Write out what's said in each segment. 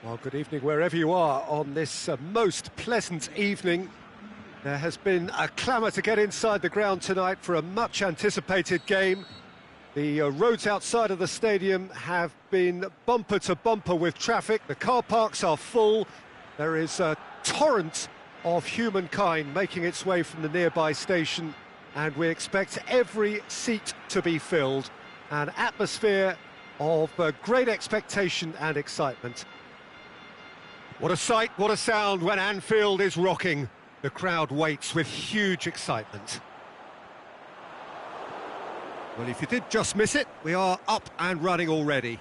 Well, good evening wherever you are on this most pleasant evening. There has been a clamour to get inside the ground tonight for a much-anticipated game. The roads outside of the stadium have been bumper to bumper with traffic. The car parks are full. There is a torrent of humankind making its way from the nearby station, and we expect every seat to be filled. An atmosphere of great expectation and excitement. What a sight, what a sound when Anfield is rocking. The crowd waits with huge excitement. Well, if you did just miss it, we are up and running already.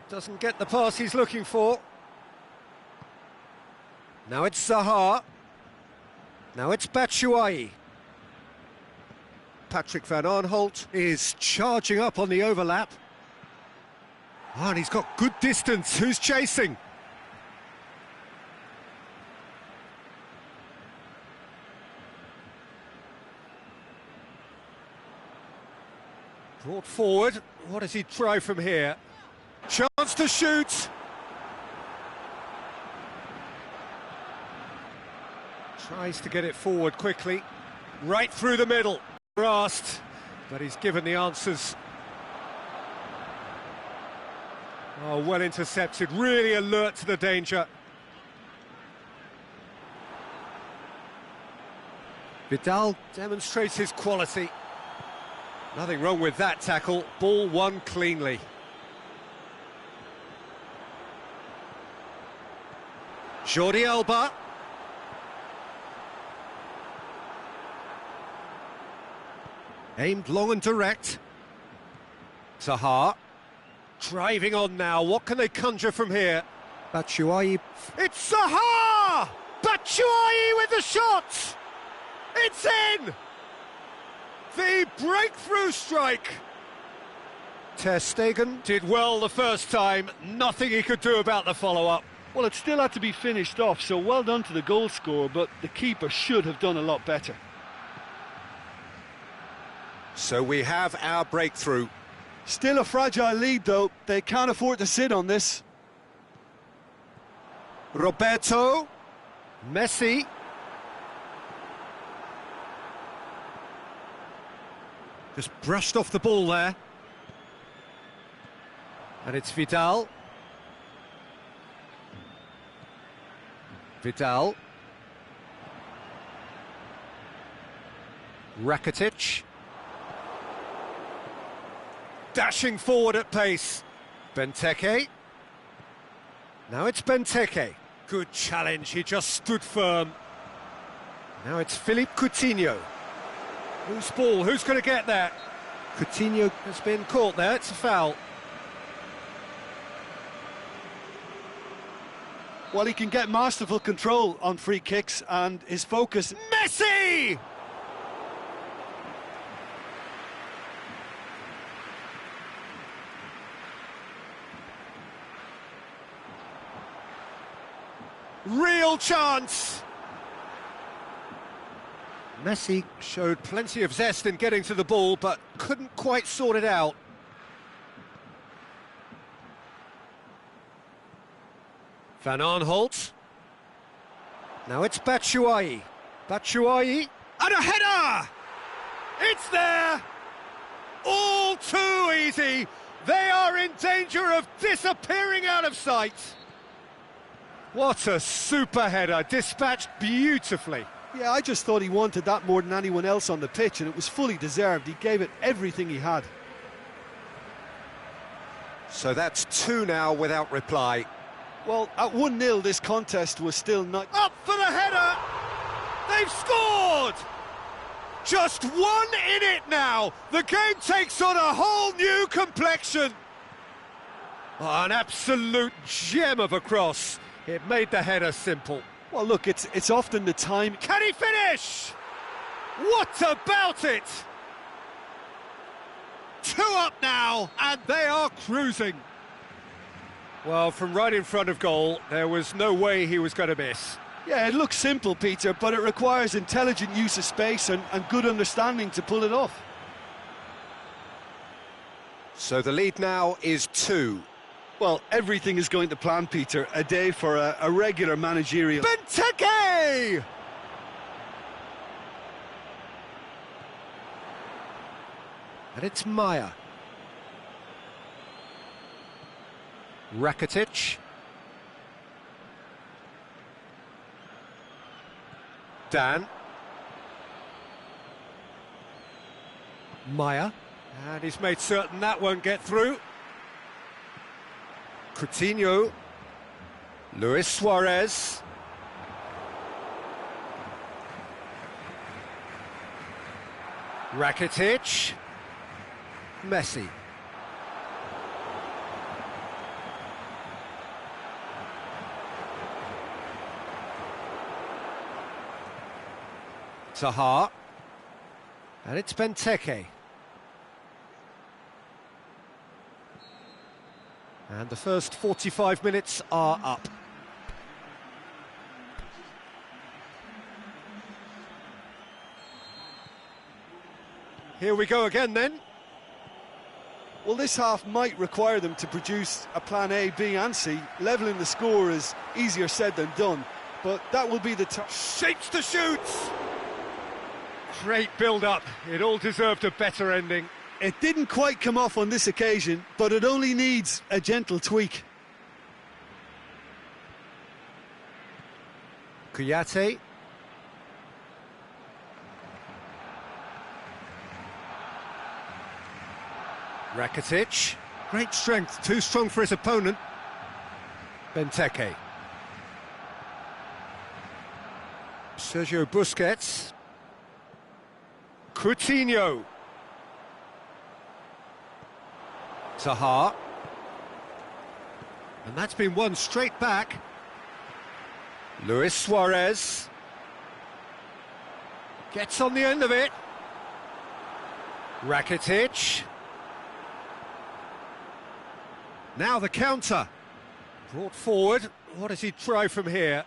Doesn't get the pass he's looking for. Now it's Zaha. Now it's Batshuayi. Patrick van Aanholt is charging up on the overlap. Oh, and he's got good distance. Who's chasing? Brought forward. What does he try from here? Chance to shoot. Tries to get it forward quickly. Right through the middle. Asked, but he's given the answers. Oh, well intercepted, really alert to the danger. Vidal demonstrates his quality. Nothing wrong with that tackle, ball won cleanly. Jordi Alba. Aimed long and direct. Zaha. Driving on now, what can they conjure from here? Batshuayi. It's Zaha! Batshuayi with the shot! It's in! The breakthrough strike! Ter Stegen did well the first time, nothing he could do about the follow-up. Well, it still had to be finished off, so well done to the goal scorer, but the keeper should have done a lot better. So we have our breakthrough. Still a fragile lead, though. They can't afford to sit on this. Roberto. Messi. Just brushed off the ball there. And it's Vidal. Vidal. Rakitic. Dashing forward at pace. Benteke. Now it's Benteke. Good challenge, he just stood firm. Now it's Philippe Coutinho. Whose ball? Who's going to get that? Coutinho has been caught there, it's a foul. Well, he can get masterful control on free kicks, and his focus... Messi! Real chance! Messi showed plenty of zest in getting to the ball, but couldn't quite sort it out. Van Aanholt. Now it's Batshuayi. Batshuayi. And a header! It's there! All too easy! They are in danger of disappearing out of sight! What a super header, dispatched beautifully. Yeah, I just thought he wanted that more than anyone else on the pitch, and it was fully deserved. He gave it everything he had. So that's two now without reply. Well, at 1-0, this contest was still not... Up for the header! They've scored! Just one in it now! The game takes on a whole new complexion! Oh, an absolute gem of a cross. It made the header simple. Well, look, it's often the time... Can he finish? What about it? 2 up now, and they are cruising. Well, from right in front of goal, there was no way he was going to miss. Yeah, it looks simple, Peter, but it requires intelligent use of space and good understanding to pull it off. So the lead now is 2. Well, everything is going to plan, Peter. A day for a regular managerial. Benteke! And it's Maya. Rakitic. Dan. Maya. And he's made certain that won't get through. Coutinho. Luis Suarez. Rakitic. Messi. Zaha. And it's Benteke. And the first 45 minutes are up. Here we go again then. Well, this half might require them to produce a plan A, B and C. Levelling the score is easier said than done, but that will be the time. Shapes the shoots! Great build-up. It all deserved a better ending. It didn't quite come off on this occasion, but it only needs a gentle tweak. Kouyaté. Rakitic. Great strength, too strong for his opponent. Benteke. Sergio Busquets. Coutinho. Zaha. And that's been won straight back. Luis Suarez. Gets on the end of it. Rakitic. Now the counter. Brought forward. What does he try from here?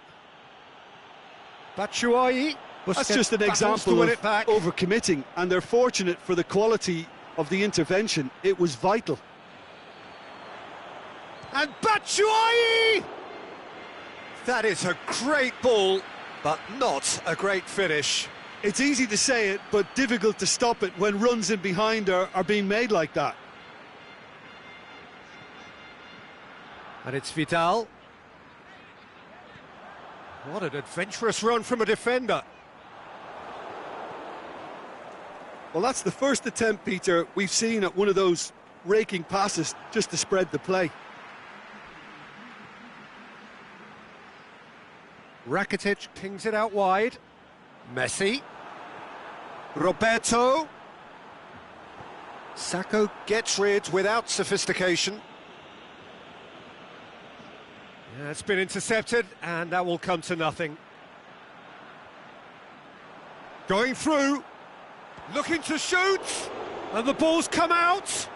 Batshuayi. That's just an example of overcommitting, and they're fortunate for the quality of the intervention. It was vital. And Batshuayi! That is a great ball, but not a great finish. It's easy to say it, but difficult to stop it when runs in behind are being made like that. And it's Vidal. What an adventurous run from a defender. Well, that's the first attempt, Peter, we've seen at one of those raking passes just to spread the play. Rakitic pings it out wide. Messi. Roberto. Sacco gets rid without sophistication. Yeah, it's been intercepted, and that will come to nothing. Going through. Looking to shoot. And the ball's come out.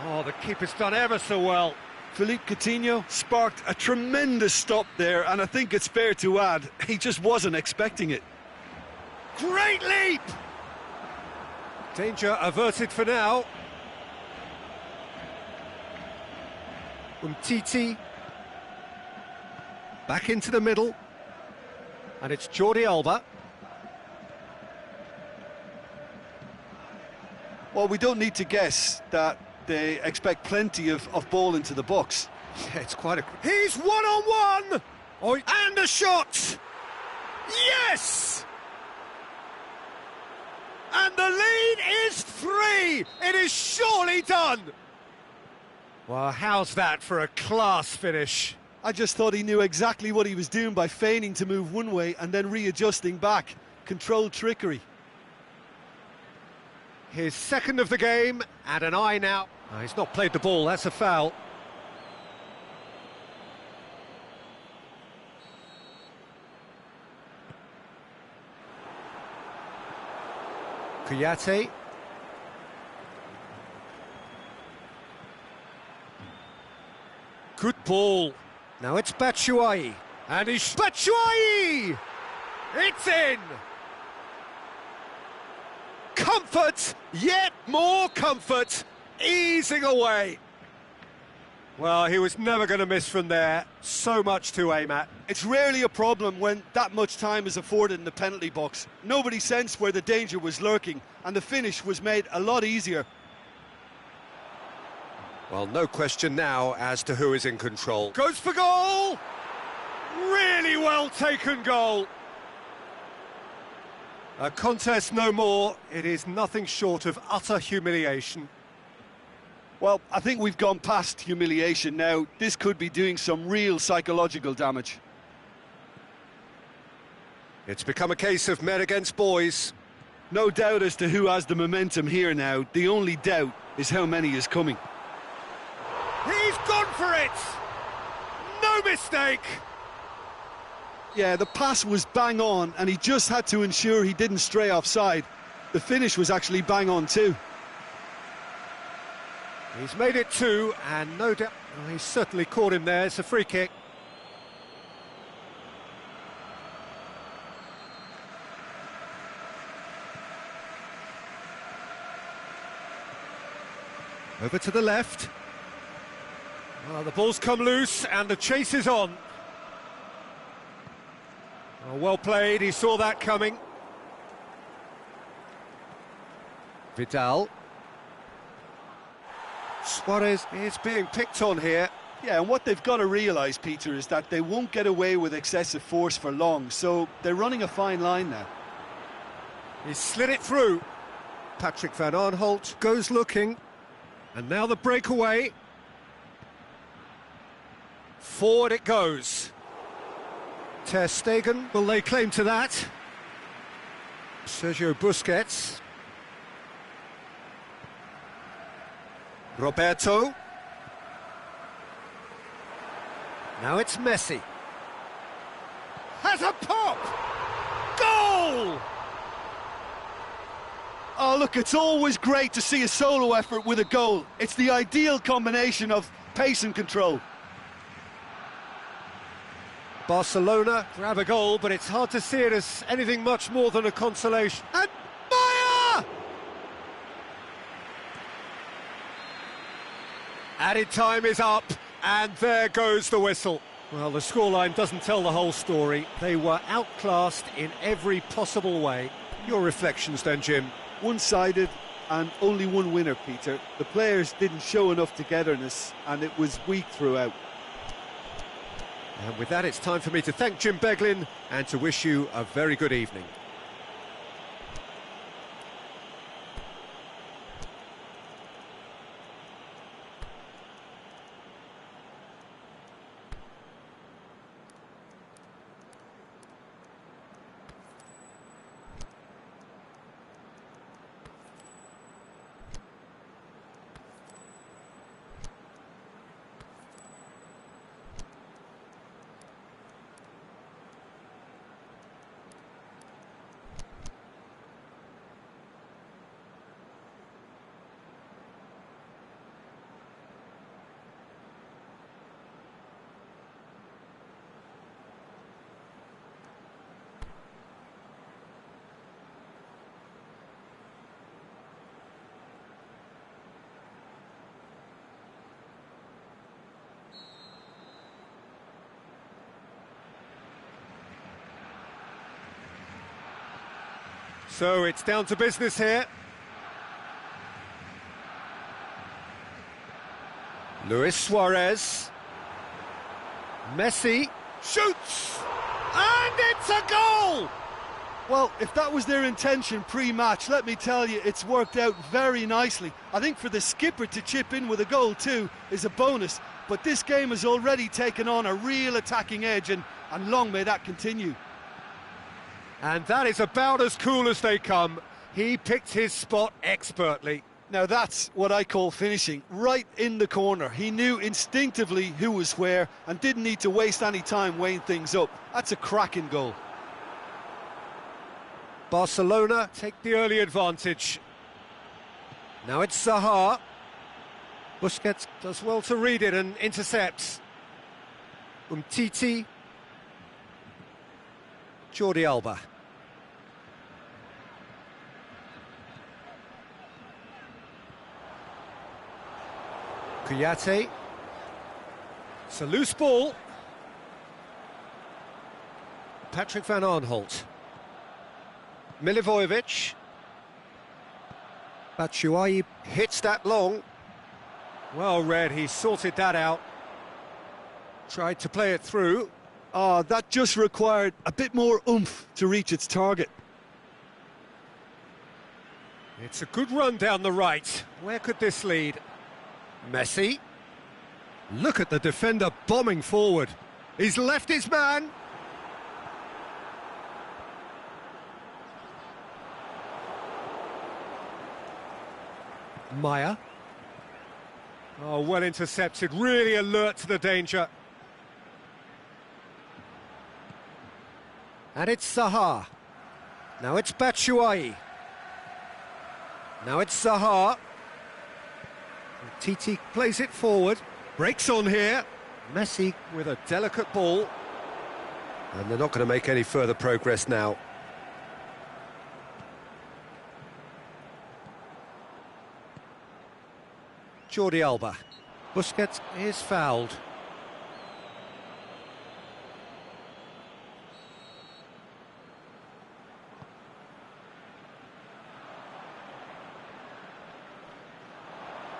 Oh, the keeper's done ever so well. Philippe Coutinho sparked a tremendous stop there, and I think it's fair to add, he just wasn't expecting it. Great leap! Danger averted for now. Umtiti. Back into the middle. And it's Jordi Alba. Well, we don't need to guess that they expect plenty of ball into the box. Yeah, it's quite a... He's one-on-one! Oh, and a shot! Yes! And the lead is 3! It is surely done! Well, how's that for a class finish? I just thought he knew exactly what he was doing by feigning to move one way and then readjusting back. Controlled trickery. His second of the game, and an eye now. Oh, he's not played the ball, that's a foul. Kouyaté. Good ball. Now it's Batshuayi. And he's... Batshuayi! It's in! Comfort, yet more comfort. easing away. Well, he was never going to miss from there. So much to aim at. It's rarely a problem when that much time is afforded in the penalty box. Nobody sensed where the danger was lurking, and the finish was made a lot easier. Well, no question now as to who is in control. Goes for goal! Really well taken goal. A contest no more. It is nothing short of utter humiliation. Well, I think we've gone past humiliation now. This could be doing some real psychological damage. It's become a case of men against boys. No doubt as to who has the momentum here now. The only doubt is how many is coming. He's gone for it! No mistake! Yeah, the pass was bang on, and he just had to ensure he didn't stray offside. The finish was actually bang on too. He's made it two, and no doubt he's certainly caught him there. It's a free kick. Over to the left. Well, the ball's come loose, and the chase is on. Oh, well played, he saw that coming. Vidal. Suarez is being picked on here. Yeah, and what they've got to realise, Peter, is that they won't get away with excessive force for long, so they're running a fine line now. He slid it through. Patrick van Aanholt goes looking, and now the breakaway. Forward it goes. Ter Stegen will lay claim to that. Sergio Busquets. Roberto. Now it's Messi. Has a pop! Goal! Oh, look, it's always great to see a solo effort with a goal. It's the ideal combination of pace and control. Barcelona grab a goal, but it's hard to see it as anything much more than a consolation. And Maya! Added time is up, and there goes the whistle. Well, the scoreline doesn't tell the whole story. They were outclassed in every possible way. Your reflections then, Jim? One-sided and only one winner, Peter. The players didn't show enough togetherness, and it was weak throughout. And with that, it's time for me to thank Jim Beglin and to wish you a very good evening. So it's down to business here. Luis Suarez. Messi shoots! And it's a goal! Well, if that was their intention pre-match, let me tell you, it's worked out very nicely. I think for the skipper to chip in with a goal too is a bonus, but this game has already taken on a real attacking edge, and long may that continue. And that is about as cool as they come. He picked his spot expertly. Now that's what I call finishing, right in the corner. He knew instinctively who was where and didn't need to waste any time weighing things up. That's a cracking goal. Barcelona take the early advantage. Now it's Zaha. Busquets does well to read it and intercepts. Umtiti. Jordi Alba. Kouyaté. It's a loose ball. Patrick van Aanholt. Milivojevic. Batshuayi hits that long. Well read, he sorted that out. Tried to play it through. Oh, that just required a bit more oomph to reach its target. It's a good run down the right. Where could this lead? Messi. Look at the defender bombing forward. He's left his man. Maya. Oh, well intercepted, really alert to the danger. And it's Zaha. Now it's Batshuayi. Now it's Zaha. Titi plays it forward. Breaks on here. Messi with a delicate ball. And they're not going to make any further progress now. Jordi Alba. Busquets is fouled.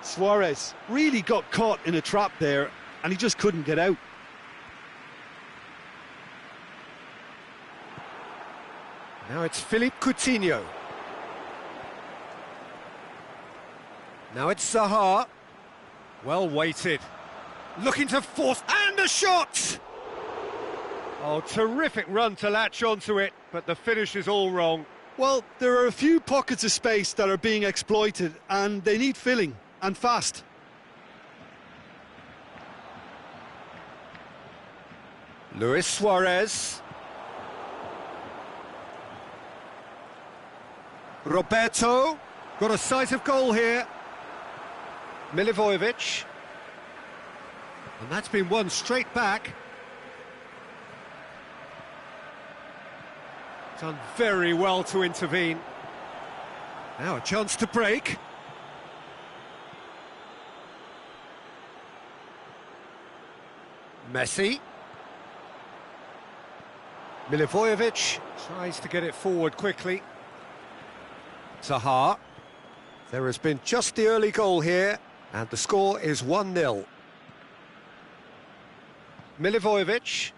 Suarez really got caught in a trap there, and he just couldn't get out. Now it's Philippe Coutinho. Now it's Zaha. Well weighted. Looking to force, and a shot! Oh, terrific run to latch onto it, but the finish is all wrong. Well, there are a few pockets of space that are being exploited, and they need filling, and fast. Luis Suarez. Roberto. Got a sight of goal here. Milivojevic. And that's been won straight back. Done very well to intervene. Now a chance to break. Messi. Milivojevic tries to get it forward quickly. Zaha. There has been just the early goal here, and the score is 1-0. Milivojevic.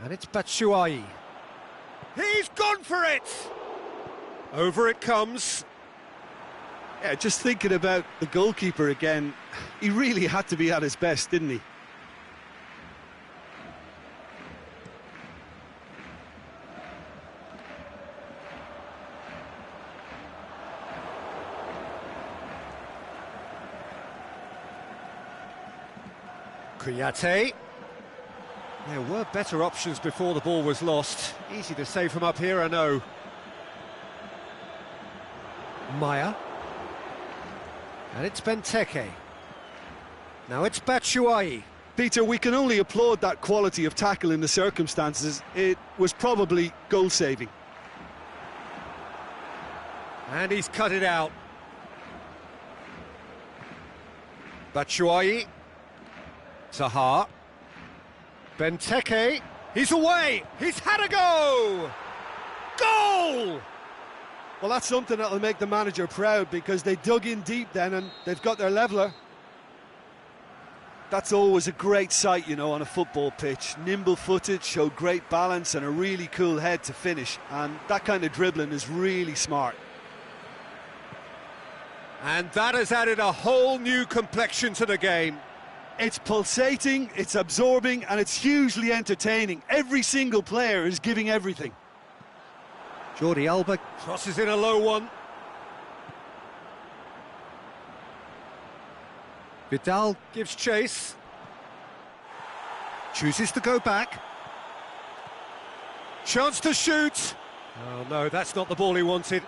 And it's Batshuayi. He's gone for it! Over it comes. Yeah, just thinking about the goalkeeper again, he really had to be at his best, didn't he? Kouyaté. There were better options before the ball was lost. Easy to save from up here, I know. Maya. And it's Benteke. Now it's Batshuayi. Peter, we can only applaud that quality of tackle in the circumstances. It was probably goal-saving. And he's cut it out. Batshuayi. Zaha. Benteke. He's away. He's had a go. Goal! Well, that's something that'll make the manager proud, because they dug in deep then and they've got their leveller. That's always a great sight, you know, on a football pitch. Nimble-footed, showed great balance and a really cool head to finish. And that kind of dribbling is really smart. And that has added a whole new complexion to the game. It's pulsating, it's absorbing, and it's hugely entertaining. Every single player is giving everything. Jordi Alba crosses in a low one. Vidal gives chase. Chooses to go back. Chance to shoot. Oh no, that's not the ball he wanted.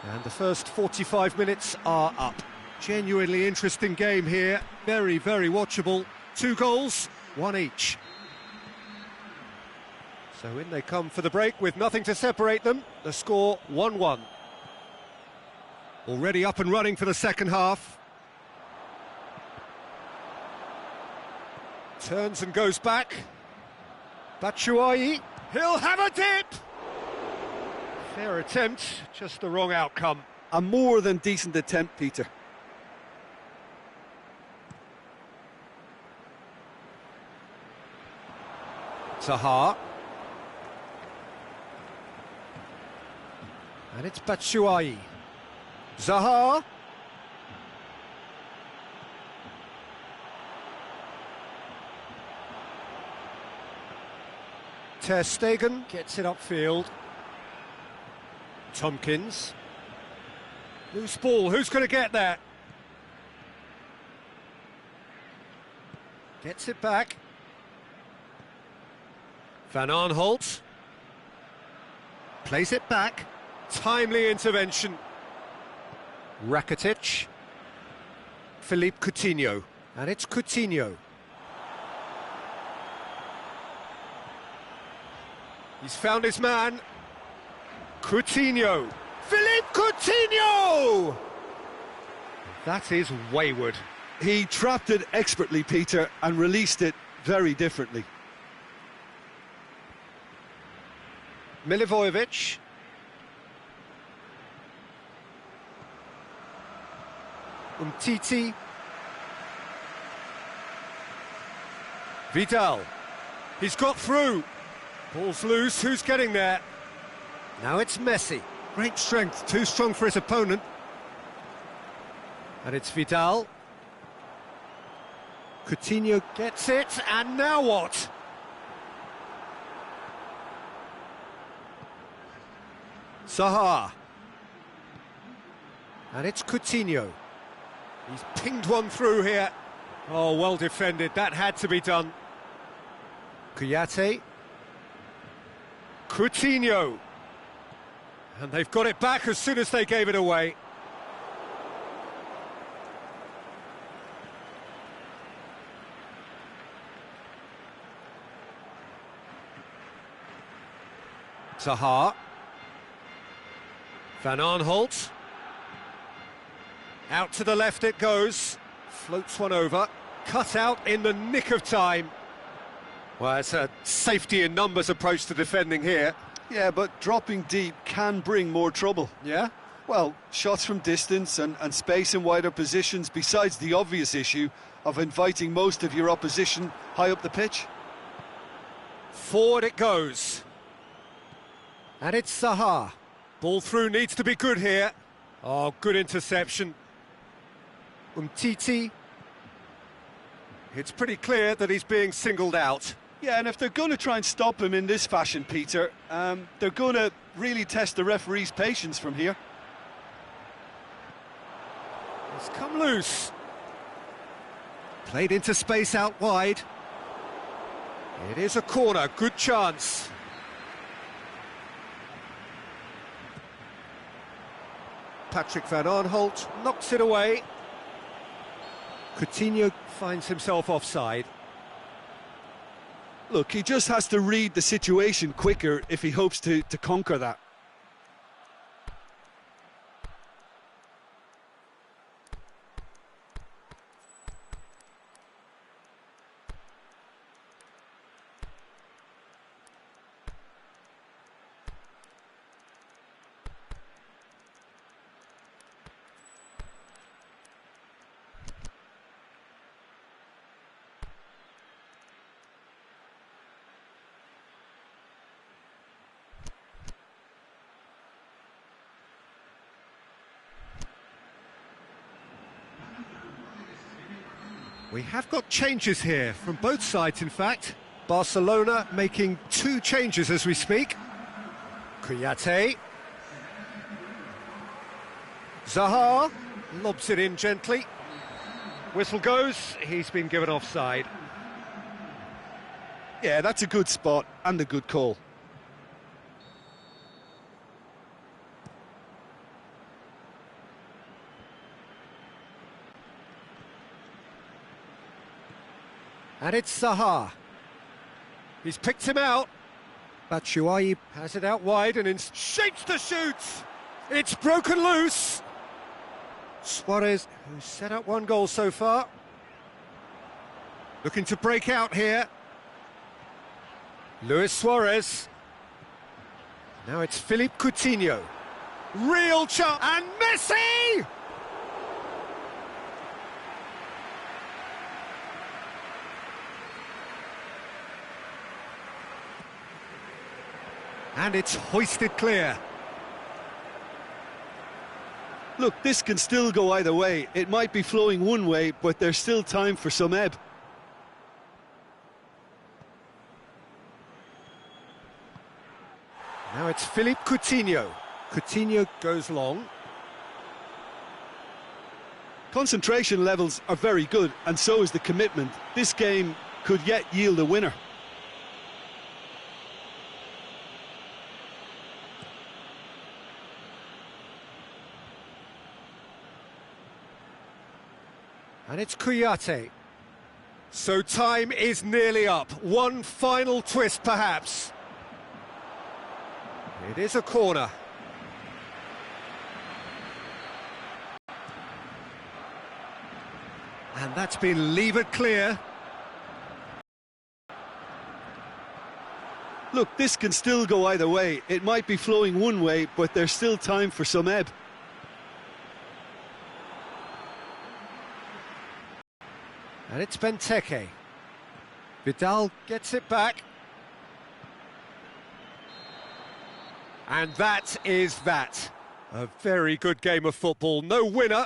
And the first 45 minutes are up. Genuinely interesting game here. Very, very watchable. 2 goals, 1 each. So in they come for the break with nothing to separate them. The score 1-1. Already up and running for the second half. Turns and goes back. Batshuayi, he'll have a dip! Fair attempt, just the wrong outcome. A more than decent attempt, Peter. Zaha. And it's Batshuayi. Zaha. Ter Stegen gets it upfield. Tompkins. Loose ball, who's going to get that? Gets it back. Van Aanholt. Plays it back. Timely intervention. Rakitic. Philippe Coutinho. And it's Coutinho. He's found his man. Coutinho. Philippe Coutinho! That is wayward. He trapped it expertly, Peter, and released it very differently. Milivojevic. Umtiti. Vidal. He's got through. Ball's loose, who's getting there? Now it's Messi. Great strength, too strong for his opponent. And it's Vidal. Coutinho gets it, and now what? Zaha. And it's Coutinho. He's pinged one through here. Oh, well defended, that had to be done. Kouyaté. Coutinho. And they've got it back as soon as they gave it away. Zaha. Van Aanholt. Out to the left it goes. Floats one over. Cut out in the nick of time. Well, it's a safety in numbers approach to defending here. Yeah, but dropping deep can bring more trouble. Yeah? Well, shots from distance and space in wider positions, besides the obvious issue of inviting most of your opposition high up the pitch. Forward it goes. And it's Zaha. Ball through needs to be good here. Oh, good interception. Umtiti. It's pretty clear that he's being singled out. Yeah, and if they're going to try and stop him in this fashion, Peter, they're going to really test the referee's patience from here. It's come loose. Played into space out wide. It is a corner, good chance. Patrick Van Aanholt knocks it away. Coutinho finds himself offside. Look, he just has to read the situation quicker if he hopes to conquer that. We have got changes here from both sides, in fact. Barcelona making 2 changes as we speak. Kouyaté. Zaha lobs it in gently. Whistle goes, he's been given offside. Yeah, that's a good spot and a good call. And it's Zaha. He's picked him out. Batshuayi has it out wide and in shapes to shoot. It's broken loose. Suarez, who's set up 1 goal so far. Looking to break out here. Luis Suarez. Now it's Philippe Coutinho. Real chance. And Messi! And it's hoisted clear. Look, this can still go either way. It might be flowing one way, but there's still time for some ebb. Now it's Philippe Coutinho. Coutinho goes long. Concentration levels are very good, and so is the commitment. This game could yet yield a winner. And it's Kouyaté. So time is nearly up. One final twist, perhaps. It is a corner. And that's been levered clear. Look, this can still go either way. It might be flowing one way, but there's still time for some ebb. And it's Benteke. Vidal gets it back. And that is that. A very good game of football. No winner,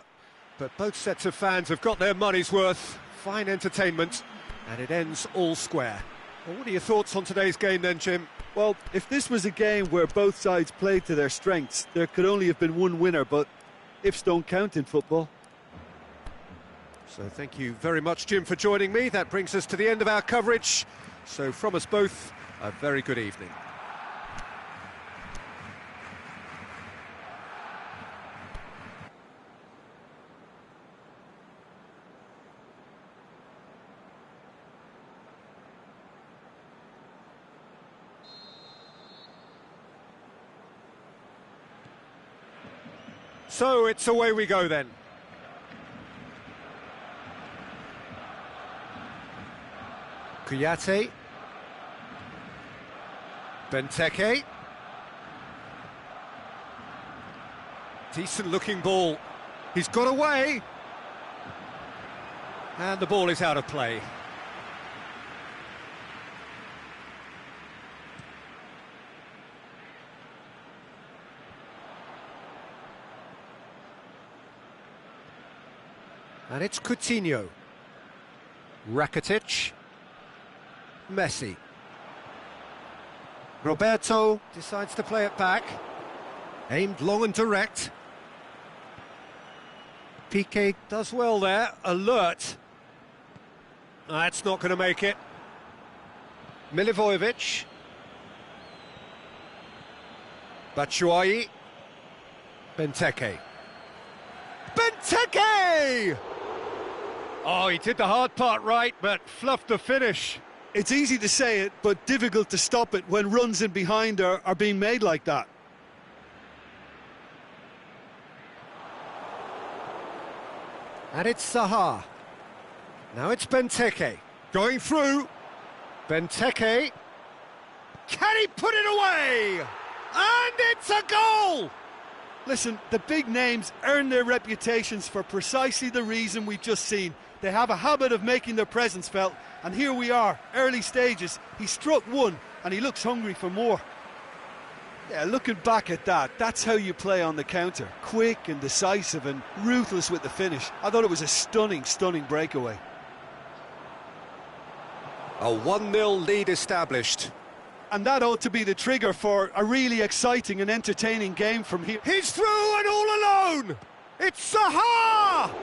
but both sets of fans have got their money's worth. Fine entertainment, and it ends all square. Well, what are your thoughts on today's game then, Jim? Well, if this was a game where both sides played to their strengths, there could only have been one winner, but ifs don't count in football. So thank you very much, Jim, for joining me. That brings us to the end of our coverage. So from us both, a very good evening. So it's away we go then. Kouyaté. Benteke. Decent looking ball. He's got away. And the ball is out of play. And it's Coutinho. Rakitic. Messi. Roberto decides to play it back. Aimed long and direct. Piqué does well there. Alert. That's not going to make it. Milivojevic. Batshuayi. Benteke. Benteke! Oh, he did the hard part right, but fluffed the finish. It's easy to say it, but difficult to stop it when runs in behind are being made like that. And it's Zaha. Now it's Benteke. Going through. Benteke. Can he put it away? And it's a goal! Listen, the big names earn their reputations for precisely the reason we've just seen. They have a habit of making their presence felt, and here we are, early stages. He struck one, and he looks hungry for more. Yeah, looking back at that, that's how you play on the counter. Quick and decisive and ruthless with the finish. I thought it was a stunning, stunning breakaway. A 1-0 lead established. And that ought to be the trigger for a really exciting and entertaining game from here. He's through and all alone! It's Zaha!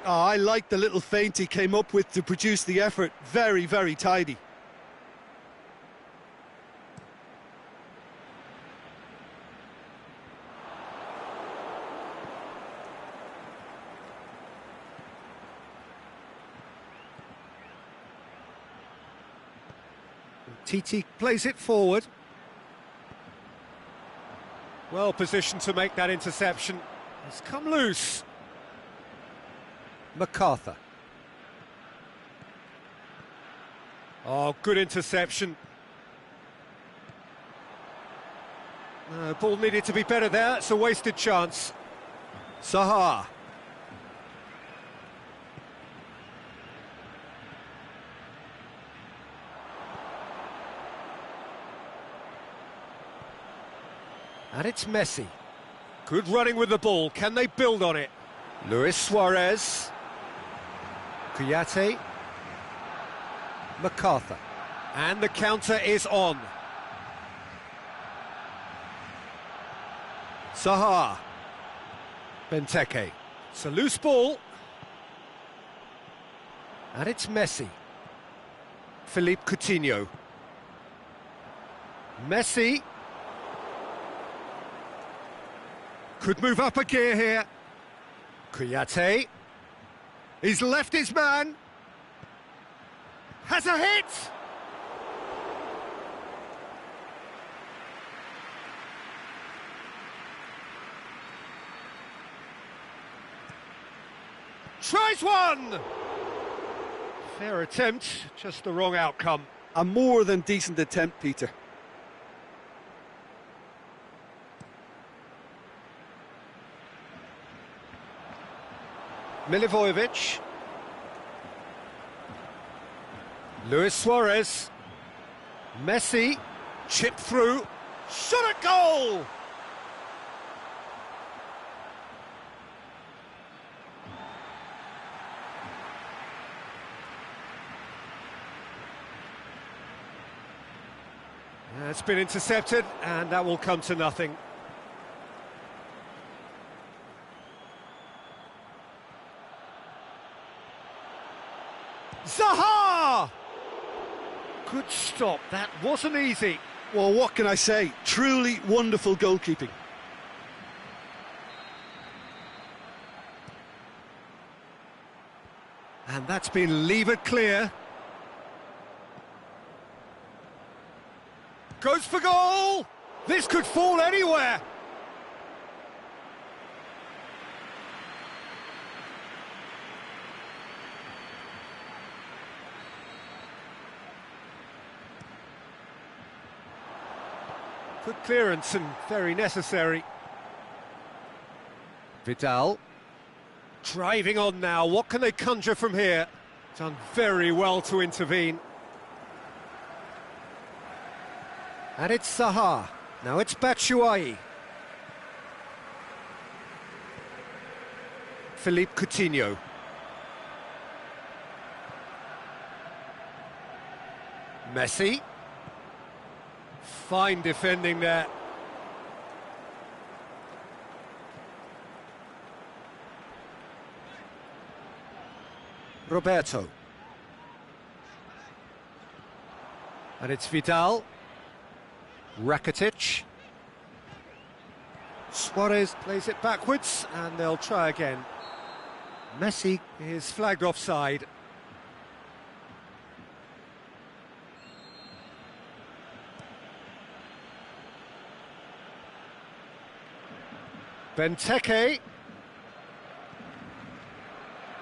Oh, I like the little feint he came up with to produce the effort. Very, very tidy. Titi plays it forward. Well positioned to make that interception. It's come loose. MacArthur. Oh, good interception. Ball needed to be better there. It's a wasted chance. Zaha. And it's Messi. Good running with the ball. Can they build on it? Luis Suarez. Kouyaté. MacArthur. And the counter is on. Zaha. Benteke. It's a loose ball. And it's Messi. Philippe Coutinho. Messi. Could move up a gear here. Kouyaté. He's left his man. Has a hit! Tries one! Fair attempt, just the wrong outcome. A more than decent attempt, Peter. Milivojevic. Luis Suarez. Messi. Chip through. Shot at goal! It's been intercepted, and that will come to nothing. Zaha! Good stop, that wasn't easy. Well, what can I say? Truly wonderful goalkeeping. And that's been levered clear. Goes for goal! This could fall anywhere! Good clearance and very necessary. Vidal. Driving on now, what can they conjure from here? Done very well to intervene. And it's Zaha. Now it's Batshuayi. Philippe Coutinho. Messi. Fine defending there. Roberto. And it's Vidal. Rakitic. Suarez plays it backwards, and they'll try again. Messi is flagged offside. Benteke.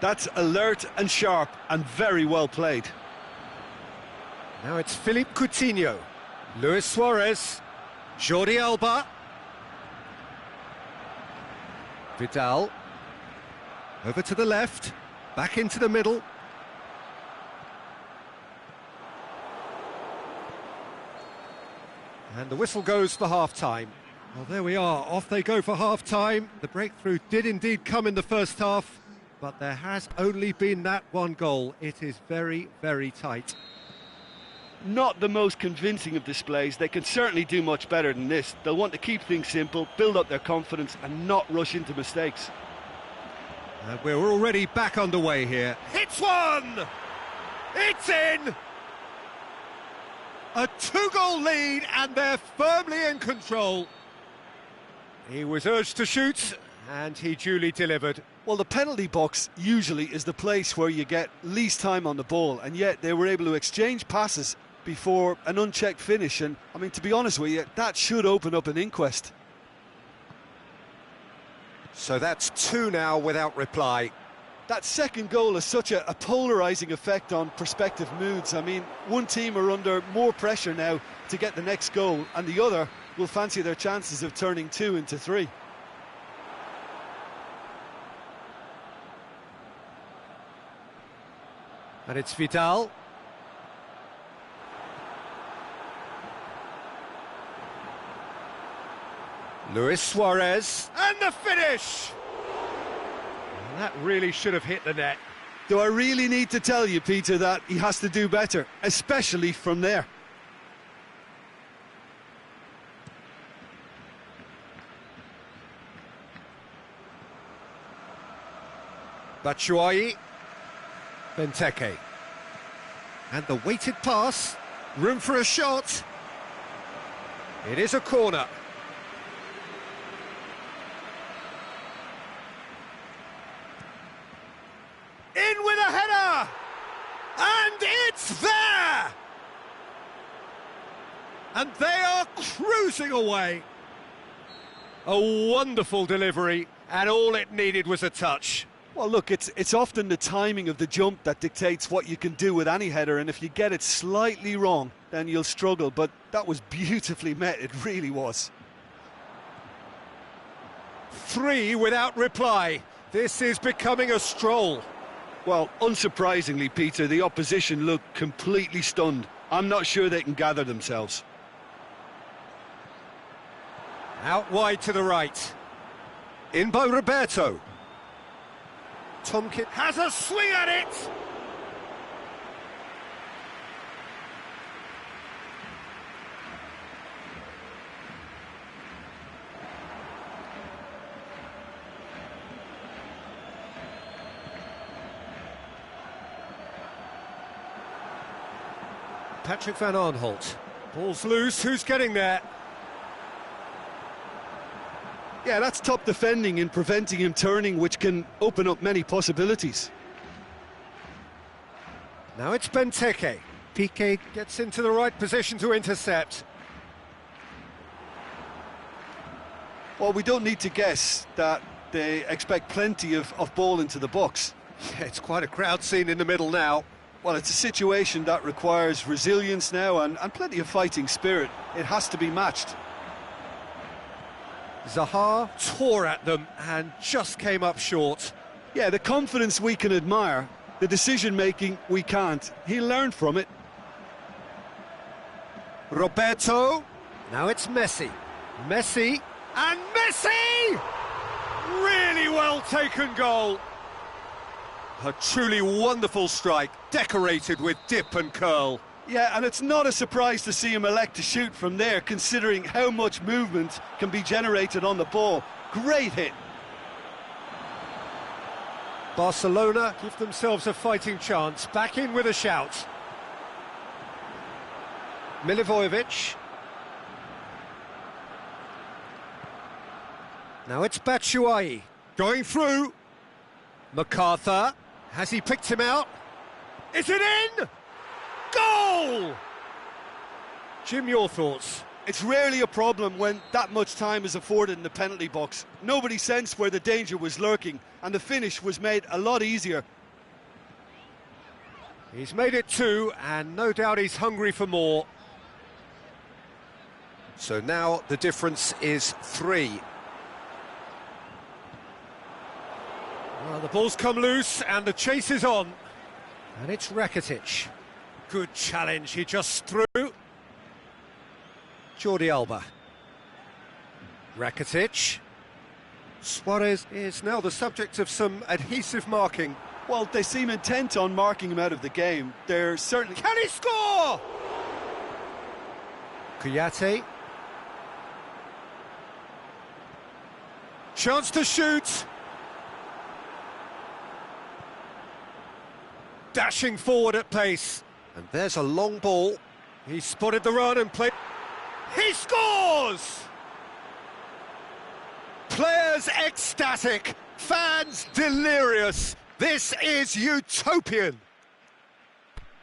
That's alert and sharp and very well played. Now it's Philippe Coutinho. Luis Suarez. Jordi Alba. Vidal. Over to the left. Back into the middle. And the whistle goes for half-time. Well, there we are, off they go for half-time. The breakthrough did indeed come in the first half, but there has only been that one goal. It is very, very tight. Not the most convincing of displays. They can certainly do much better than this. They'll want to keep things simple, build up their confidence and not rush into mistakes. And we're already back underway here. Hits one! It's in! A two-goal lead and they're firmly in control. He was urged to shoot, and he duly delivered. Well, the penalty box usually is the place where you get least time on the ball, and yet they were able to exchange passes before an unchecked finish. And, I mean, to be honest with you, that should open up an inquest. So that's two now without reply. That second goal has such a polarising effect on prospective moods. I mean, one team are under more pressure now to get the next goal, and the other will fancy their chances of turning 2 into 3. And it's Vidal. Luis Suarez. And the finish! That really should have hit the net. Do I really need to tell you, Peter, that he has to do better, especially from there? Batshuayi. Benteke. And the weighted pass. Room for a shot. It is a corner. In with a header! And it's there! And they are cruising away. A wonderful delivery, and all it needed was a touch. Well, look, it's often the timing of the jump that dictates what you can do with any header, and if you get it slightly wrong, then you'll struggle, but that was beautifully met, it really was. 3 without reply. This is becoming a stroll. Well, unsurprisingly, Peter, the opposition look completely stunned. I'm not sure they can gather themselves. Out wide to the right. In by Roberto. Tomkin has a swing at it! Patrick van Arnholt. Ball's loose, who's getting there? Yeah, that's top defending and preventing him turning, which can open up many possibilities. Now it's Benteke. Piqué gets into the right position to intercept. Well, we don't need to guess that they expect plenty of ball into the box. Yeah, it's quite a crowd scene in the middle now. Well, it's a situation that requires resilience now and plenty of fighting spirit. It has to be matched. Zaha tore at them and just came up short. Yeah, the confidence we can admire, the decision-making we can't. He'll learn from it. Roberto. Now it's Messi. Messi. And Messi! Really well taken goal. A truly wonderful strike, decorated with dip and curl. Yeah, and it's not a surprise to see him elect to shoot from there, considering how much movement can be generated on the ball. Great hit. Barcelona give themselves a fighting chance, back in with a shout. Milivojevic. Now it's Batshuayi, going through. MacArthur, has he picked him out? Is it in? Goal! Jim, your thoughts? It's rarely a problem when that much time is afforded in the penalty box. Nobody sensed where the danger was lurking, and the finish was made a lot easier. He's made it 2, and no doubt he's hungry for more. So now the difference is 3. Well, the ball's come loose, and the chase is on. And it's Rakitic. Good challenge, he just threw. Jordi Alba. Rakitic. Suarez is now the subject of some adhesive marking. Well, they seem intent on marking him out of the game. They're certainly... Can he score? Kouyaté. Chance to shoot. Dashing forward at pace. And there's a long ball. He spotted the run and played. He scores! Players ecstatic, fans delirious. This is utopian.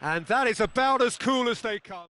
And that is about as cool as they come.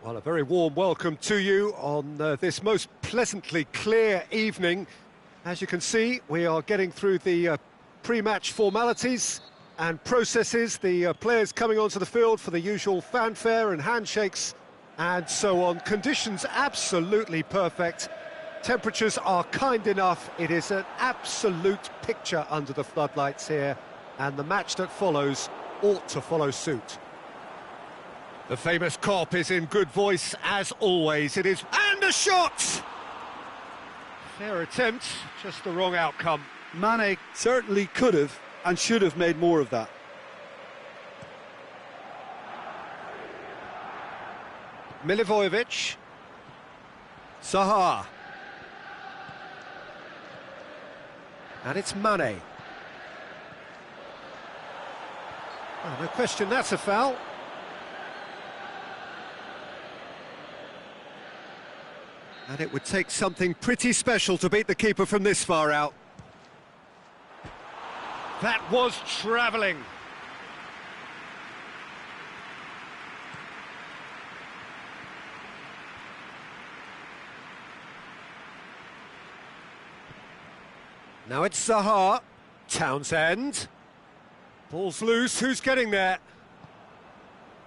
Well, a very warm welcome to you on this most pleasantly clear evening. As you can see, we are getting through the pre-match formalities and processes, the players coming onto the field for the usual fanfare and handshakes and so on. Conditions absolutely perfect. Temperatures are kind enough. It is an absolute picture under the floodlights here, and the match that follows ought to follow suit. The famous cop is in good voice, as always. It is... and a shot! Fair attempt, just the wrong outcome. Mane certainly could have and should have made more of that. Milivojevic. Zaha. And it's Mane. Oh, no question, that's a foul. And it would take something pretty special to beat the keeper from this far out. That was travelling. Now it's Zaha. Townsend. Ball's loose, who's getting there?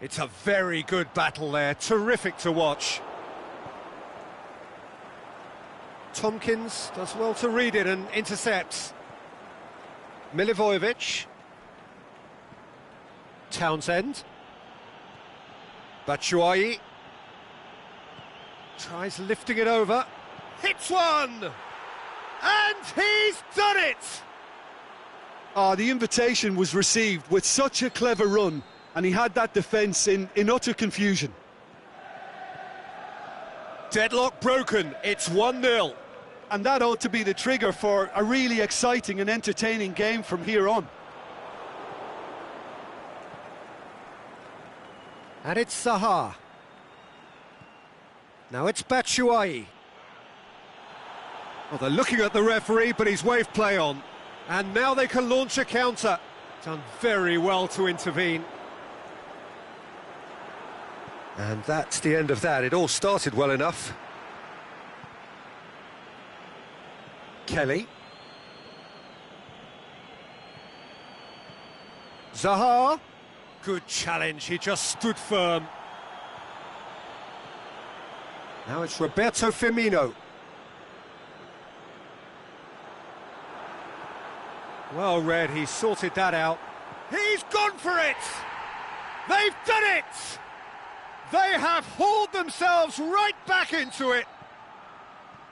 It's a very good battle there, terrific to watch. Tompkins does well to read it and intercepts. Milivojevic. Townsend. Batshuayi. Tries lifting it over. Hits one! And he's done it! The invitation was received with such a clever run, and he had that defence in utter confusion. Deadlock broken, it's 1-0. And that ought to be the trigger for a really exciting and entertaining game from here on. And it's Zaha. Now it's Batshuayi. Well, they're looking at the referee, but he's waved play on. And now they can launch a counter. Done very well to intervene. And that's the end of that. It all started well enough. Kelly. Zaha. Good challenge, he just stood firm. Now it's Roberto Firmino. Well read, he sorted that out. He's gone for it! They've done it! They have hauled themselves right back into it.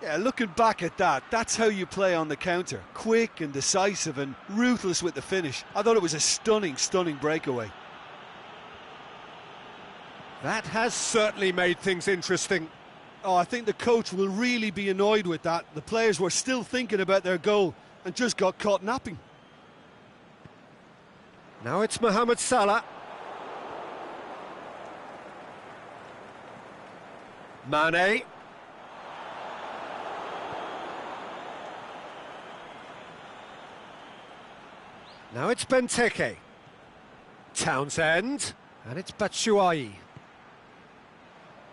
Yeah, looking back at that, that's how you play on the counter. Quick and decisive and ruthless with the finish. I thought it was a stunning, stunning breakaway. That has certainly made things interesting. I think the coach will really be annoyed with that. The players were still thinking about their goal and just got caught napping. Now it's Mohamed Salah. Mane. Now it's Benteke. Townsend. And it's Batshuayi.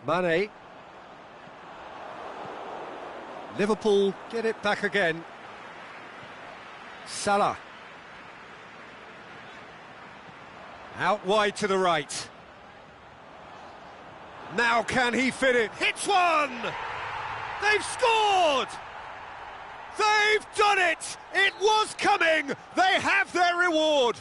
Mane. Liverpool get it back again. Salah. Out wide to the right. Now can he fit it? Hits one! They've scored! They've done it! It was coming! They have their reward!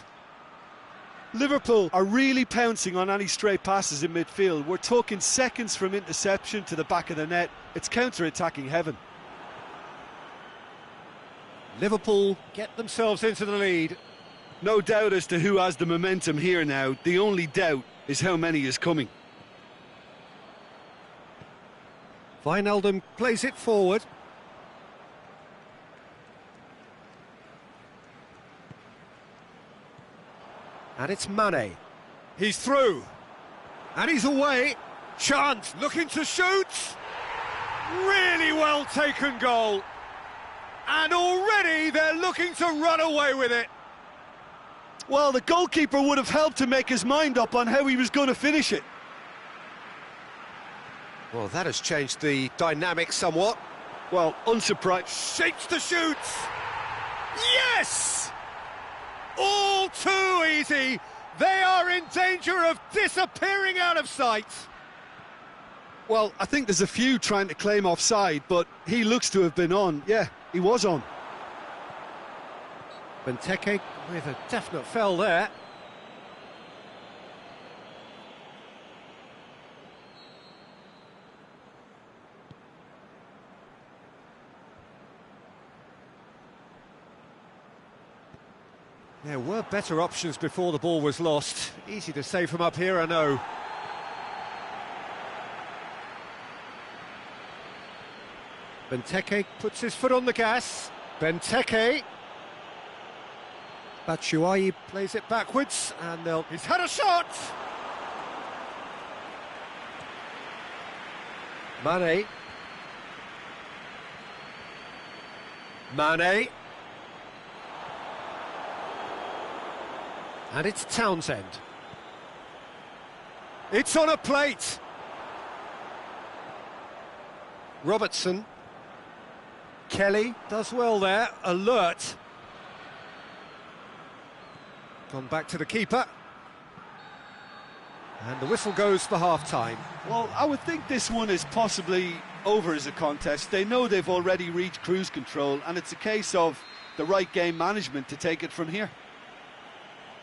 Liverpool are really pouncing on any stray passes in midfield. We're talking seconds from interception to the back of the net. It's counter-attacking heaven. Liverpool get themselves into the lead. No doubt as to who has the momentum here now. The only doubt is how many is coming. Wijnaldum plays it forward. And it's Mane. He's through. And he's away. Chance looking to shoot. Really well taken goal. And already they're looking to run away with it. Well, the goalkeeper would have helped to make his mind up on how he was going to finish it. Well, that has changed the dynamic somewhat. Well, unsurprised. Shapes to shoot! Yes! All too easy! They are in danger of disappearing out of sight! Well, I think there's a few trying to claim offside, but he looks to have been on. Yeah, he was on. Benteke with a definite foul there. There were better options before the ball was lost. Easy to say from up here, I know. Benteke puts his foot on the gas. Benteke. Batshuayi plays it backwards, and he's had a shot! Mane. Mane. And it's Townsend. It's on a plate! Robertson. Kelly does well there, alert. Gone back to the keeper. And the whistle goes for half-time. Well, I would think this one is possibly over as a contest. They know they've already reached cruise control, and it's a case of the right game management to take it from here.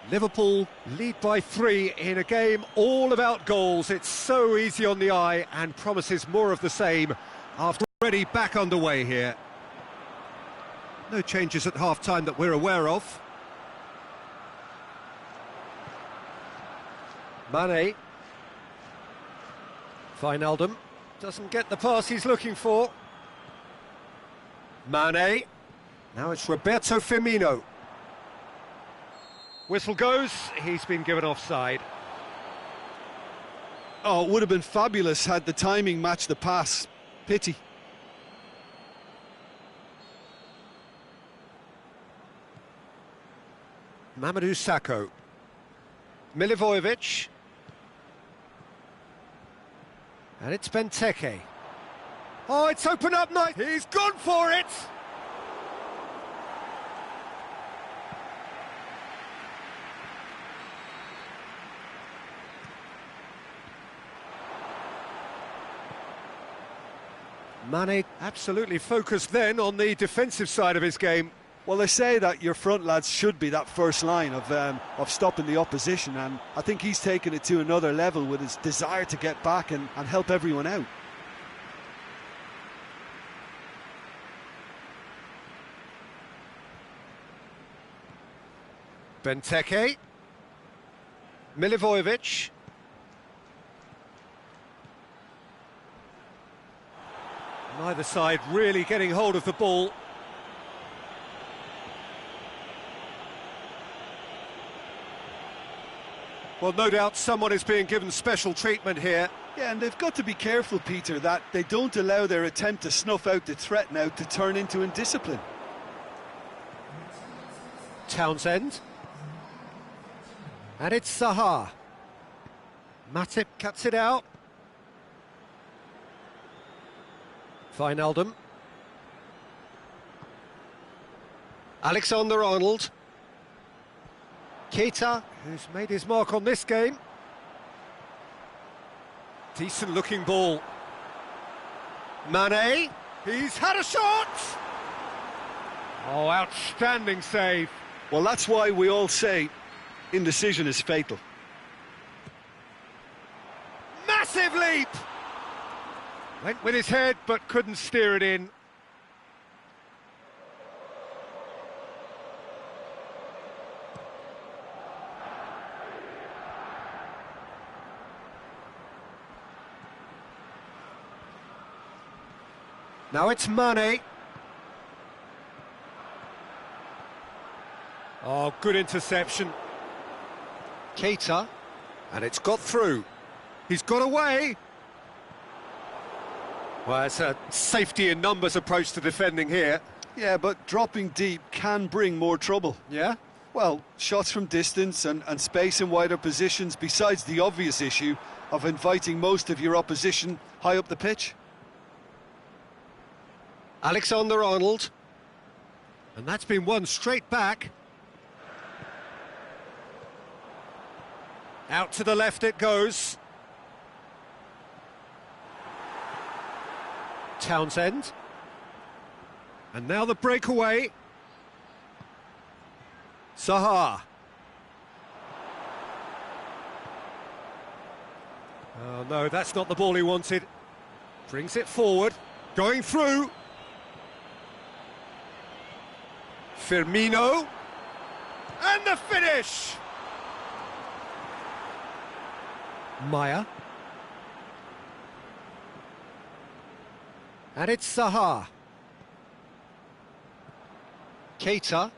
Liverpool lead by 3 in a game all about goals. It's so easy on the eye and promises more of the same after already back underway here. No changes at half-time that we're aware of. Mane. Wijnaldum doesn't get the pass he's looking for. Mane. Now it's Roberto Firmino. Whistle goes, he's been given offside. Oh, it would have been fabulous had the timing matched the pass. Pity. Mamadou Sakho. Milivojevic. And it's Benteke. Oh, it's opened up nice. He's gone for it! Mane absolutely focused then on the defensive side of his game. Well, they say that your front lads should be that first line of stopping the opposition, and I think he's taken it to another level with his desire to get back and help everyone out. Benteke. Milivojevic. Neither side really getting hold of the ball. Well, no doubt someone is being given special treatment here. Yeah, and they've got to be careful, Peter, that they don't allow their attempt to snuff out the threat now to turn into indiscipline. Townsend. And it's Zaha. Matip cuts it out. Wijnaldum. Alexander-Arnold. Keita, who's made his mark on this game. Decent looking ball. Mane, he's had a shot! Oh, outstanding save. Well, that's why we all say indecision is fatal. Massive leap! Went with his head, but couldn't steer it in. Now it's Mane. Oh, good interception. Keita, and it's got through. He's got away. Well, it's a safety in numbers approach to defending here. Yeah, but dropping deep can bring more trouble. Yeah? Well, shots from distance and space in wider positions, besides the obvious issue of inviting most of your opposition high up the pitch. Alexander-Arnold. And that's been won straight back. Out to the left it goes. Townsend. And now the breakaway. Zaha. Oh no, that's not the ball he wanted. Brings it forward. Going through. Firmino. And the finish! Maya. And it's Zaha. Keita.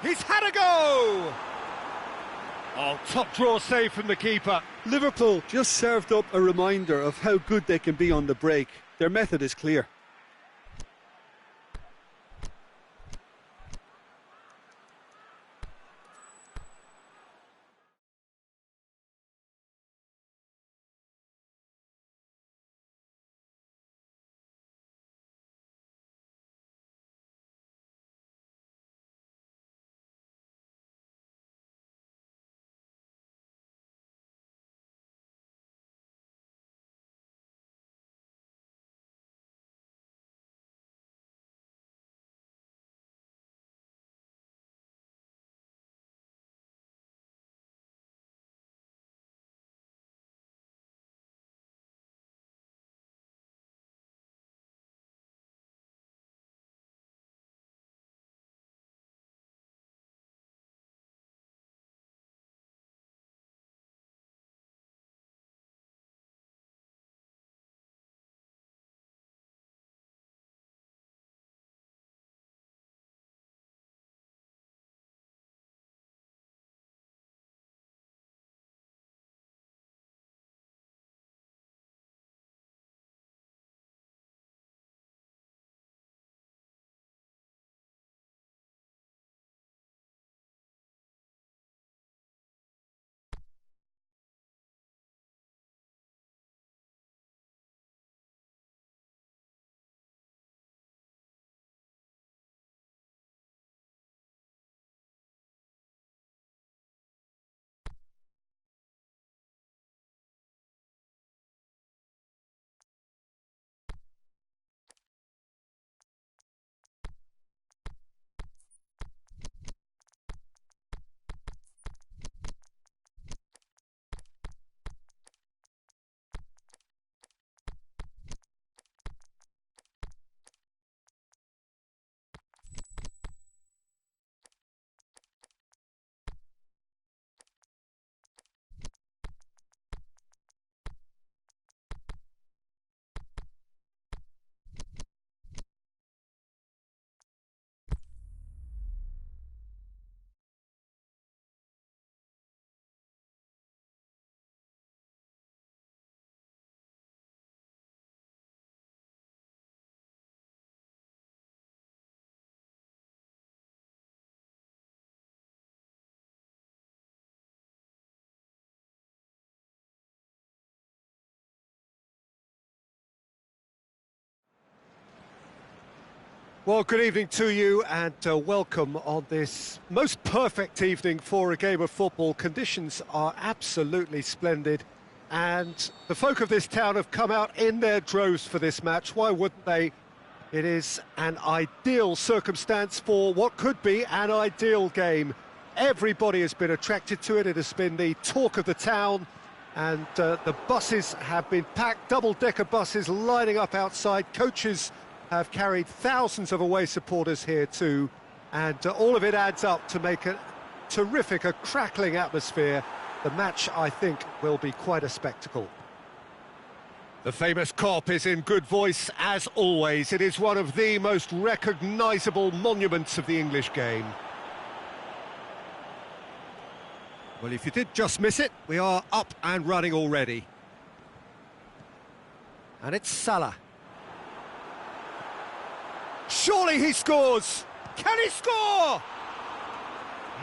He's had a go! Oh, top draw save from the keeper. Liverpool just served up a reminder of how good they can be on the break. Their method is clear. Well, good evening to you and welcome on this most perfect evening for a game of football. Conditions are absolutely splendid and the folk of this town have come out in their droves for this match. Why wouldn't they? It is an ideal circumstance for what could be an ideal game. Everybody has been attracted to it. It has been the talk of the town and the buses have been packed, double-decker buses lining up outside. Coaches have carried thousands of away supporters here too, and all of it adds up to make a terrific, a crackling atmosphere. The match, I think, will be quite a spectacle. The famous Kop is in good voice as always. It is one of the most recognisable monuments of the English game. Well, if you did just miss it, we are up and running already. And it's Salah. Surely he scores! Can he score?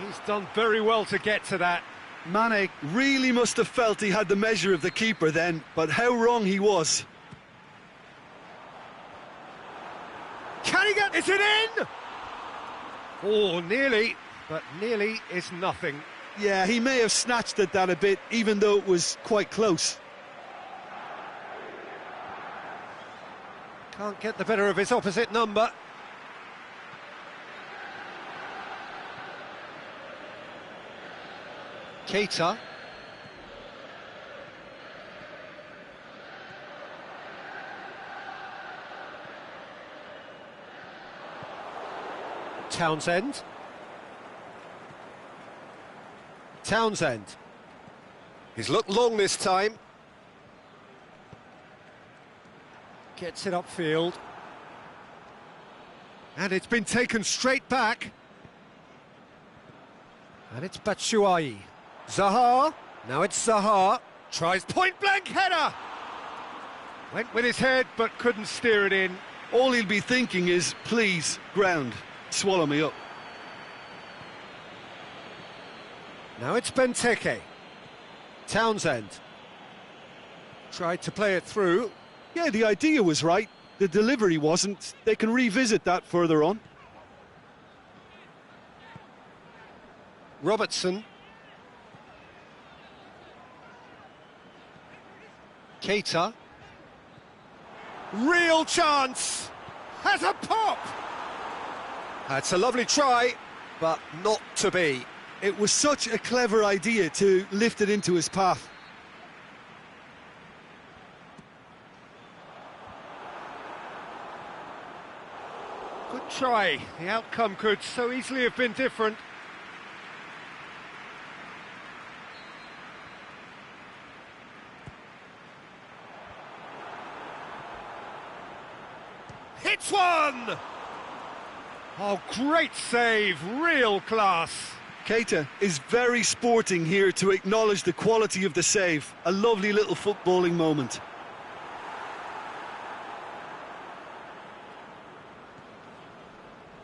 He's done very well to get to that. Mane really must have felt he had the measure of the keeper then, but how wrong he was. Can he get... Is it in? Oh, nearly, but nearly is nothing. Yeah, he may have snatched at that a bit, even though it was quite close. Can't get the better of his opposite number. Keita. Townsend. Townsend. He's looked long this time. Gets it upfield. And it's been taken straight back. And it's Batshuayi. Zaha. Now it's Zaha. Tries point-blank header. Went with his head, but couldn't steer it in. All he'll be thinking is, please, ground, swallow me up. Now it's Benteke. Townsend. Tried to play it through. Yeah, the idea was right. The delivery wasn't. They can revisit that further on. Robertson. Keita. Real chance. Has a pop. That's a lovely try, but not to be. It was such a clever idea to lift it into his path. Good try. The outcome could so easily have been different. Hits one! Oh, great save, real class. Keita is very sporting here to acknowledge the quality of the save. A lovely little footballing moment.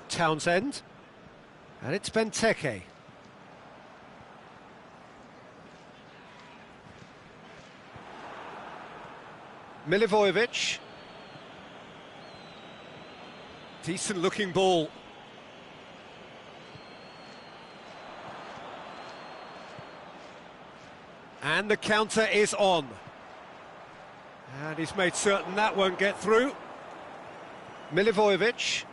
Townsend. And it's Benteke. Milivojevic. Decent looking ball. And the counter is on. And he's made certain that won't get through. Milivojevic.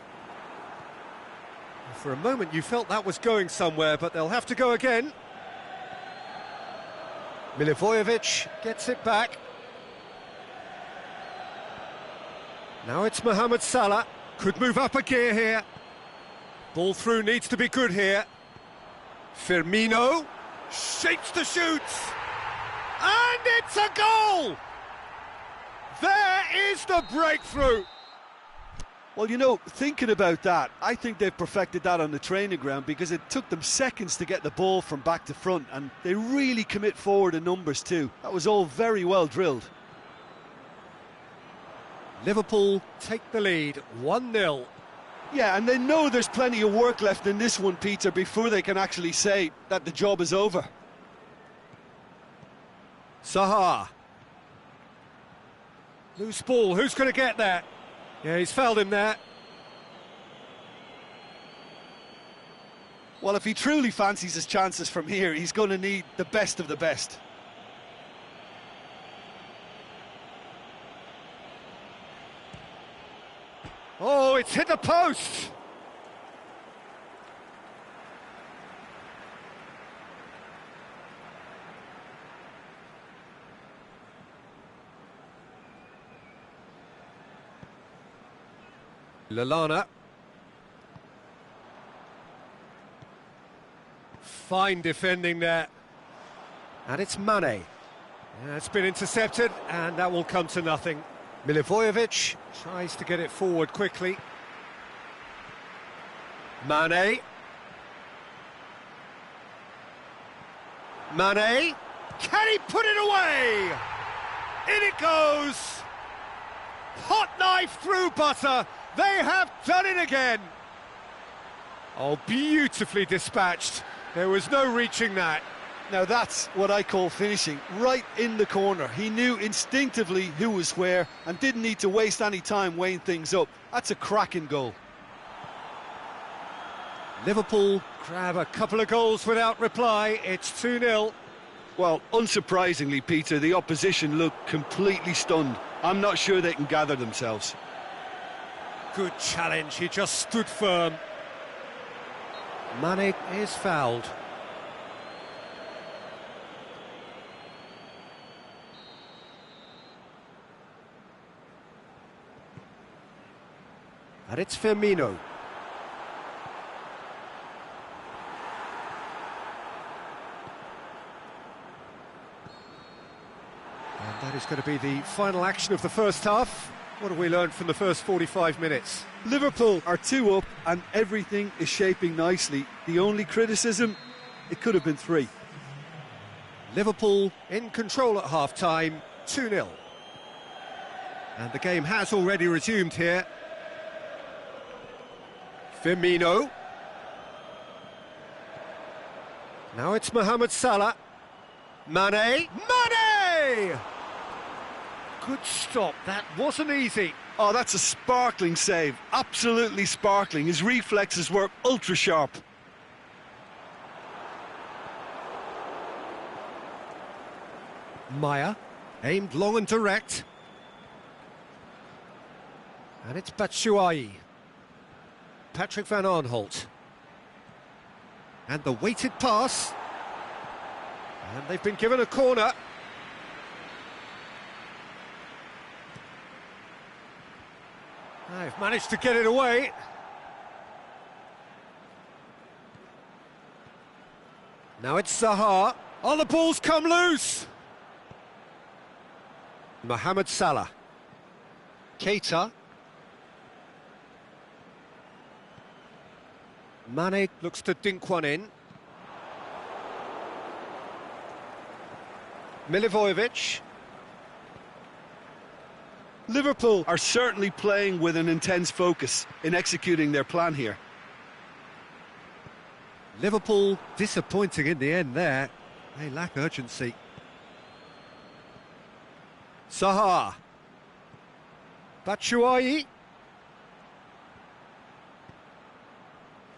For a moment you felt that was going somewhere, but they'll have to go again. Milivojevic gets it back. Now it's Mohamed Salah. Could move up a gear here. Ball through needs to be good here. Firmino shapes the shoot. And it's a goal! There is the breakthrough. Well, you know, thinking about that, I think they've perfected that on the training ground because it took them seconds to get the ball from back to front, and they really commit forward in numbers too. That was all very well drilled. Liverpool take the lead, 1-0. Yeah, and they know there's plenty of work left in this one, Peter, before they can actually say that the job is over. Zaha. Loose ball, who's going to get that? Yeah, he's fouled him there. Well, if he truly fancies his chances from here, he's going to need the best of the best. Oh, it's hit the post! Lallana. Fine defending there. And it's Mane. Yeah, it's been intercepted, and that will come to nothing. Milivojevic tries to get it forward quickly. Mane. Mane. Can he put it away? In it goes! Hot knife through butter. They have done it again. Oh, beautifully dispatched. There was no reaching that. Now that's what I call finishing, right in the corner. He knew instinctively who was where and didn't need to waste any time weighing things up. That's a cracking goal. Liverpool grab a couple of goals without reply. It's 2-0. Well, unsurprisingly, Peter, the opposition looked completely stunned. I'm not sure they can gather themselves. Good challenge, he just stood firm. Mane is fouled. And it's Firmino. And that is going to be the final action of the first half. What have we learned from the first 45 minutes? Liverpool are 2 up and everything is shaping nicely. The only criticism, it could have been 3. Liverpool in control at half-time, 2-0. And the game has already resumed here. Firmino. Now it's Mohamed Salah. Mane. Mane! Good stop, that wasn't easy. Oh, that's a sparkling save, absolutely sparkling. His reflexes were ultra sharp. Maya, aimed long and direct. And it's Batshuayi. Patrick van Aanholt. And the weighted pass. And they've been given a corner. They've managed to get it away. Now it's Zaha. Oh, the ball's come loose! Mohamed Salah. Keita. Mane looks to dink one in. Milivojevic. Liverpool are certainly playing with an intense focus in executing their plan here. Liverpool disappointing in the end there. They lack urgency. Zaha. Batshuayi.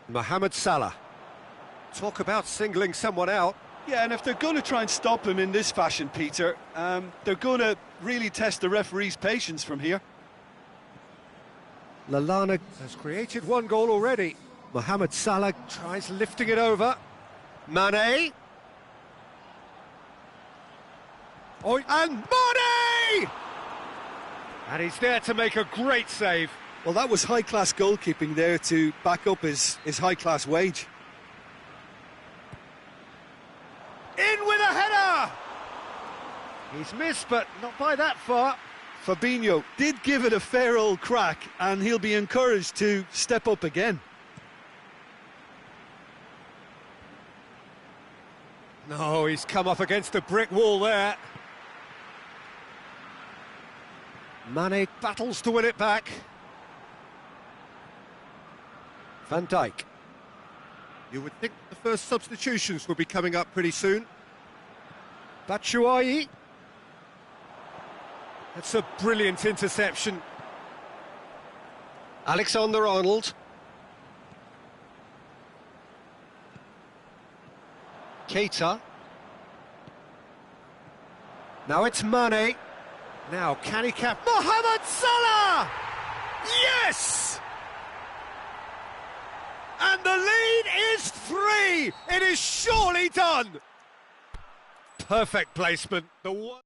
Mohamed Salah. Talk about singling someone out. Yeah, and if they're going to try and stop him in this fashion, Peter, they're going to really test the referee's patience from here. Lallana has created one goal already. Mohamed Salah tries lifting it over. Mane. Oh, and Mane! And he's there to make a great save. Well, that was high-class goalkeeping there to back up his high-class wage. In with a header! He's missed, but not by that far. Fabinho did give it a fair old crack, and he'll be encouraged to step up again. No, he's come up against a brick wall there. Mane battles to win it back. Van Dijk. You would think the first substitutions will be coming up pretty soon. Batshuayi. That's a brilliant interception. Alexander-Arnold. Keita. Now it's Mane. Now can he cap Mohamed Salah? Yes! And the lead is 3. It is surely done. Perfect placement. The one.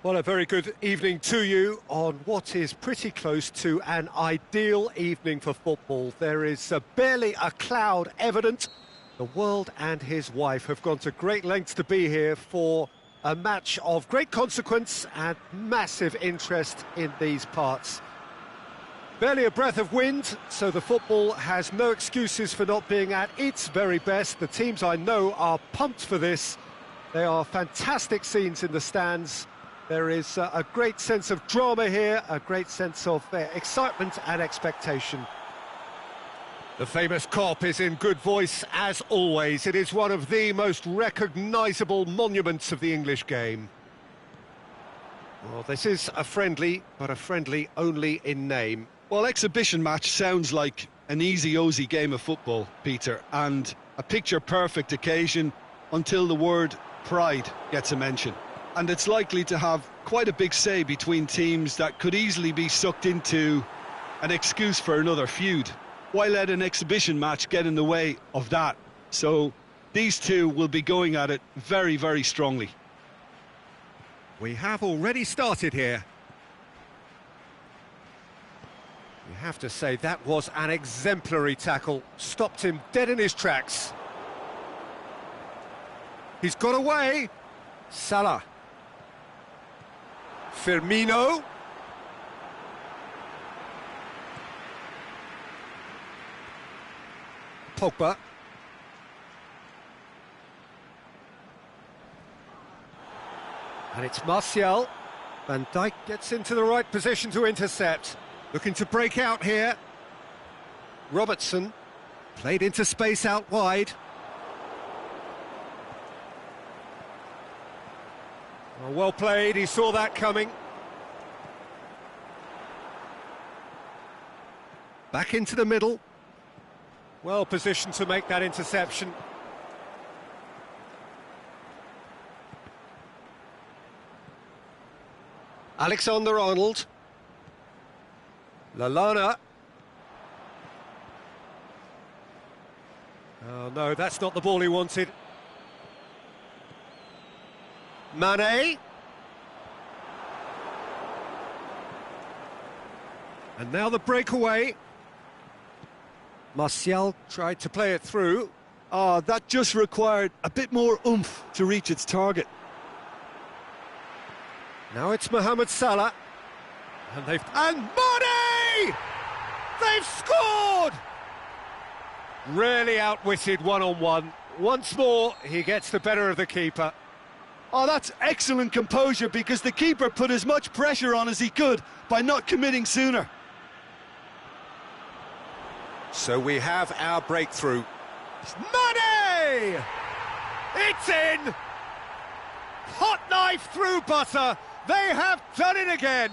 Well, a very good evening to you on what is pretty close to an ideal evening for football. There is barely a cloud evident. The world and his wife have gone to great lengths to be here for a match of great consequence and massive interest in these parts. Barely a breath of wind, so the football has no excuses for not being at its very best. The teams I know are pumped for this. They are fantastic scenes in the stands. There is a great sense of drama here, a great sense of excitement and expectation. The famous Kop is in good voice as always. It is one of the most recognisable monuments of the English game. Well, this is a friendly, but a friendly only in name. Well, exhibition match sounds like an easy-ozy game of football, Peter, and a picture-perfect occasion until the word pride gets a mention. And it's likely to have quite a big say between teams that could easily be sucked into an excuse for another feud. Why let an exhibition match get in the way of that? So these two will be going at it very, very strongly. We have already started here. You have to say that was an exemplary tackle. Stopped him dead in his tracks. He's got away. Salah. Firmino. Pogba. And it's Martial. Van Dijk gets into the right position to intercept. Looking to break out here. Robertson. Played into space out wide. Well played, he saw that coming. Back into the middle. Well positioned to make that interception. Alexander-Arnold. Lallana. Oh no, that's not the ball he wanted. Mane. And now the breakaway. Martial tried to play it through. That just required a bit more oomph to reach its target. Now it's Mohamed Salah. And Mane! They've scored! Really outwitted one-on-one. Once more, he gets the better of the keeper. Oh, that's excellent composure because the keeper put as much pressure on as he could by not committing sooner. So we have our breakthrough. Mane! It's in! Hot knife through butter. They have done it again.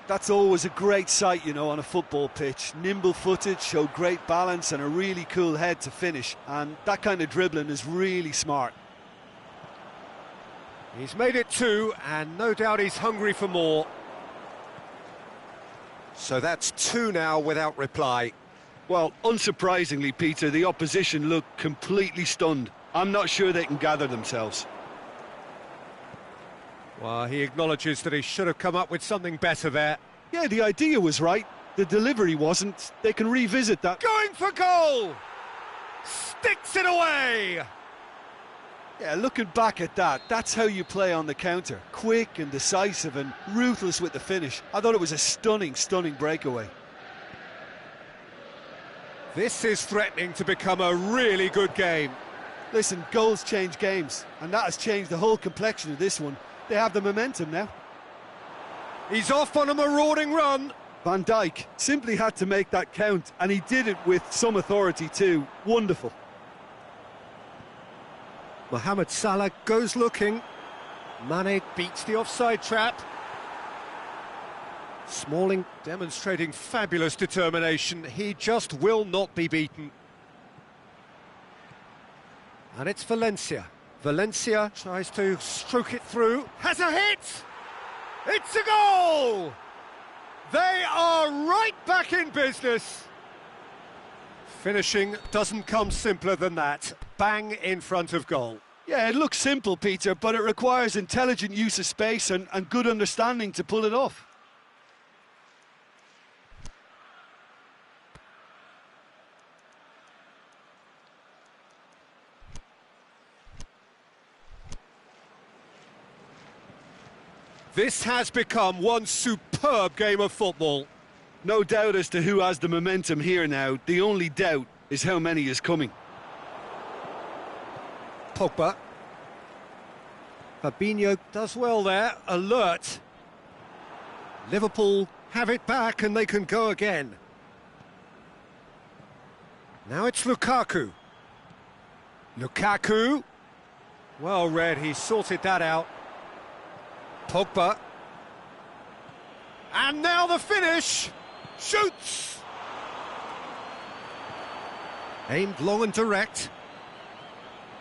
That's always a great sight, you know, on a football pitch. Nimble-footed, showed great balance and a really cool head to finish. And that kind of dribbling is really smart. He's made it two, and no doubt he's hungry for more. So that's two now without reply. Well, unsurprisingly, Peter, the opposition look completely stunned. I'm not sure they can gather themselves. Well, he acknowledges that he should have come up with something better there. Yeah, the idea was right. The delivery wasn't. They can revisit that. Going for goal! Sticks it away! Yeah, looking back at that, that's how you play on the counter. Quick and decisive and ruthless with the finish. I thought it was a stunning, stunning breakaway. This is threatening to become a really good game. Listen, goals change games, and that has changed the whole complexion of this one. They have the momentum now. He's off on a marauding run. Van Dijk simply had to make that count, and he did it with some authority too. Wonderful. Mohamed Salah goes looking. Mane beats the offside trap. Smalling demonstrating fabulous determination. He just will not be beaten. And it's Valencia. Valencia tries to stroke it through. Has a hit! It's a goal! They are right back in business. Finishing doesn't come simpler than that. bang in front of goal. Yeah, it looks simple, Peter, but it requires intelligent use of space and good understanding to pull it off. This has become one superb game of football. No doubt as to who has the momentum here now. The only doubt is how many is coming. Pogba. Fabinho does well there, alert. Liverpool have it back and they can go again. Now it's Lukaku. Lukaku. Well read, he sorted that out. Pogba. And now the finish. Shoots. Aimed long and direct.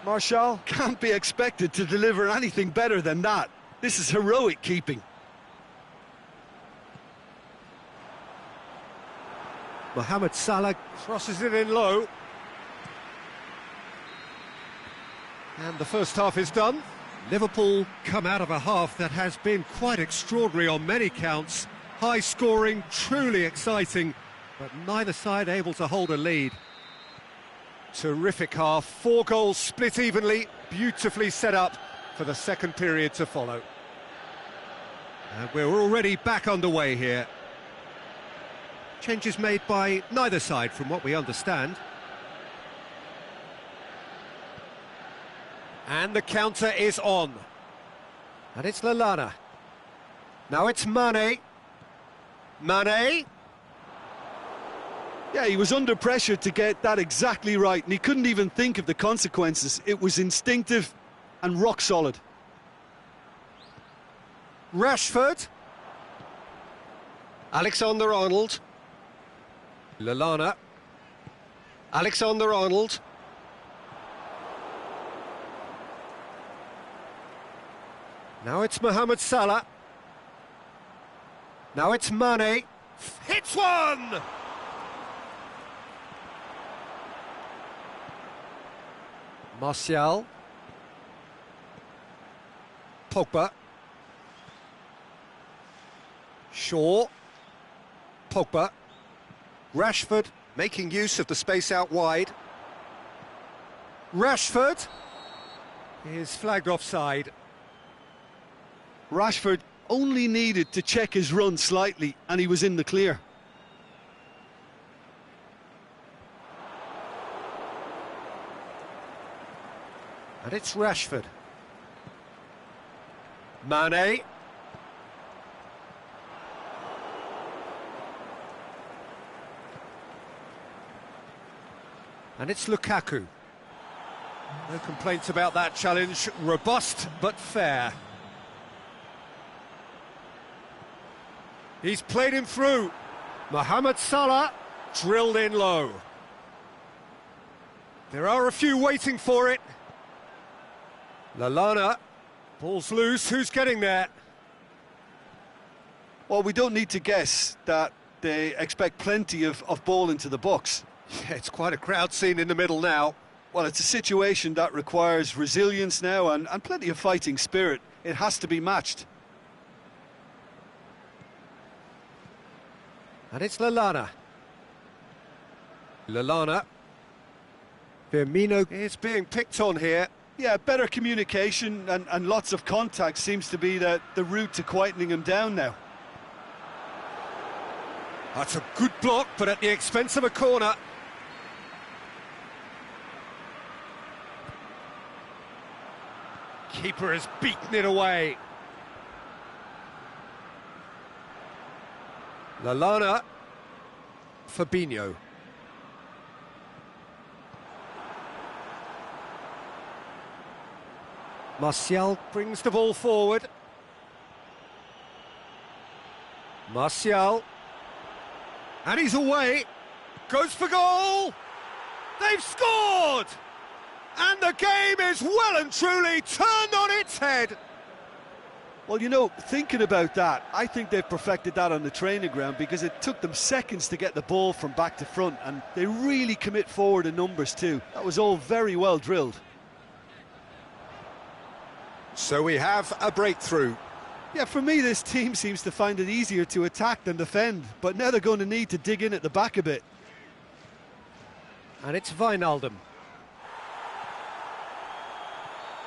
Martial can't be expected to deliver anything better than that. This is heroic keeping. Mohamed Salah crosses it in low. And the first half is done. Liverpool come out of a half that has been quite extraordinary on many counts. High scoring, truly exciting, but neither side able to hold a lead. Terrific half, 4 goals split evenly, beautifully set up for the second period to follow. And we're already back underway here. Changes made by neither side from what we understand. And the counter is on. And it's Lallana. Now it's Mane. Mane. Yeah, he was under pressure to get that exactly right, and he couldn't even think of the consequences. It was instinctive and rock solid. Rashford. Alexander-Arnold. Lallana. Alexander-Arnold. Now it's Mohamed Salah. Now it's Mane. Hits one! Martial. Pogba. Shaw. Pogba. Rashford making use of the space out wide. Rashford is flagged offside. Rashford only needed to check his run slightly and he was in the clear. And it's Rashford. Mane. And it's Lukaku. No complaints about that challenge. Robust but fair. He's played him through. Mohamed Salah drilled in low. There are a few waiting for it. Lallana, ball's loose, who's getting there? Well, we don't need to guess that they expect plenty of ball into the box. Yeah, it's quite a crowd scene in the middle now. Well, it's a situation that requires resilience now and plenty of fighting spirit. It has to be matched. And it's Lallana. Lallana. Firmino is being picked on here. Yeah, better communication and lots of contact seems to be the route to quietening him down now. That's a good block, but at the expense of a corner. Keeper has beaten it away. Lallana. Fabinho. Martial brings the ball forward. Martial. And he's away. Goes for goal. They've scored! And the game is well and truly turned on its head. Well, you know, thinking about that, I think they've perfected that on the training ground because it took them seconds to get the ball from back to front, and they really commit forward in numbers too. That was all very well drilled. So we have a breakthrough. Yeah, for me, this team seems to find it easier to attack than defend, but now they're going to need to dig in at the back a bit. And it's Wijnaldum.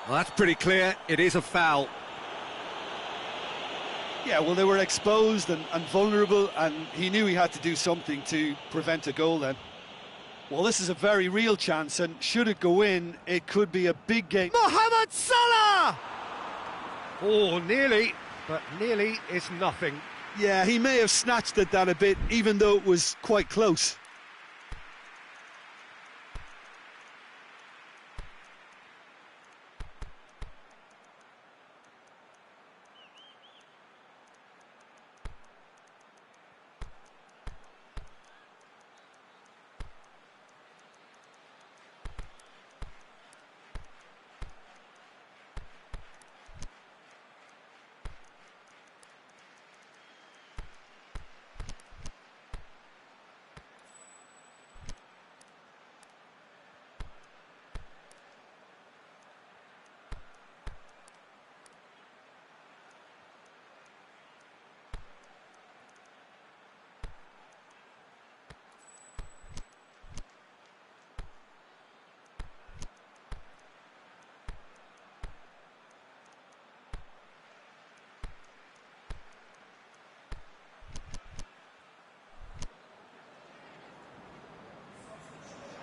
Well, that's pretty clear. It is a foul. Yeah, well, they were exposed and vulnerable, and he knew he had to do something to prevent a goal then. Well, this is a very real chance, and should it go in, it could be a big game. Mohamed Salah! Oh, nearly, but nearly is nothing. Yeah, he may have snatched at that a bit, even though it was quite close.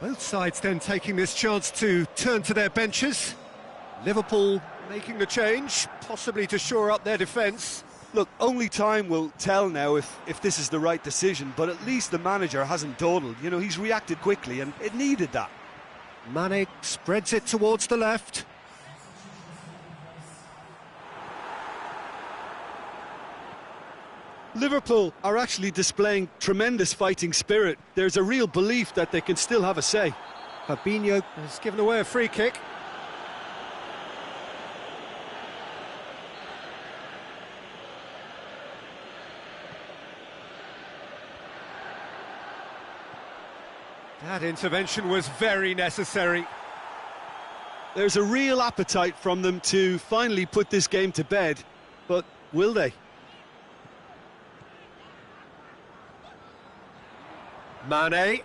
Both sides then taking this chance to turn to their benches. Liverpool making the change, possibly to shore up their defence. Look, only time will tell now if this is the right decision, but at least the manager hasn't dawdled. You know, he's reacted quickly, and it needed that. Mane spreads it towards the left. Liverpool are actually displaying tremendous fighting spirit. There's a real belief that they can still have a say. Fabinho has given away a free kick. That intervention was very necessary. There's a real appetite from them to finally put this game to bed, but will they? Mane.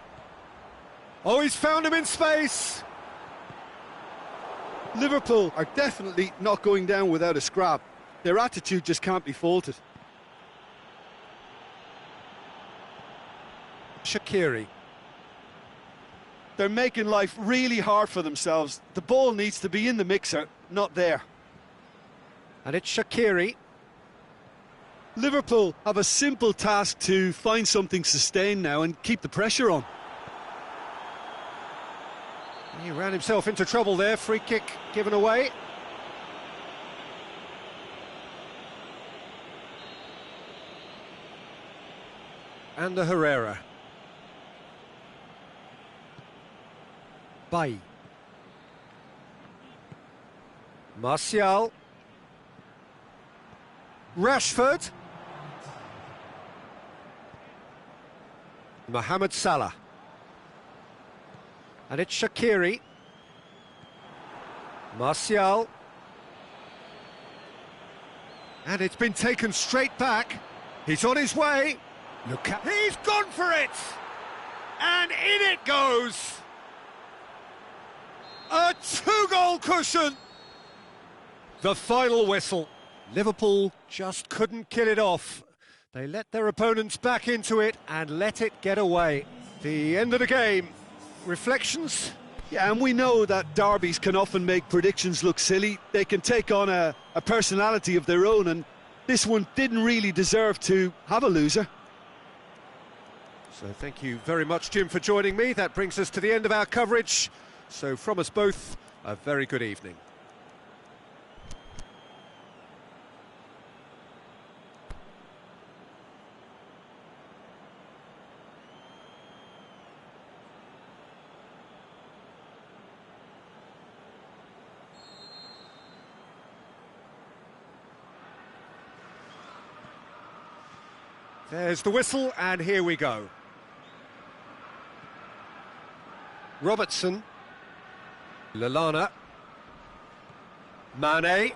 Oh, he's found him in space. Liverpool are definitely not going down without a scrap. Their attitude just can't be faulted. Shaqiri. They're making life really hard for themselves. The ball needs to be in the mixer, not there. And it's Shaqiri. Liverpool have a simple task to find something sustained now and keep the pressure on. He ran himself into trouble there. Free kick given away. And the Herrera. Bay. Martial. Rashford. Mohamed Salah. And it's Shaqiri. Martial. And it's been taken straight back. He's on his way. Look at... He's gone for it! And in it goes! A two-goal cushion! The final whistle. Liverpool just couldn't kill it off. They let their opponents back into it and let it get away. The end of the game. Reflections? Yeah, and we know that derbies can often make predictions look silly. They can take on a personality of their own, and this one didn't really deserve to have a loser. So thank you very much, Jim, for joining me. That brings us to the end of our coverage. So from us both, a very good evening. There's the whistle, and here we go. Robertson. Lallana. Mane.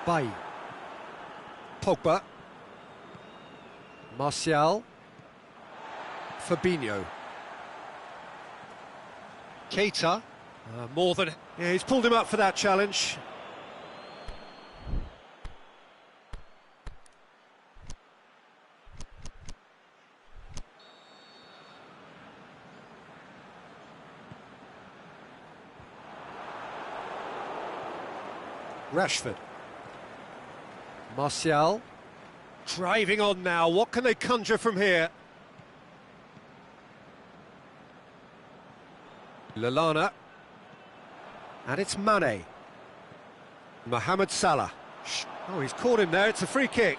Bailly. Pogba. Martial. Fabinho. Keita. More than... Yeah, he's pulled him up for that challenge. Rashford. Martial. Driving on now. What can they conjure from here? Lallana. And it's Mane. Mohamed Salah. Oh, he's caught him there. It's a free kick.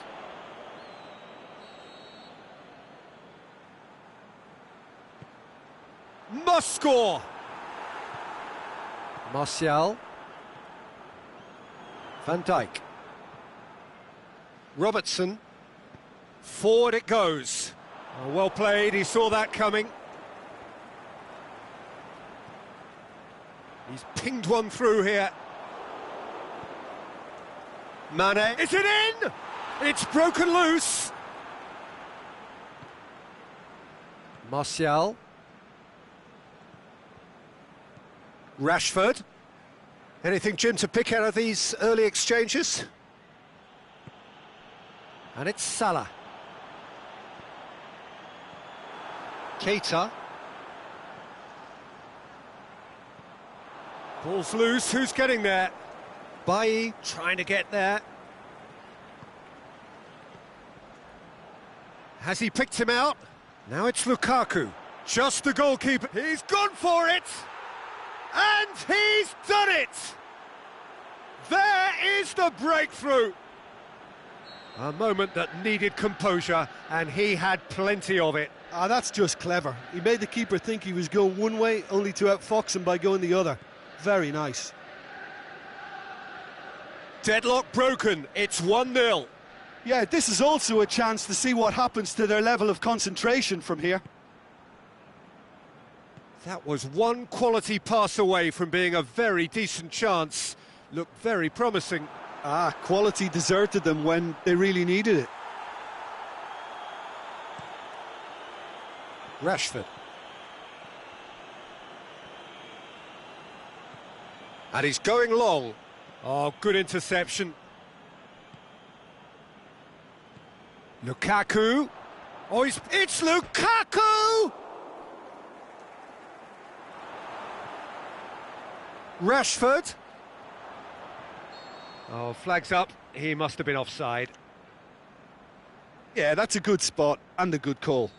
Must score! Martial. Van Dijk. Robertson. Forward it goes. Oh, well played, he saw that coming. He's pinged one through here. Mane. Is it in? It's broken loose. Martial. Rashford. Anything, Jim, to pick out of these early exchanges? And it's Salah. Keita. Ball's loose, who's getting there? Bailly trying to get there. Has he picked him out? Now it's Lukaku. Just the goalkeeper. He's gone for it! And he's done it! There is the breakthrough! A moment that needed composure, and he had plenty of it. Ah, that's just clever. He made the keeper think he was going one way, only to outfox him by going the other. Very nice. Deadlock broken, it's 1-0. Yeah, this is also a chance to see what happens to their level of concentration from here. That was one quality pass away from being a very decent chance. Looked very promising. Ah, quality deserted them when they really needed it. Rashford. And he's going long. Oh, good interception. Lukaku. Oh, it's Lukaku! Rashford. Oh, flags up. He must have been offside. Yeah, that's a good spot and a good call.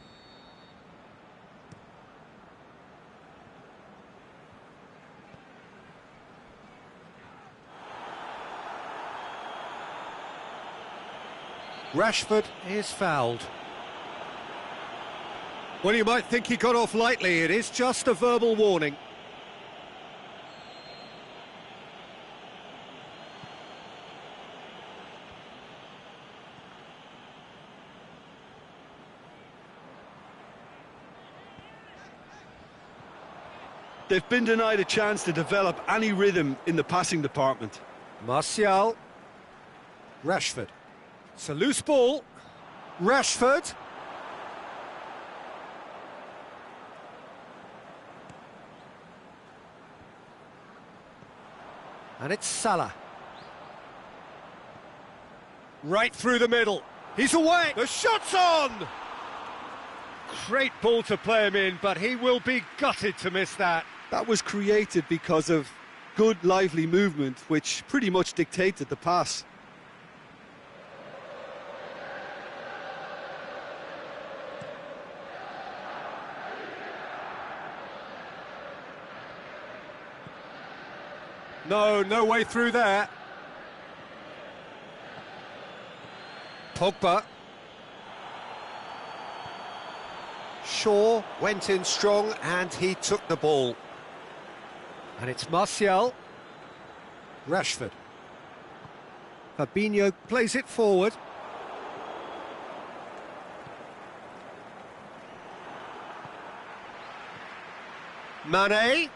Rashford is fouled. Well, you might think he got off lightly. It is just a verbal warning. They've been denied a chance to develop any rhythm in the passing department. Martial. Rashford. It's a loose ball. Rashford. And it's Salah. Right through the middle. He's away. The shot's on! Great ball to play him in, but he will be gutted to miss that. That was created because of good, lively movement, which pretty much dictated the pass. No way through there. Pogba. Shaw went in strong and he took the ball. And it's Martial. Rashford. Fabinho plays it forward. Mane.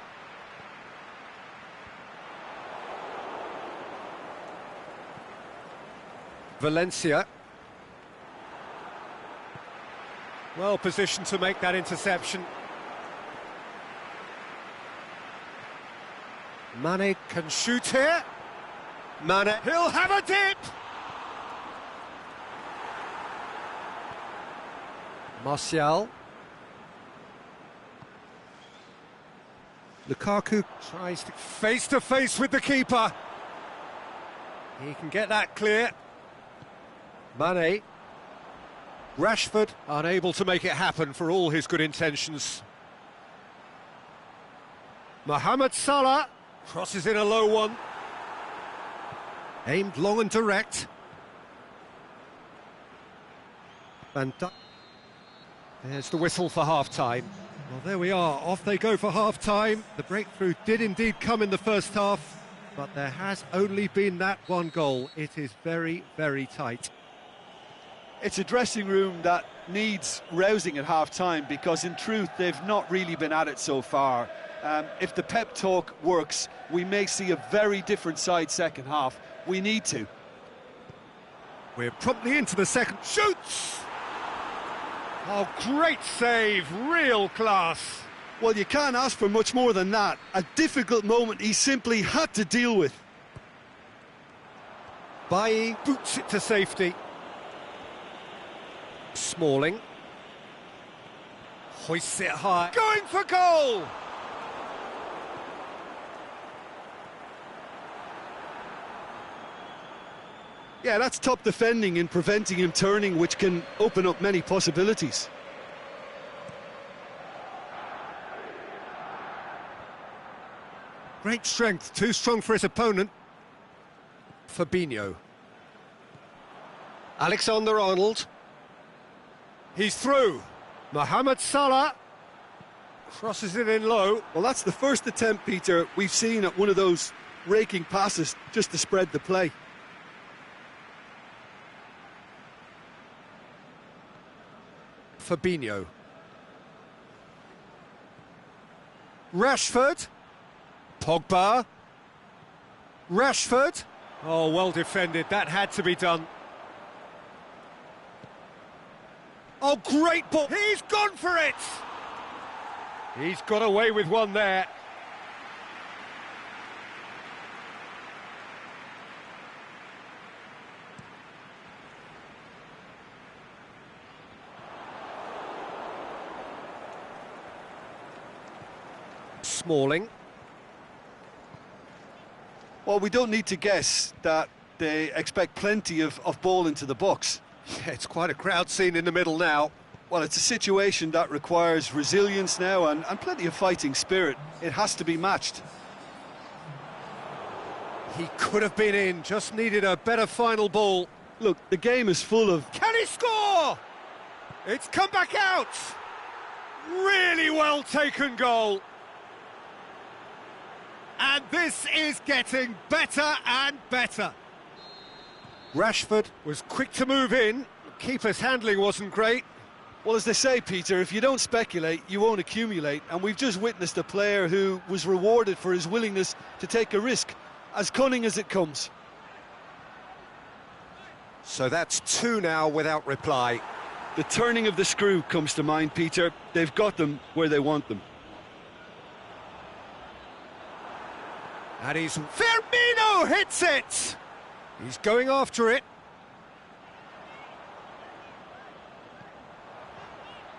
Valencia. Well positioned to make that interception. Mane can shoot here. Mane, he'll have a dip! Martial. Lukaku tries to face with the keeper. He can get that clear. Mane. Rashford unable to make it happen for all his good intentions. Mohamed Salah crosses in a low one. Aimed long and direct. Van Dijk. There's the whistle for half-time. Well, there we are, off they go for half-time. The breakthrough did indeed come in the first half, but there has only been that one goal. It is very, very tight. It's a dressing room that needs rousing at half-time, because in truth they've not really been at it so far. If the pep talk works, we may see a very different side second half. We need to. We're promptly into the second. Shoots! Oh, great save, real class. Well, you can't ask for much more than that. A difficult moment he simply had to deal with. Bailly boots it to safety. Smalling. Hoists it high. Going for goal! Yeah, that's top defending in preventing him turning, which can open up many possibilities. Great strength, too strong for his opponent. Fabinho. Alexander-Arnold. He's through. Mohamed Salah crosses it in low. Well, that's the first attempt, Peter, we've seen at one of those raking passes just to spread the play. Fabinho. Rashford. Pogba. Rashford. Oh, well defended. That had to be done. Oh, great ball. He's gone for it. He's got away with one there. Smalling. Well, we don't need to guess that they expect plenty of ball into the box. Yeah, it's quite a crowd scene in the middle now. Well, it's a situation that requires resilience now and plenty of fighting spirit. It has to be matched. He could have been in, just needed a better final ball. Look, the game is full of... Can he score? It's come back out. Really well taken goal. And this is getting better and better. Rashford was quick to move in. Keeper's handling wasn't great. Well, as they say, Peter, if you don't speculate, you won't accumulate. And we've just witnessed a player who was rewarded for his willingness to take a risk, as cunning as it comes. So that's two now without reply. The turning of the screw comes to mind, Peter. They've got them where they want them. And Firmino hits it! He's going after it.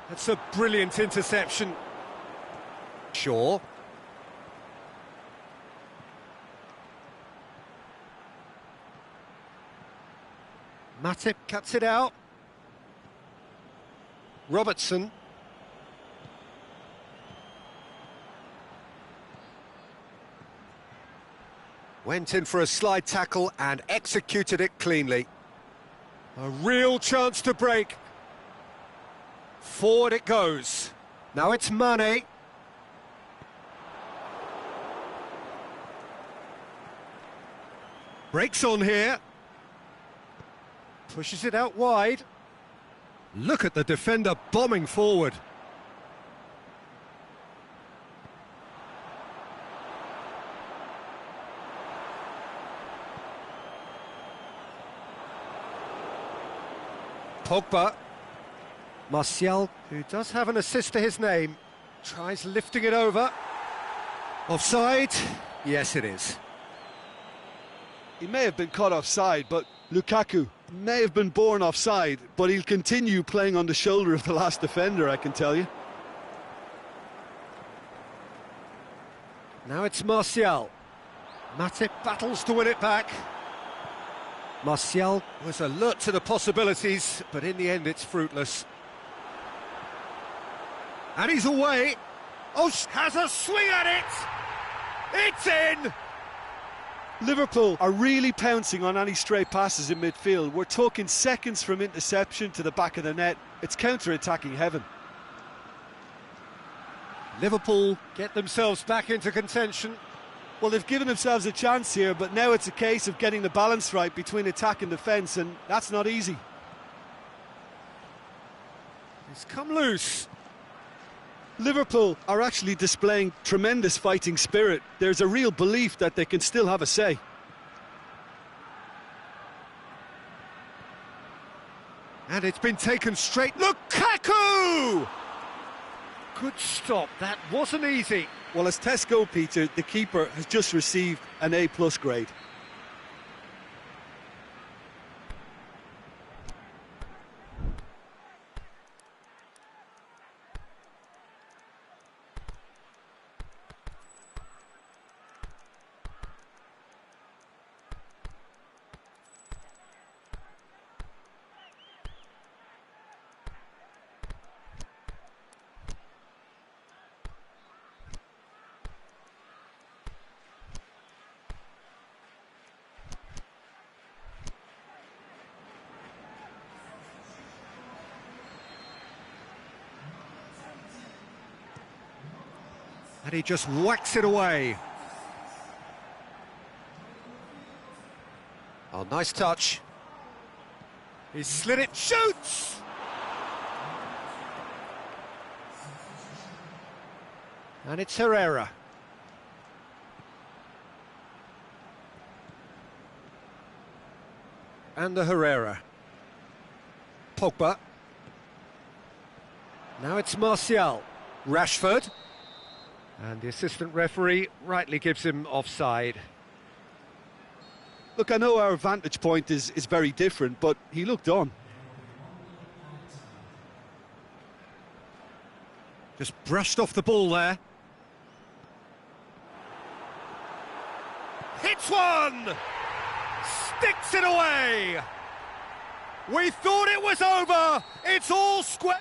That's a brilliant interception. Shaw. Matip cuts it out. Robertson. Went in for a slide tackle and executed it cleanly. A real chance to break. Forward it goes. Now it's Mane. Breaks on here. Pushes it out wide. Look at the defender bombing forward. Pogba. Martial, who does have an assist to his name, tries lifting it over. Offside? Yes, it is. He may have been caught offside, but Lukaku may have been born offside, but he'll continue playing on the shoulder of the last defender, I can tell you. Now it's Martial. Matip battles to win it back. Martial was alert to the possibilities, but in the end it's fruitless. And he's away. Oh, has a swing at it! It's in! Liverpool are really pouncing on any stray passes in midfield. We're talking seconds from interception to the back of the net. It's counter-attacking heaven. Liverpool get themselves back into contention. Well, they've given themselves a chance here, but now it's a case of getting the balance right between attack and defence, and that's not easy. It's come loose. Liverpool are actually displaying tremendous fighting spirit. There's a real belief that they can still have a say. And it's been taken straight. Lukaku! Good stop, that wasn't easy. Well, as tests go, Peter, the keeper has just received an A+ grade. And he just whacks it away. Oh, nice touch. He slid it, shoots! And it's Herrera. And the Herrera. Pogba. Now it's Martial. Rashford. And the assistant referee rightly gives him offside. Look, I know our vantage point is very different, but he looked on. Just brushed off the ball there. Hits one! Sticks it away! We thought it was over! It's all square...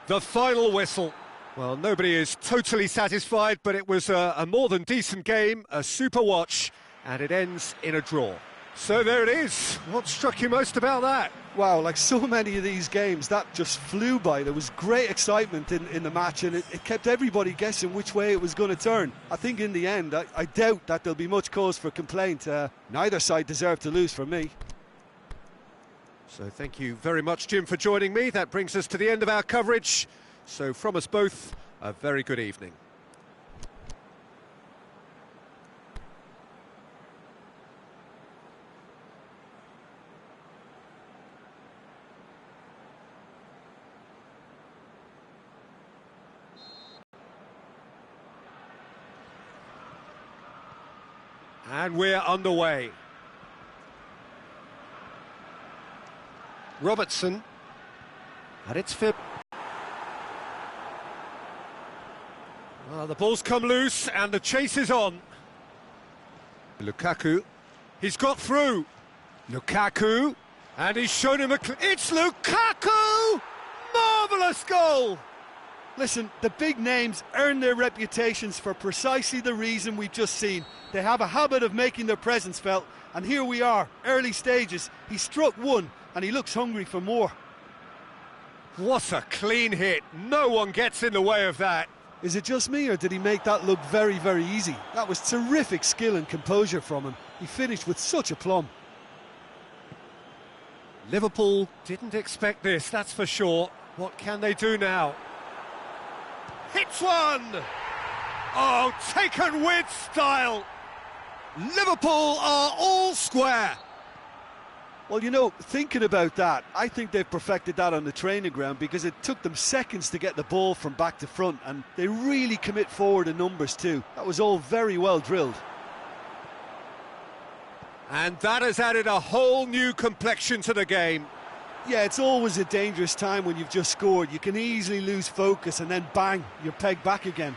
The final whistle. Well, nobody is totally satisfied, but it was a more than decent game, a super watch, and it ends in a draw. So there it is. What struck you most about that? Wow, like so many of these games, that just flew by. There was great excitement in the match, and it kept everybody guessing which way it was going to turn. I think in the end, I doubt that there'll be much cause for complaint. Neither side deserved to lose for me. So thank you very much, Jim, for joining me. That brings us to the end of our coverage. So from us both, a very good evening. And we're underway. Robertson. And it's Fib. Well, the ball's come loose and the chase is on. Lukaku. He's got through. Lukaku. And he's shown him a... It's Lukaku! Marvellous goal! Listen, the big names earn their reputations for precisely the reason we've just seen. They have a habit of making their presence felt, and here we are, early stages. He struck one, and he looks hungry for more. What a clean hit. No one gets in the way of that. Is it just me, or did he make that look very, very easy? That was terrific skill and composure from him. He finished with such aplomb. Liverpool didn't expect this, that's for sure. What can they do now? Hits one! Oh, taken with style! Liverpool are all square! Well, you know, thinking about that, I think they've perfected that on the training ground because it took them seconds to get the ball from back to front, and they really commit forward in numbers too. That was all very well drilled. And that has added a whole new complexion to the game. Yeah, it's always a dangerous time when you've just scored. You can easily lose focus and then bang, you're pegged back again.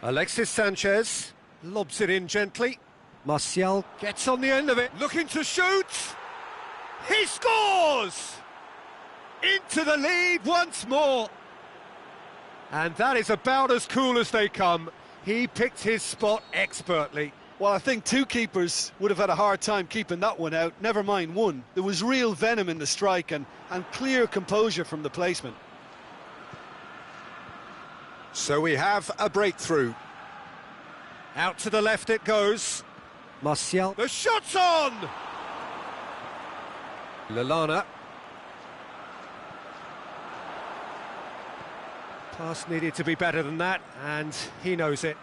Alexis Sanchez lobs it in gently. Martial gets on the end of it, looking to shoot. He scores! Into the lead once more. And that is about as cool as they come. He picked his spot expertly. Well, I think two keepers would have had a hard time keeping that one out, never mind one. There was real venom in the strike and clear composure from the placement. So we have a breakthrough. Out to the left it goes. Martial. The shot's on! Lallana. Pass needed to be better than that, and he knows it.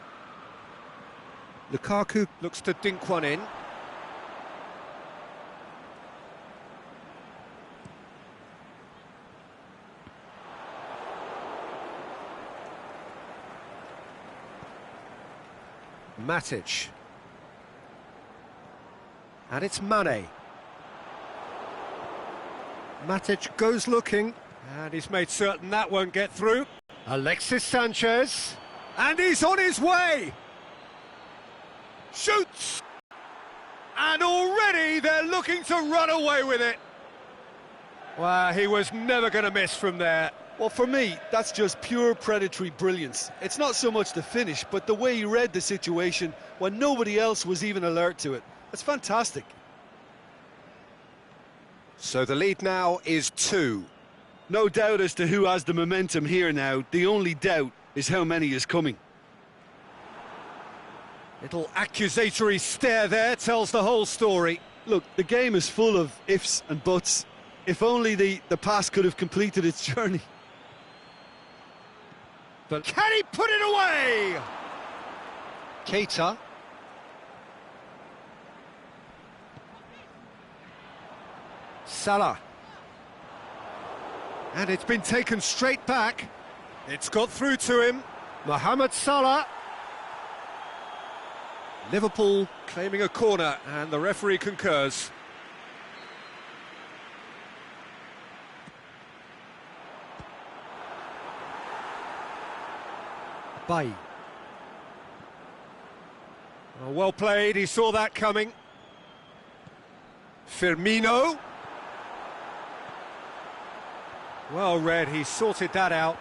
Lukaku looks to dink one in. Matic. And it's Mane. Matic goes looking, and he's made certain that won't get through. Alexis Sanchez, and he's on his way! Shoots! And already they're looking to run away with it. Well, he was never going to miss from there. Well, for me, that's just pure predatory brilliance. It's not so much the finish, but the way he read the situation when nobody else was even alert to it. That's fantastic. So the lead now is 2. No doubt as to who has the momentum here now. The only doubt is how many is coming. Little accusatory stare there tells the whole story. Look, the game is full of ifs and buts. If only the pass could have completed its journey. But can he put it away? Keita. Salah. And it's been taken straight back. It's got through to him. Mohamed Salah. Liverpool claiming a corner, and the referee concurs. Bay. Oh, well played, he saw that coming. Firmino. Well read, he sorted that out.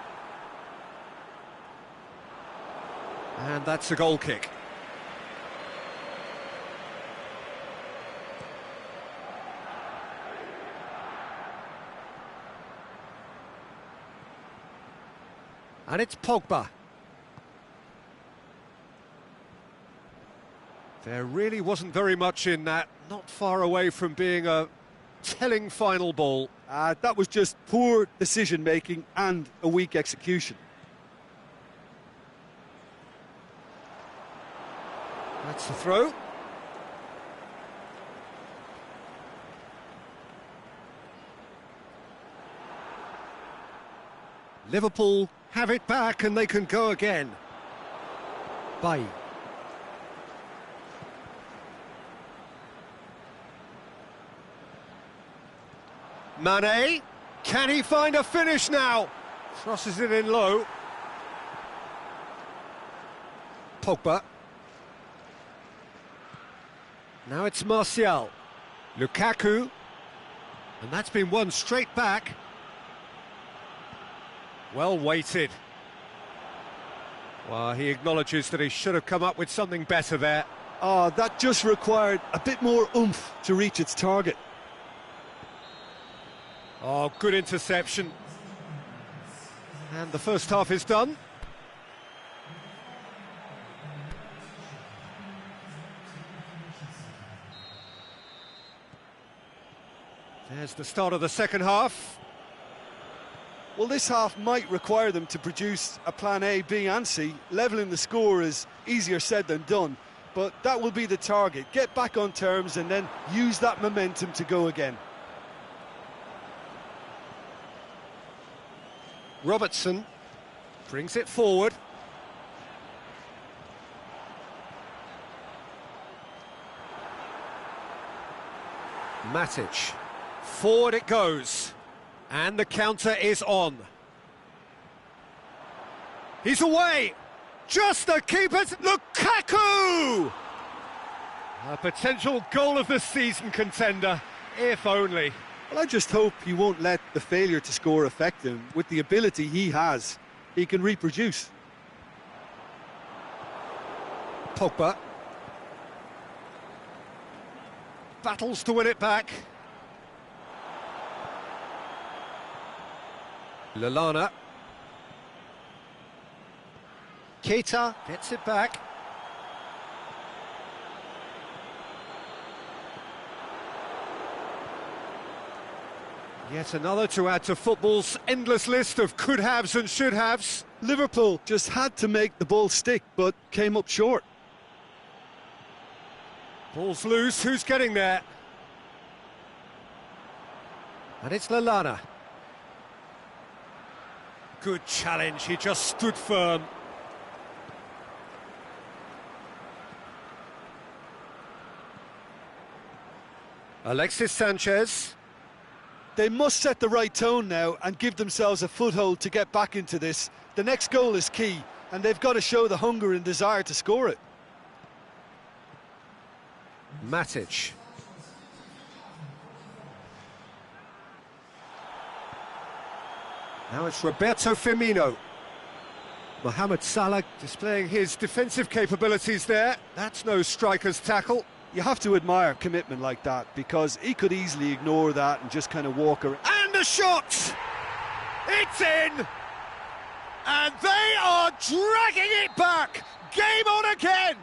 And that's a goal kick. And it's Pogba. There really wasn't very much in that, not far away from being a telling final ball. That was just poor decision-making and a weak execution. That's the throw. Liverpool have it back and they can go again. Bay. Mane, can he find a finish now? Crosses it in low. Pogba. Now it's Martial. Lukaku. And that's been won straight back. Well weighted. Well, he acknowledges that he should have come up with something better there. Oh, that just required a bit more oomph to reach its target. Oh, good interception. And the first half is done. There's the start of the second half. Well, this half might require them to produce a plan A, B and C. Levelling the score is easier said than done, but that will be the target. Get back on terms and then use that momentum to go again. Robertson brings it forward. Matic. Forward it goes. And the counter is on. He's away. Just the keeper's Lukaku! A potential goal of the season contender, if only. Well, I just hope he won't let the failure to score affect him. With the ability he has, he can reproduce. Pogba. Battles to win it back. Lallana. Keita gets it back. Yet another to add to football's endless list of could-haves and should-haves. Liverpool just had to make the ball stick, but came up short. Ball's loose, who's getting there? And it's Lallana. Good challenge, he just stood firm. Alexis Sanchez. They must set the right tone now and give themselves a foothold to get back into this. The next goal is key, and they've got to show the hunger and desire to score it. Matic. Now it's Roberto Firmino. Mohamed Salah displaying his defensive capabilities there. That's no striker's tackle. You have to admire commitment like that, because he could easily ignore that and just kind of walk around. And the shot! It's in! And they are dragging it back! Game on again!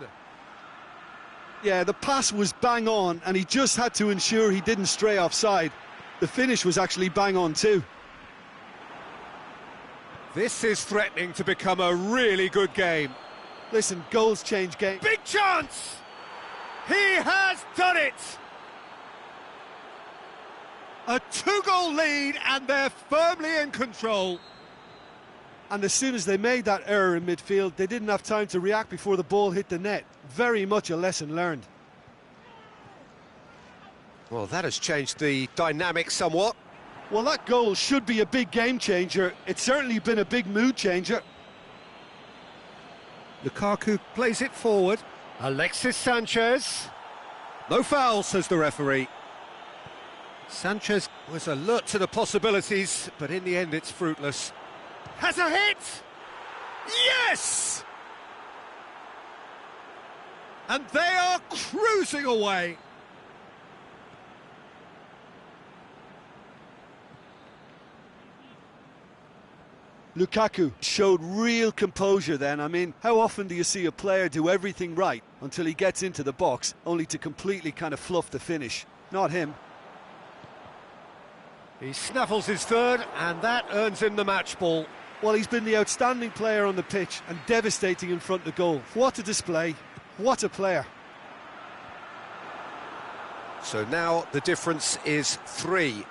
Yeah, the pass was bang on, and he just had to ensure he didn't stray offside. The finish was actually bang on too. This is threatening to become a really good game. Listen, goals change game. Big chance! He has done it! A two-goal lead, and they're firmly in control. And as soon as they made that error in midfield, they didn't have time to react before the ball hit the net. Very much a lesson learned. Well, that has changed the dynamic somewhat. Well, that goal should be a big game changer. It's certainly been a big mood changer. Lukaku plays it forward. Alexis Sanchez. No foul, says the referee. Sanchez was alert to the possibilities, but in the end it's fruitless. Has a hit! Yes! And they are cruising away. Lukaku showed real composure then. I mean, how often do you see a player do everything right until he gets into the box, only to completely kind of fluff the finish? Not him. He snaffles his third, and that earns him the match ball. Well, he's been the outstanding player on the pitch and devastating in front of goal. What a display. What a player. So now the difference is 3.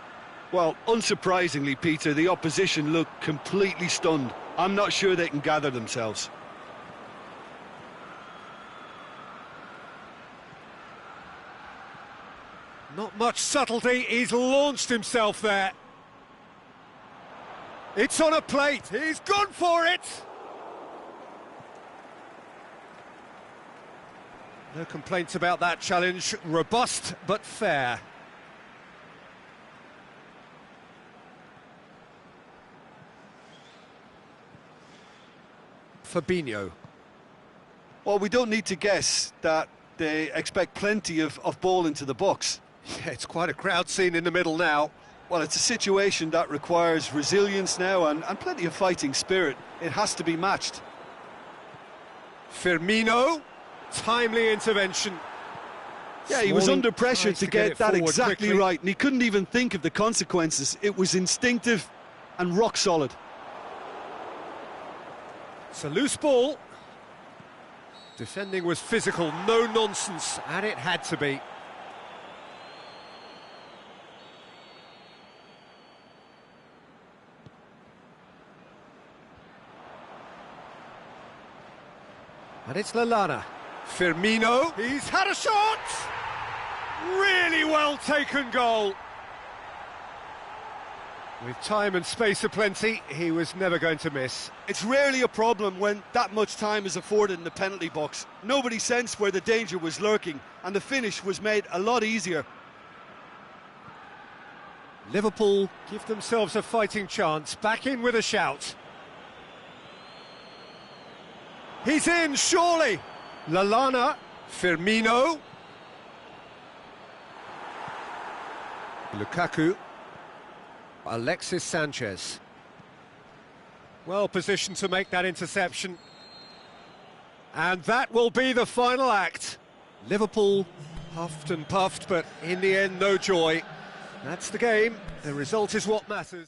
Well, unsurprisingly, Peter, the opposition look completely stunned. I'm not sure they can gather themselves. Not much subtlety, he's launched himself there. It's on a plate, he's gone for it! No complaints about that challenge, robust but fair. Fabinho. Well, we don't need to guess that they expect plenty of ball into the box. Yeah, it's quite a crowd scene in the middle now. Well, it's a situation that requires resilience now and plenty of fighting spirit. It has to be matched. Firmino, timely intervention. Yeah, he was Smalling under pressure tries to get it that forward exactly quickly. right, and he couldn't even think of the consequences. It was instinctive and rock solid. It's a loose ball. Defending was physical, no nonsense, and it had to be. And it's Lallana. Firmino. He's had a shot! Really well taken goal. With time and space aplenty, he was never going to miss. It's rarely a problem when that much time is afforded in the penalty box. Nobody sensed where the danger was lurking, and the finish was made a lot easier. Liverpool give themselves a fighting chance, back in with a shout. He's in, surely! Lallana, Firmino. Lukaku. Alexis Sanchez. Well positioned to make that interception. And that will be the final act. Liverpool huffed and puffed, but in the end, no joy. That's the game. The result is what matters.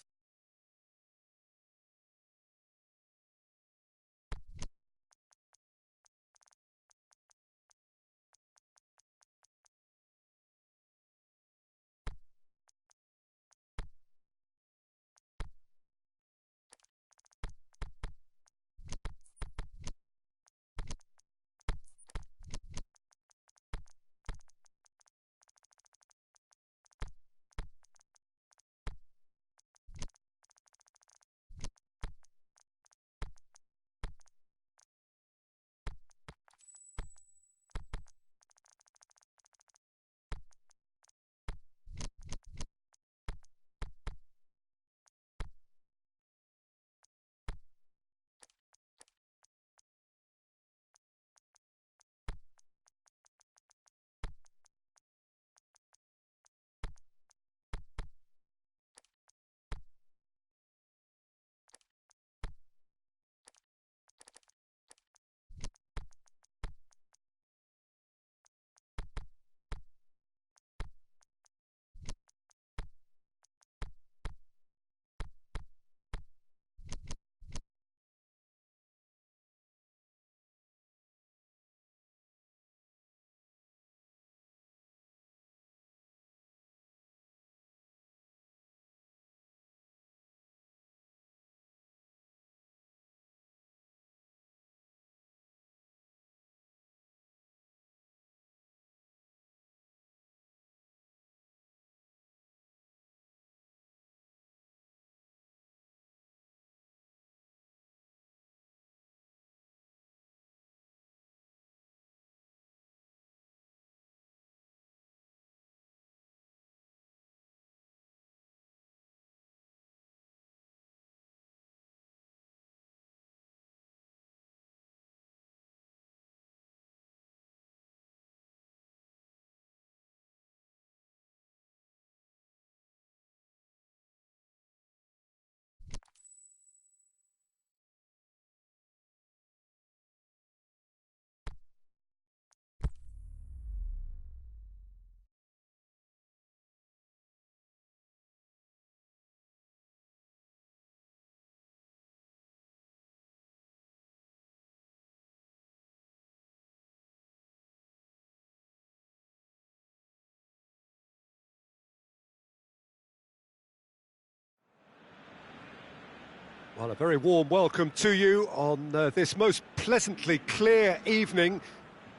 Well, a very warm welcome to you on this most pleasantly clear evening.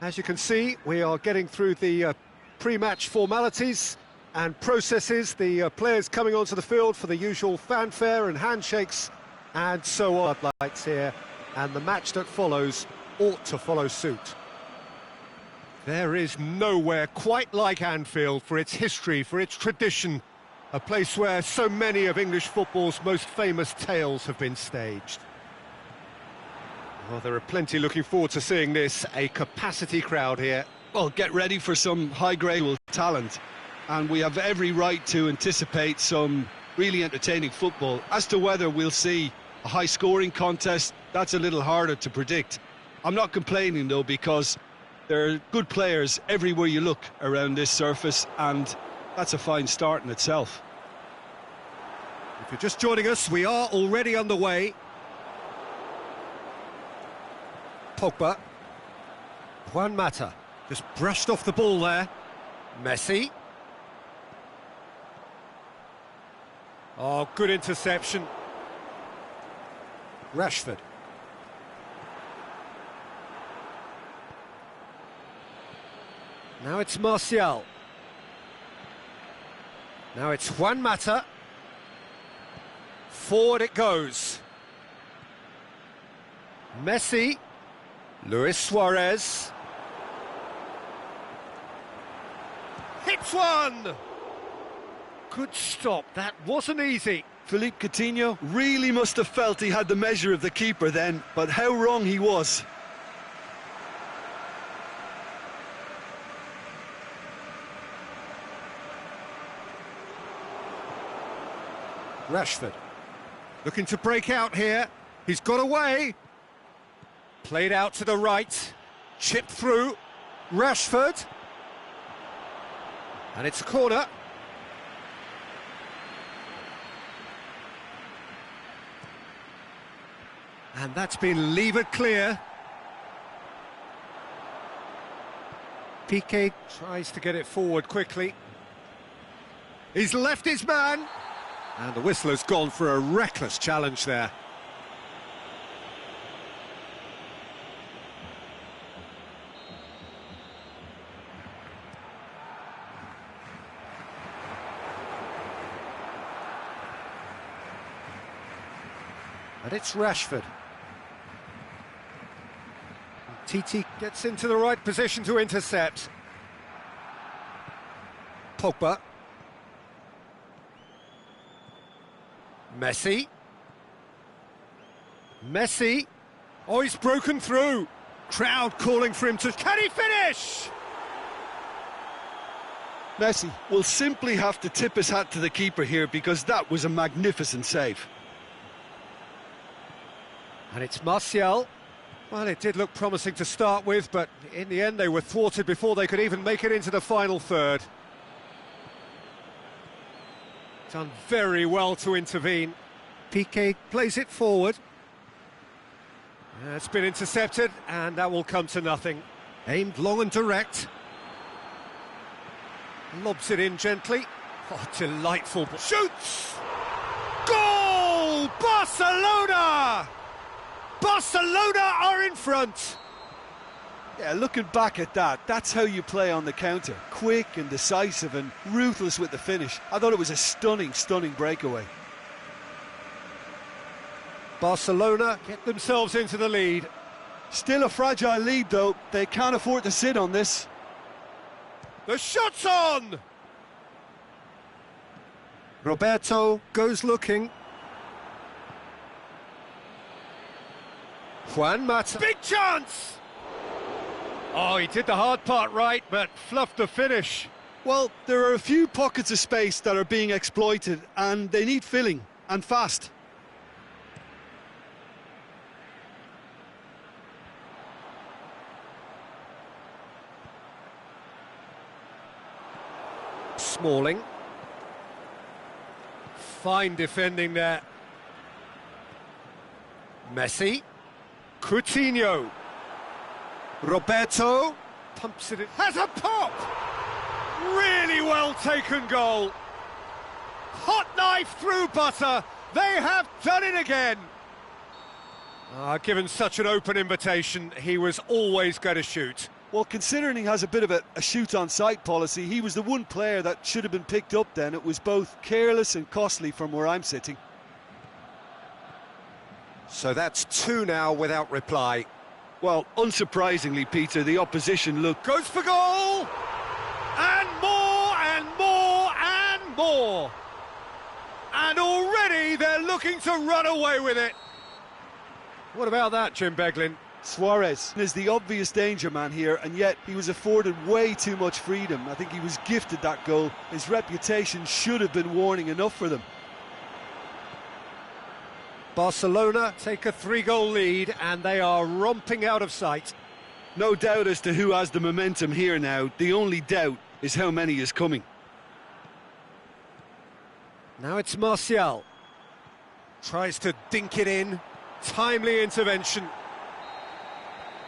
As you can see, we are getting through the pre-match formalities and processes, the players coming onto the field for the usual fanfare and handshakes and so on. Lights here, and the match that follows ought to follow suit. There is nowhere quite like Anfield for its history, for its tradition. A place where so many of English football's most famous tales have been staged. Well, there are plenty looking forward to seeing this, a capacity crowd here. Well, get ready for some high-grade talent, and we have every right to anticipate some really entertaining football. As to whether we'll see a high-scoring contest, that's a little harder to predict. I'm not complaining, though, because There are good players everywhere you look around this surface, and that's a fine start in itself. If you're just joining us, we are already underway. Pogba. Juan Mata. Just brushed off the ball there. Messi. Oh, good interception. Rashford. Now it's Martial. Now it's Juan Mata. Forward it goes. Messi. Luis Suarez. Hits one! Good stop, that wasn't easy. Philippe Coutinho really must have felt he had the measure of the keeper then, but how wrong he was. Rashford, looking to break out here. He's got away. Played out to the right. Chipped through. Rashford. And it's a corner. And that's been levered clear. Piqué tries to get it forward quickly. He's left his man. And the whistler's gone for a reckless challenge there. And it's Rashford. Titi gets into the right position to intercept. Pogba. Messi. Messi. Oh, he's broken through. Crowd calling for him to... Can he finish? Messi will simply have to tip his hat to the keeper here, because that was a magnificent save. And it's Martial. Well, it did look promising to start with, but in the end they were thwarted before they could even make it into the final third. Done very well to intervene. Piqué plays it forward. It's been intercepted, and that will come to nothing. Aimed long and direct. Lobs it in gently. Oh, delightful. Shoots! Goal! Barcelona! Barcelona are in front! Yeah, looking back at that, that's how you play on the counter. Quick and decisive and ruthless with the finish. I thought it was a stunning, stunning breakaway. Barcelona get themselves into the lead. Still a fragile lead, though. They can't afford to sit on this. The shot's on! Roberto goes looking. Juan Mata. Big chance! Oh, he did the hard part right, but fluffed the finish. Well, there are a few pockets of space that are being exploited, and they need filling, and fast. Smalling. Fine defending there. Messi. Coutinho. Roberto. Pumps it in. Has a pop! Really well taken goal. Hot knife through butter. They have done it again. Given such an open invitation, he was always going to shoot. Well, considering he has a bit of a shoot-on-sight policy, he was the one player that should have been picked up then. It was both careless and costly from where I'm sitting. So that's two now without reply. Well, unsurprisingly, Peter, the opposition goes for goal! And more, and more, and more! And already they're looking to run away with it. What about that, Jim Beglin? Suarez is the obvious danger man here, and yet he was afforded way too much freedom. I think he was gifted that goal. His reputation should have been warning enough for them. Barcelona take a 3-goal lead, and they are romping out of sight. No doubt as to who has the momentum here now. The only doubt is how many is coming. Now it's Martial. Tries to dink it in. Timely intervention.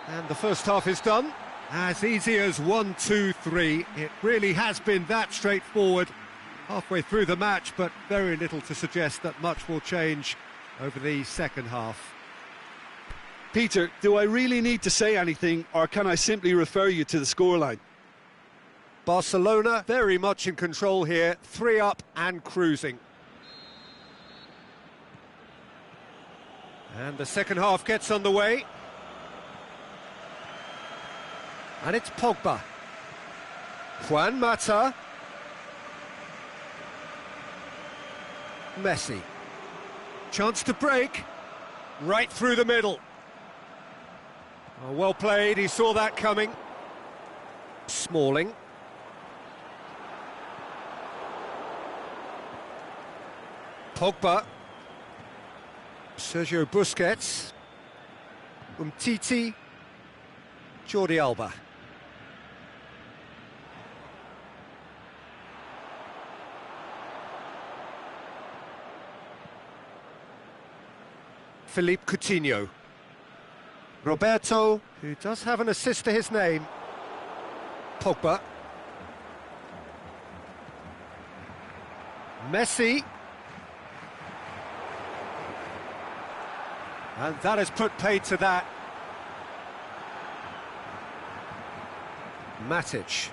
And the first half is done. As easy as 1, 2, 3. It really has been that straightforward. Halfway through the match, but very little to suggest that much will change over the second half. Peter, do I really need to say anything, or can I simply refer you to the scoreline? Barcelona very much in control here, 3 up and cruising. And the second half gets underway. And it's Pogba. Juan Mata. Messi. Chance to break. Right through the middle. Oh, well played, he saw that coming. Smalling. Pogba. Sergio Busquets. Umtiti. Jordi Alba. Philippe Coutinho. Roberto, who does have an assist to his name. Pogba. Messi. And that has put paid to that. Matic.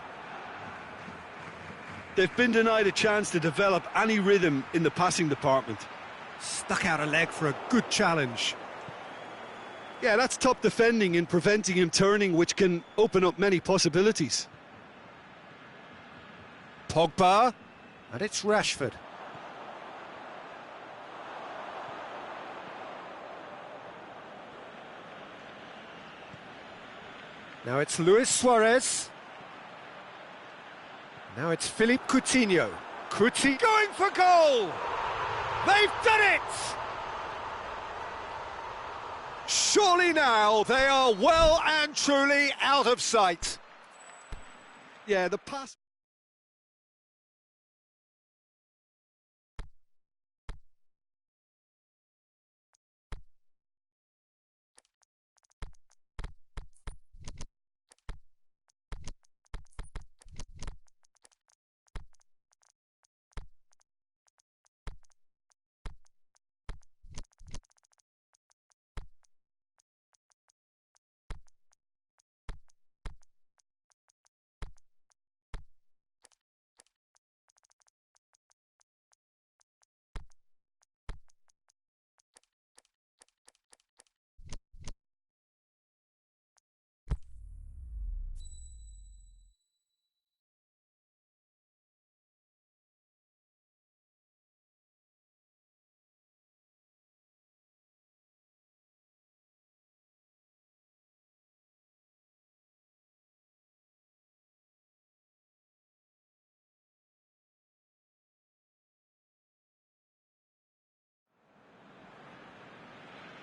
They've been denied a chance to develop any rhythm in the passing department. Stuck out a leg for a good challenge. Yeah, that's top defending in preventing him turning, which can open up many possibilities. Pogba, and it's Rashford. Now it's Luis Suarez. Now it's Philippe Coutinho. Coutinho going for goal! They've done it! Surely now they are well and truly out of sight. Yeah, the pass...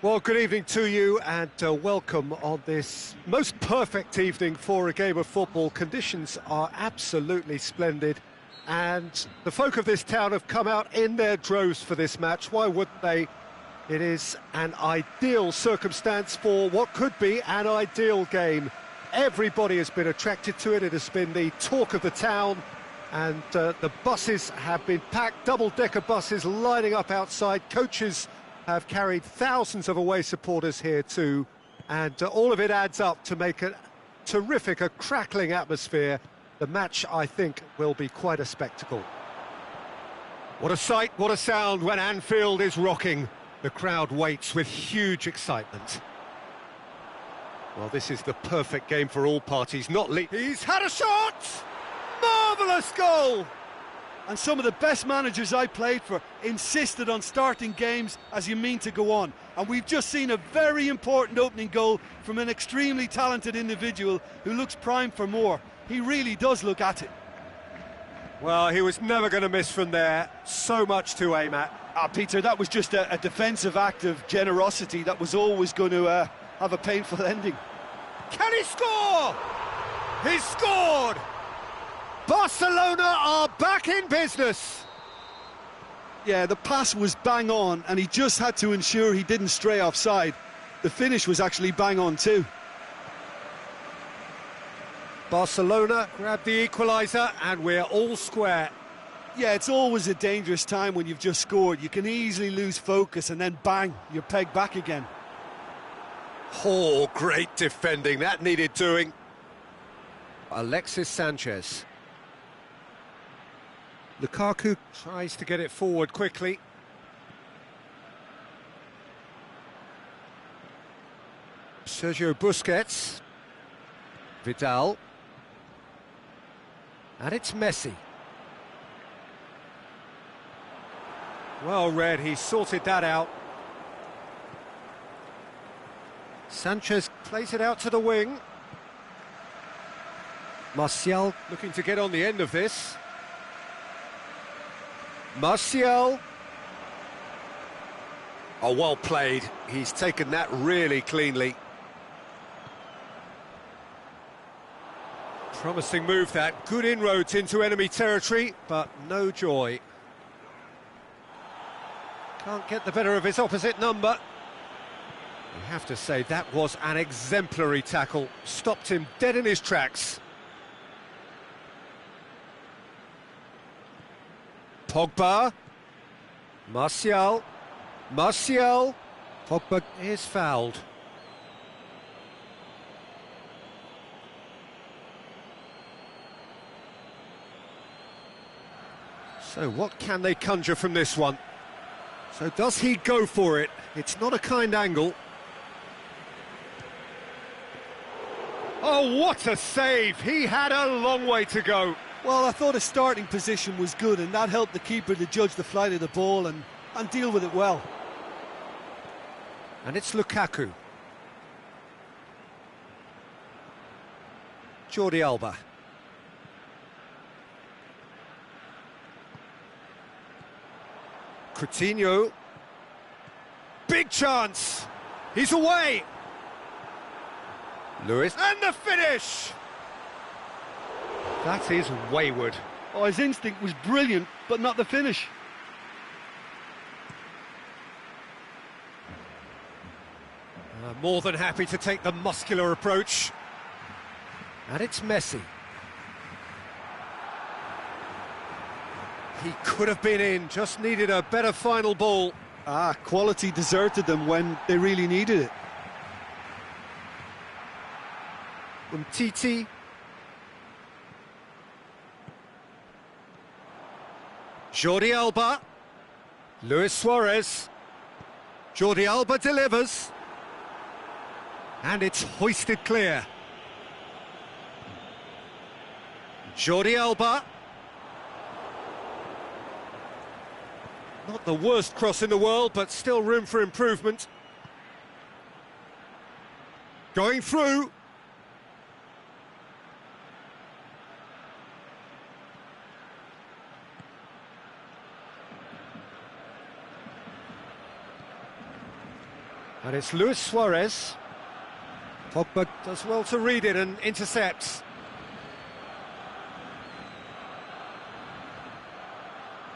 Well, good evening to you and welcome on this most perfect evening for a game of football. Conditions are absolutely splendid and the folk of this town have come out in their droves for this match. Why wouldn't they? It is an ideal circumstance for what could be an ideal game. Everybody has been attracted to it. It has been the talk of the town and the buses have been packed, double-decker buses lining up outside. Coaches have carried thousands of away supporters here too, and all of it adds up to make a terrific, a crackling atmosphere. The match, I think, will be quite a spectacle. What a sight, what a sound when Anfield is rocking. The crowd waits with huge excitement. Well, this is the perfect game for all parties, not least. He's had a shot! Marvellous goal! And some of the best managers I played for insisted on starting games as you mean to go on. And we've just seen a very important opening goal from an extremely talented individual who looks primed for more. He really does look at it. Well, he was never going to miss from there. So much to aim at. Peter, that was just a defensive act of generosity that was always going to have a painful ending. Can he score? He's scored! Barcelona are back in business. Yeah, the pass was bang on, and he just had to ensure he didn't stray offside. The finish was actually bang on too. Barcelona grabbed the equaliser, and we're all square. Yeah, it's always a dangerous time when you've just scored. You can easily lose focus, and then bang, you're pegged back again. Oh, great defending. That needed doing. Alexis Sanchez. Lukaku tries to get it forward quickly. Sergio Busquets. Vidal. And it's Messi. Well read, he sorted that out. Sanchez plays it out to the wing. Martial looking to get on the end of this. Martial. Oh, well played. He's taken that really cleanly. Promising move that. Good inroads into enemy territory, but no joy. Can't get the better of his opposite number. You have to say that was an exemplary tackle. Stopped him dead in his tracks. Pogba. Martial. Martial. Pogba is fouled. So what can they conjure from this one? So does he go for it? It's not a kind angle. Oh, what a save! He had a long way to go. Well, I thought his starting position was good, and that helped the keeper to judge the flight of the ball and deal with it well. And it's Lukaku. Jordi Alba. Coutinho. Big chance. He's away. Lewis. And the finish. That is wayward. Oh, his instinct was brilliant, but not the finish. More than happy to take the muscular approach. And it's Messi. He could have been in, just needed a better final ball. Quality deserted them when they really needed it. Titi. Jordi Alba. Luis Suarez. Jordi Alba delivers. And it's hoisted clear. Jordi Alba. Not the worst cross in the world, but still room for improvement. Going through. And it's Luis Suarez. Pogba does well to read it and intercepts.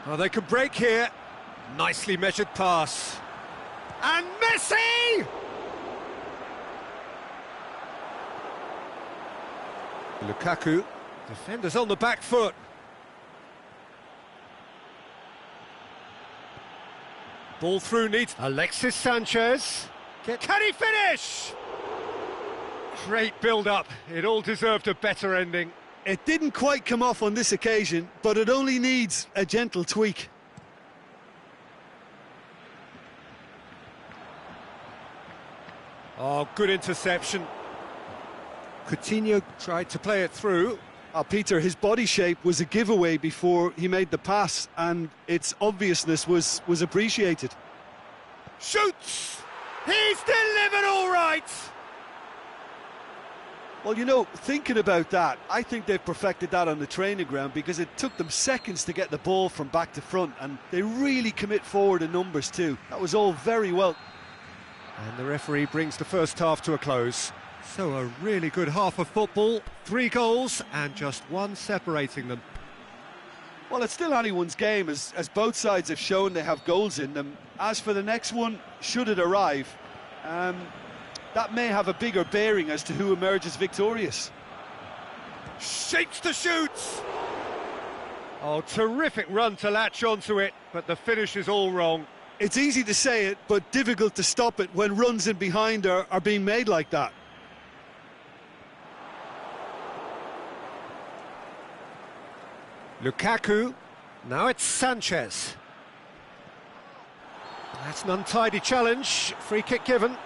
Oh, they could break here. Nicely measured pass. And Messi! Lukaku. Defenders on the back foot. Ball through needs Alexis Sanchez. Can he finish? Great build-up. It all deserved a better ending. It didn't quite come off on this occasion, but it only needs a gentle tweak. Oh, good interception. Coutinho tried to play it through. Peter, his body shape was a giveaway before he made the pass, and its obviousness was appreciated. Shoots! He's delivered all right! Well, you know, thinking about that, I think they've perfected that on the training ground because it took them seconds to get the ball from back to front, and they really commit forward in numbers too. That was all very well. And the referee brings the first half to a close. So a really good half of football, 3 goals and just 1 separating them. Well, it's still anyone's game, as both sides have shown they have goals in them. As for the next one, should it arrive, that may have a bigger bearing as to who emerges victorious. Shapes the shoots! Oh, terrific run to latch onto it, but the finish is all wrong. It's easy to say it, but difficult to stop it when runs in behind are being made like that. Lukaku, now it's Sanchez. That's an untidy challenge, free kick given.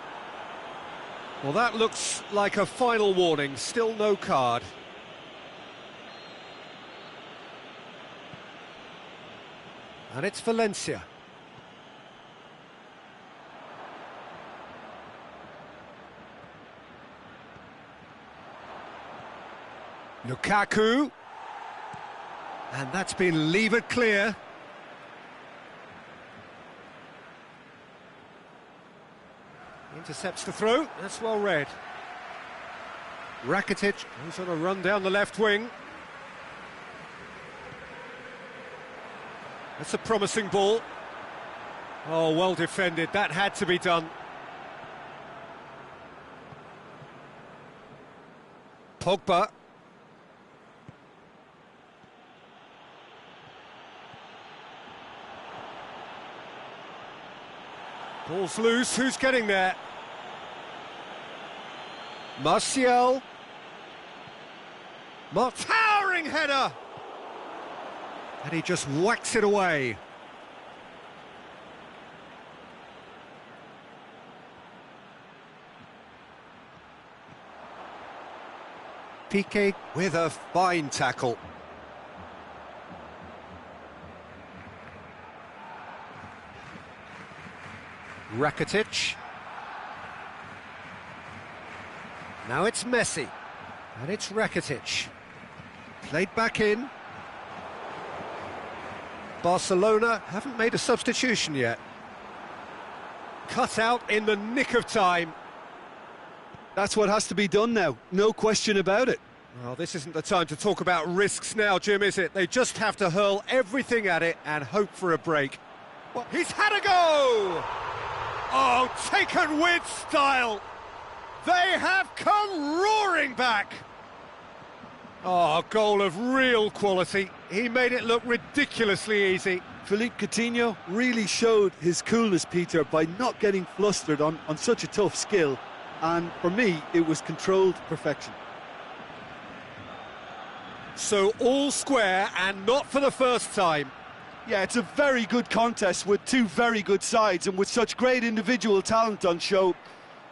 Well, that looks like a final warning, still no card. And it's Valencia. Lukaku. And that's been levered clear. Intercepts the throw, that's well read. Rakitic, who's on a run down the left wing. That's a promising ball. Oh, well defended, that had to be done. Pogba. Ball's loose, who's getting there? Martial. Towering header! And he just whacks it away. Piqué with a fine tackle. Rakitic. Now it's Messi. And it's Rakitic. Played back in. Barcelona haven't made a substitution yet. Cut out in the nick of time. That's what has to be done now, no question about it. Well, this isn't the time to talk about risks now, Jim, is it? They just have to hurl everything at it and hope for a break. Well, he's had a go! Oh, taken with style! They have come roaring back! Oh, a goal of real quality. He made it look ridiculously easy. Philippe Coutinho really showed his coolness, Peter, by not getting flustered on such a tough skill. And for me, it was controlled perfection. So all square, and not for the first time. Yeah, it's a very good contest with 2 very good sides, and with such great individual talent on show,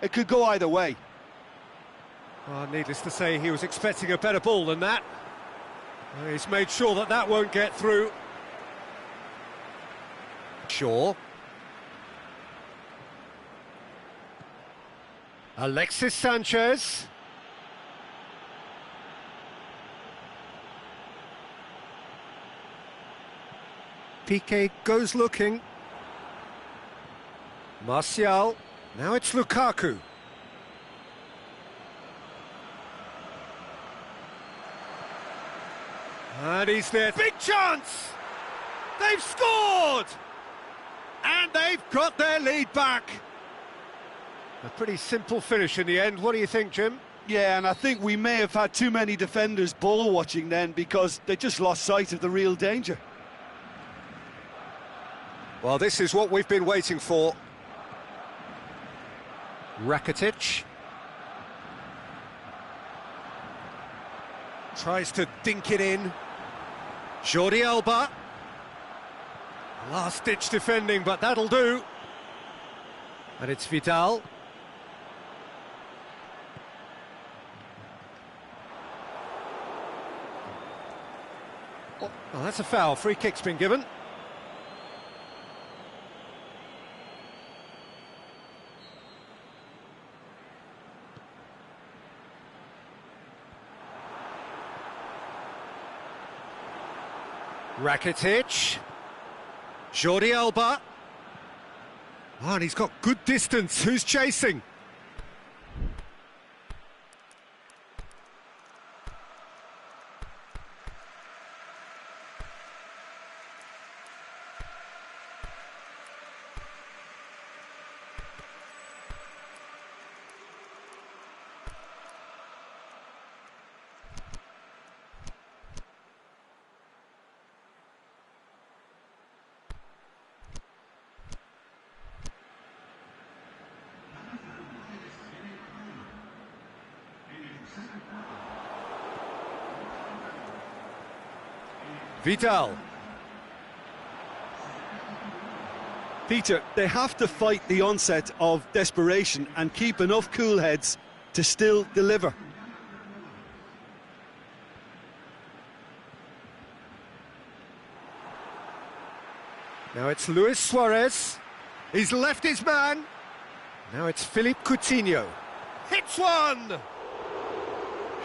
it could go either way. Well, needless to say, he was expecting a better ball than that. He's made sure that that won't get through. Shaw. Alexis Sanchez. Piqué goes looking. Martial. Now it's Lukaku. And he's there. Big chance! They've scored! And they've got their lead back. A pretty simple finish in the end. What do you think, Jim? Yeah, and I think we may have had too many defenders ball watching then, because they just lost sight of the real danger. Well, this is what we've been waiting for. Rakitic. Tries to dink it in. Jordi Alba. Last-ditch defending, but that'll do. And it's Vidal. Oh, that's a foul. Free kick's been given. Rakitic. Jordi Alba. Oh, and he's got good distance. Who's chasing? Vidal. Peter, they have to fight the onset of desperation and keep enough cool heads to still deliver. Now it's Luis Suarez. He's left his man. Now it's Philippe Coutinho. Hits one!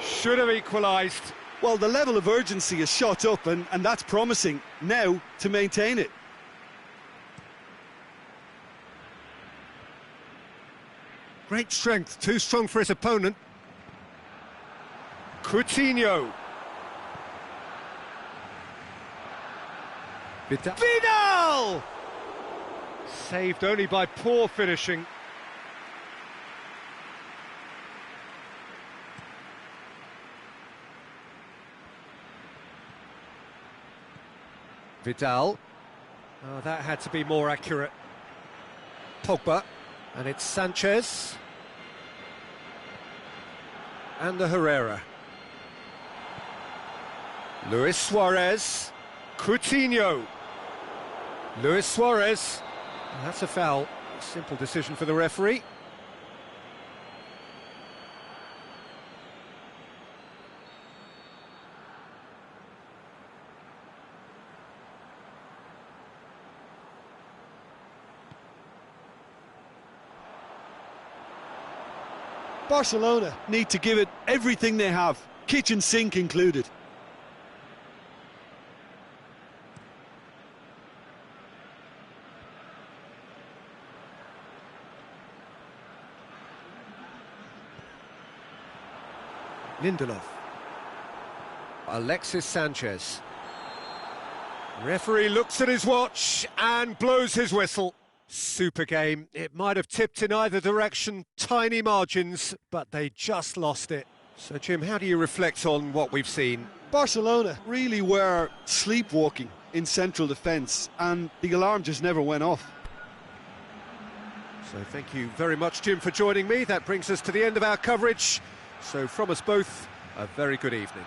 Should have equalised. Well, the level of urgency is shot up and that's promising. Now to maintain it. Great strength, too strong for his opponent. Coutinho. Vidal! Saved only by poor finishing. Vidal. Oh, that had to be more accurate. Pogba. And it's Sanchez. And the Herrera. Luis Suarez. Coutinho. Luis Suarez. That's a foul. Simple decision for the referee. Barcelona need to give it everything they have, kitchen sink included. Lindelof. Alexis Sanchez. Referee looks at his watch and blows his whistle. Super game. It might have tipped in either direction, tiny margins, but they just lost it. So, Jim, how do you reflect on what we've seen? Barcelona really were sleepwalking in central defence, and the alarm just never went off. So thank you very much, Jim, for joining me. That brings us to the end of our coverage. So from us both, a very good evening.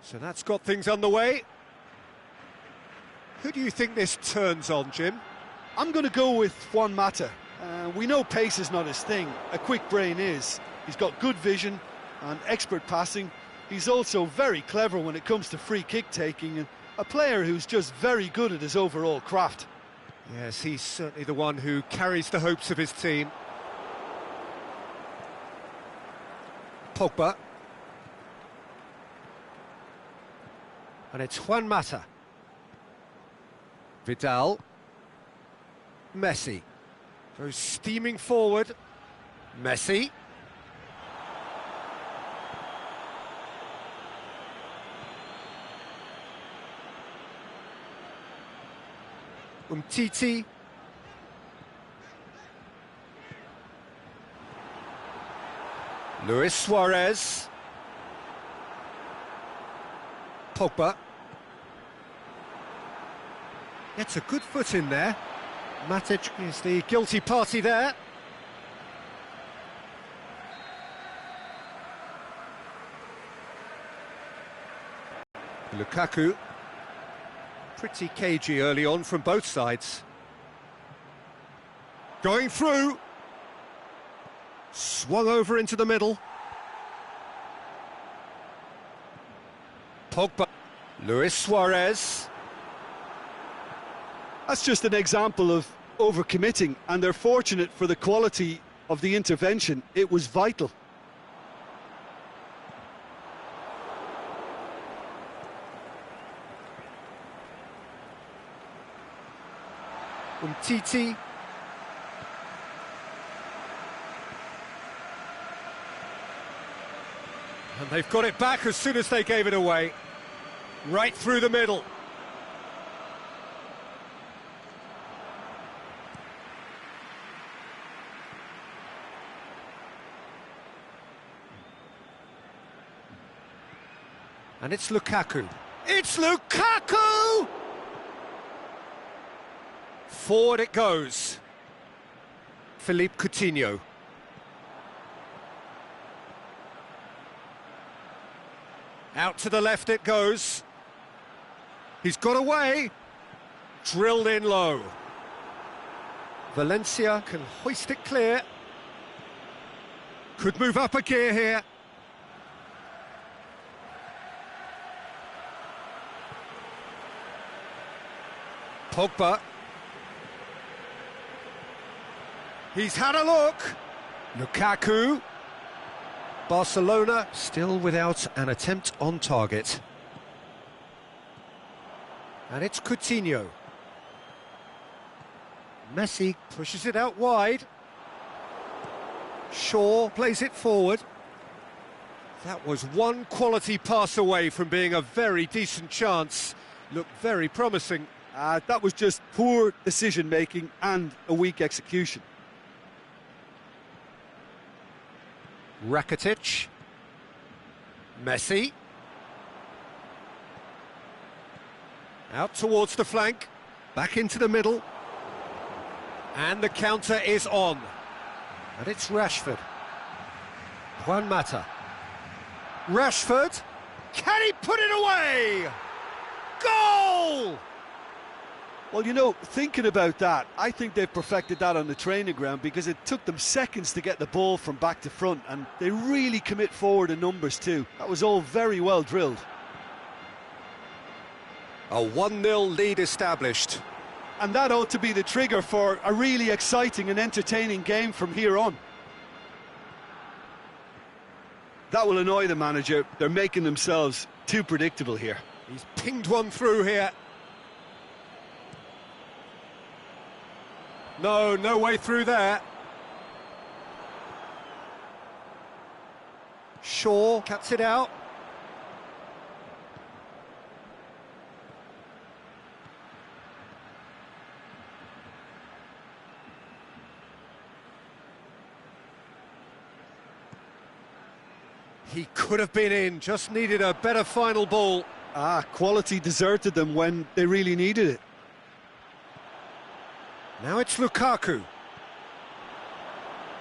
So that's got things underway. Who do you think this turns on, Jim? I'm going to go with Juan Mata. We know pace is not his thing, a quick brain is. He's got good vision and expert passing. He's also very clever when it comes to free kick taking, and a player who's just very good at his overall craft. Yes, he's certainly the one who carries the hopes of his team. Pogba. And it's Juan Mata. Vidal. Messi. Goes steaming forward. Messi. Umtiti. Luis Suarez. Pogba. Gets a good foot in there. Matic is the guilty party there. Lukaku. Pretty cagey early on from both sides. Going through. Swung over into the middle. Pogba. Luis Suarez. That's just an example of overcommitting, and they're fortunate for the quality of the intervention. It was vital. Titi. And they've got it back as soon as they gave it away. Right through the middle. And it's Lukaku. It's Lukaku! Forward it goes. Philippe Coutinho. Out to the left it goes. He's got away. Drilled in low. Valencia can hoist it clear. Could move up a gear here. Pogba. He's had a look. Lukaku. Barcelona still without an attempt on target. And it's Coutinho. Messi pushes it out wide. Shaw plays it forward. That was one quality pass away from being a very decent chance. Looked very promising. That was just poor decision-making and a weak execution. Rakitic. Messi. Out towards the flank. Back into the middle. And the counter is on. And it's Rashford. Juan Mata. Rashford. Can he put it away? Goal! Well, you know, thinking about that, I think they've perfected that on the training ground because it took them seconds to get the ball from back to front, and they really commit forward in numbers too. That was all very well drilled. A 1-0 lead established. And that ought to be the trigger for a really exciting and entertaining game from here on. That will annoy the manager. They're making themselves too predictable here. He's pinged one through here. No way through there. Shaw cuts it out. He could have been in, just needed a better final ball. Quality deserted them when they really needed it. Now it's Lukaku.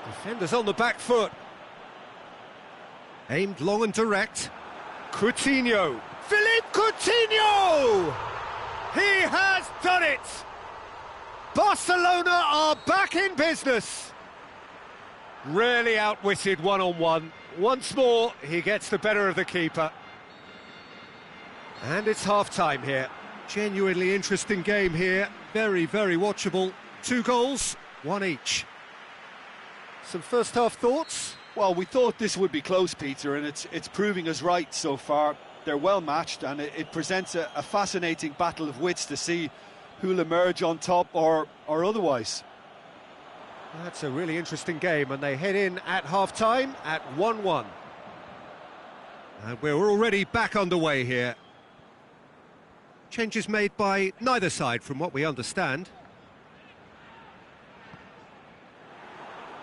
Defenders on the back foot. Aimed long and direct. Coutinho. Philippe Coutinho! He has done it! Barcelona are back in business. Really outwitted one-on-one. Once more, he gets the better of the keeper. And it's half-time here. Genuinely interesting game here. Very, very watchable. 2 goals, 1 each. Some first-half thoughts? Well, we thought this would be close, Peter, and it's proving us right so far. They're well matched, and it presents a fascinating battle of wits to see who'll emerge on top or otherwise. That's a really interesting game, and they head in at half-time at 1-1. And we're already back underway here. Changes made by neither side, from what we understand.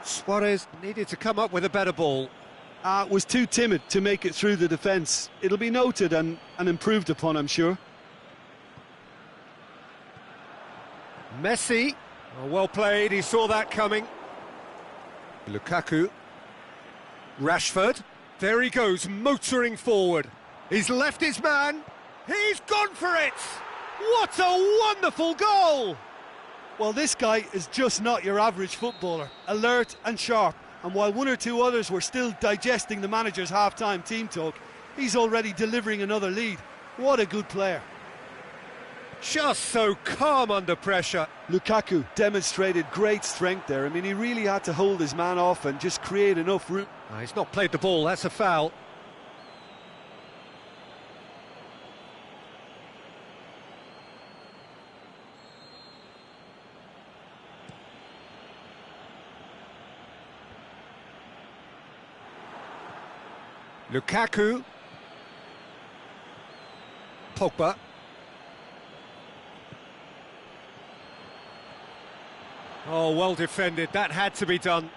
Suarez needed to come up with a better ball. Was too timid to make it through the defence. It'll be noted and improved upon, I'm sure. Messi, well played, he saw that coming. Lukaku. Rashford, there he goes, motoring forward. He's left his man, he's gone for it! What a wonderful goal! Well, this guy is just not your average footballer. Alert and sharp. And while one or two others were still digesting the manager's half-time team talk, he's already delivering another lead. What a good player. Just so calm under pressure. Lukaku demonstrated great strength there. I mean, he really had to hold his man off and just create enough room. He's not played the ball, that's a foul. Lukaku. Pogba. Oh, well defended. That had to be done.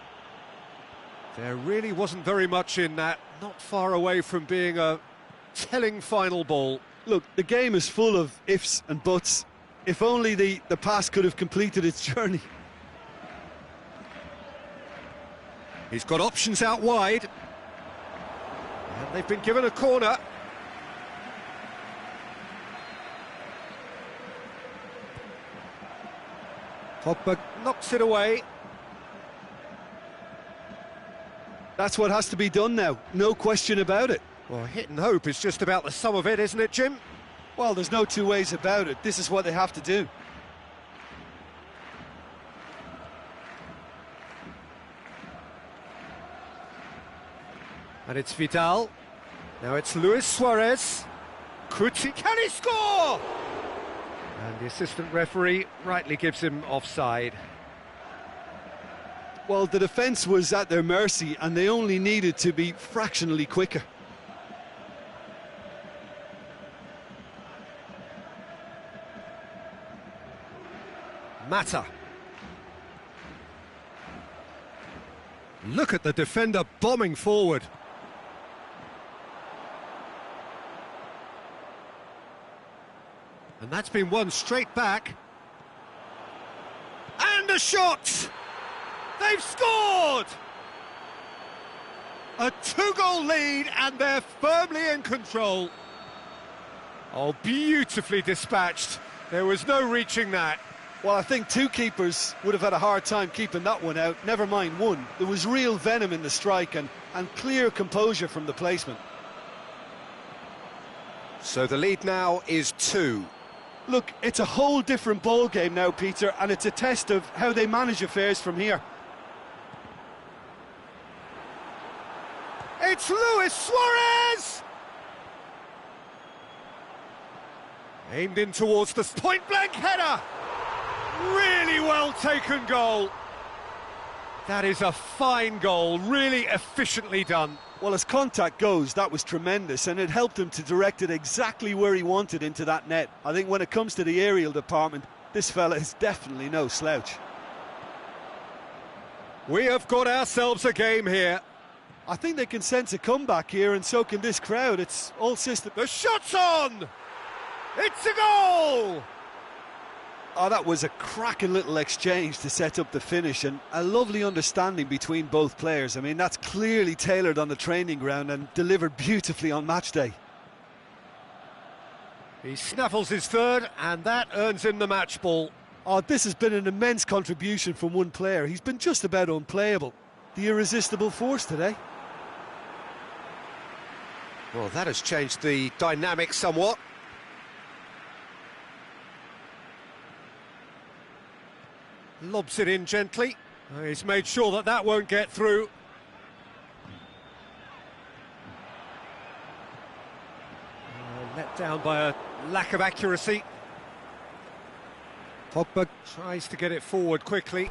There really wasn't very much in that. Not far away from being a telling final ball. Look, the game is full of ifs and buts. If only the pass could have completed its journey. He's got options out wide. And they've been given a corner. Pogba knocks it away. That's what has to be done now, no question about it. Well, hit and hope is just about the sum of it, isn't it, Jim? Well, there's no two ways about it. This is what they have to do. And it's Vidal. Now it's Luis Suarez. Can he score? And the assistant referee rightly gives him offside. Well, the defence was at their mercy and they only needed to be fractionally quicker. Mata. Look at the defender bombing forward. And that's been won straight back. And a shot! They've scored! A two-goal lead and they're firmly in control. Oh, beautifully dispatched. There was no reaching that. Well, I think two keepers would have had a hard time keeping that one out, never mind one. There was real venom in the strike and clear composure from the placement. So the lead now is 2. Look, it's a whole different ball game now, Peter, and it's a test of how they manage affairs from here. It's Luis Suarez! Aimed in towards the point-blank header! Really well taken goal. That is a fine goal, really efficiently done. Well, as contact goes, that was tremendous, and it helped him to direct it exactly where he wanted into that net. I think when it comes to the aerial department, this fella is definitely no slouch. We have got ourselves a game here. I think they can sense a comeback here, and so can this crowd. It's all system. The shot's on! It's a goal! Oh, that was a cracking little exchange to set up the finish, and a lovely understanding between both players. I mean, that's clearly tailored on the training ground and delivered beautifully on match day. He snaffles his third, and that earns him the match ball. Oh, this has been an immense contribution from one player. He's been just about unplayable. The irresistible force today. Well, that has changed the dynamic somewhat. Lobs it in gently. He's made sure that that won't get through. Let down by a lack of accuracy. Pogba tries to get it forward quickly.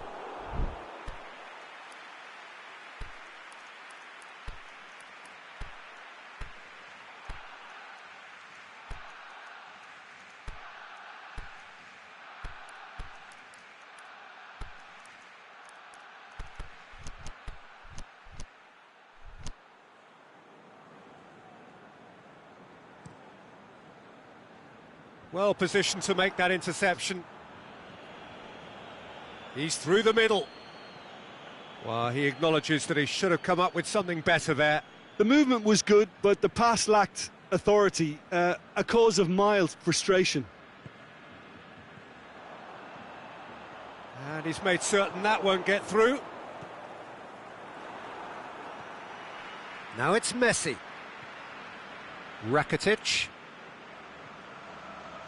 Well positioned to make that interception. He's through the middle. Well, he acknowledges that he should have come up with something better there. The movement was good, but the pass lacked authority, a cause of mild frustration. And he's made certain that won't get through. Now it's Messi. Rakitic.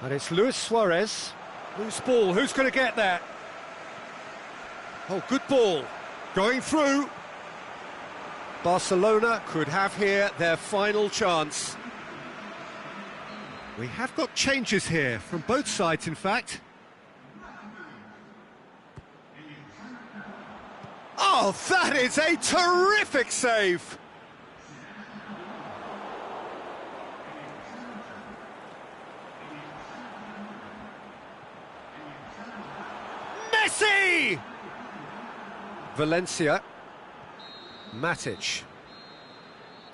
And it's Luis Suarez. Loose ball, who's going to get that? Oh, good ball. Going through. Barcelona could have here their final chance. We have got changes here, from both sides in fact. Oh, that is a terrific save! Messi! Valencia. Matic.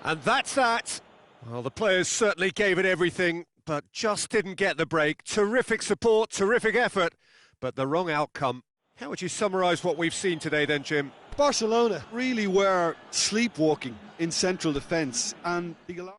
And that's that. Well, the players certainly gave it everything, but just didn't get the break. Terrific support, terrific effort, but the wrong outcome. How would you summarise what we've seen today then, Jim? Barcelona really were sleepwalking in central defence, and the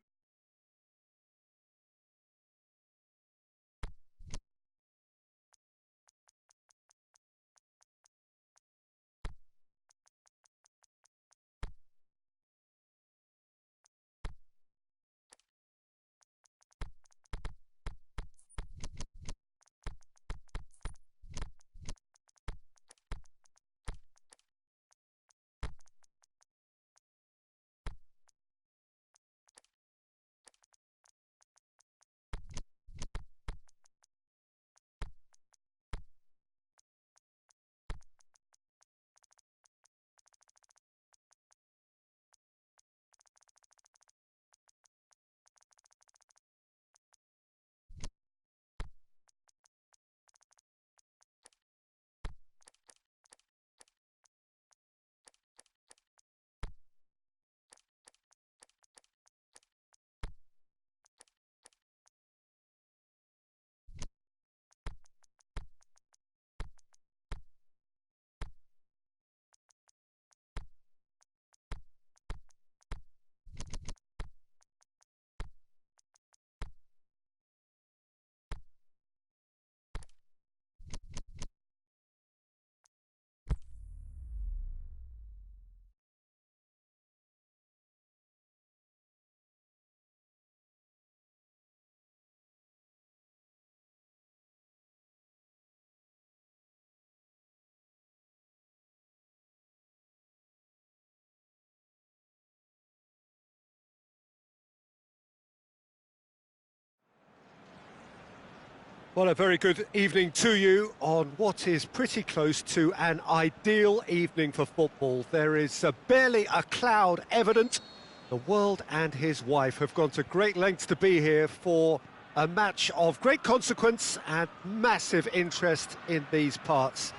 Well, a very good evening to you on what is pretty close to an ideal evening for football. There is barely a cloud evident. The world and his wife have gone to great lengths to be here for a match of great consequence and massive interest in these parts.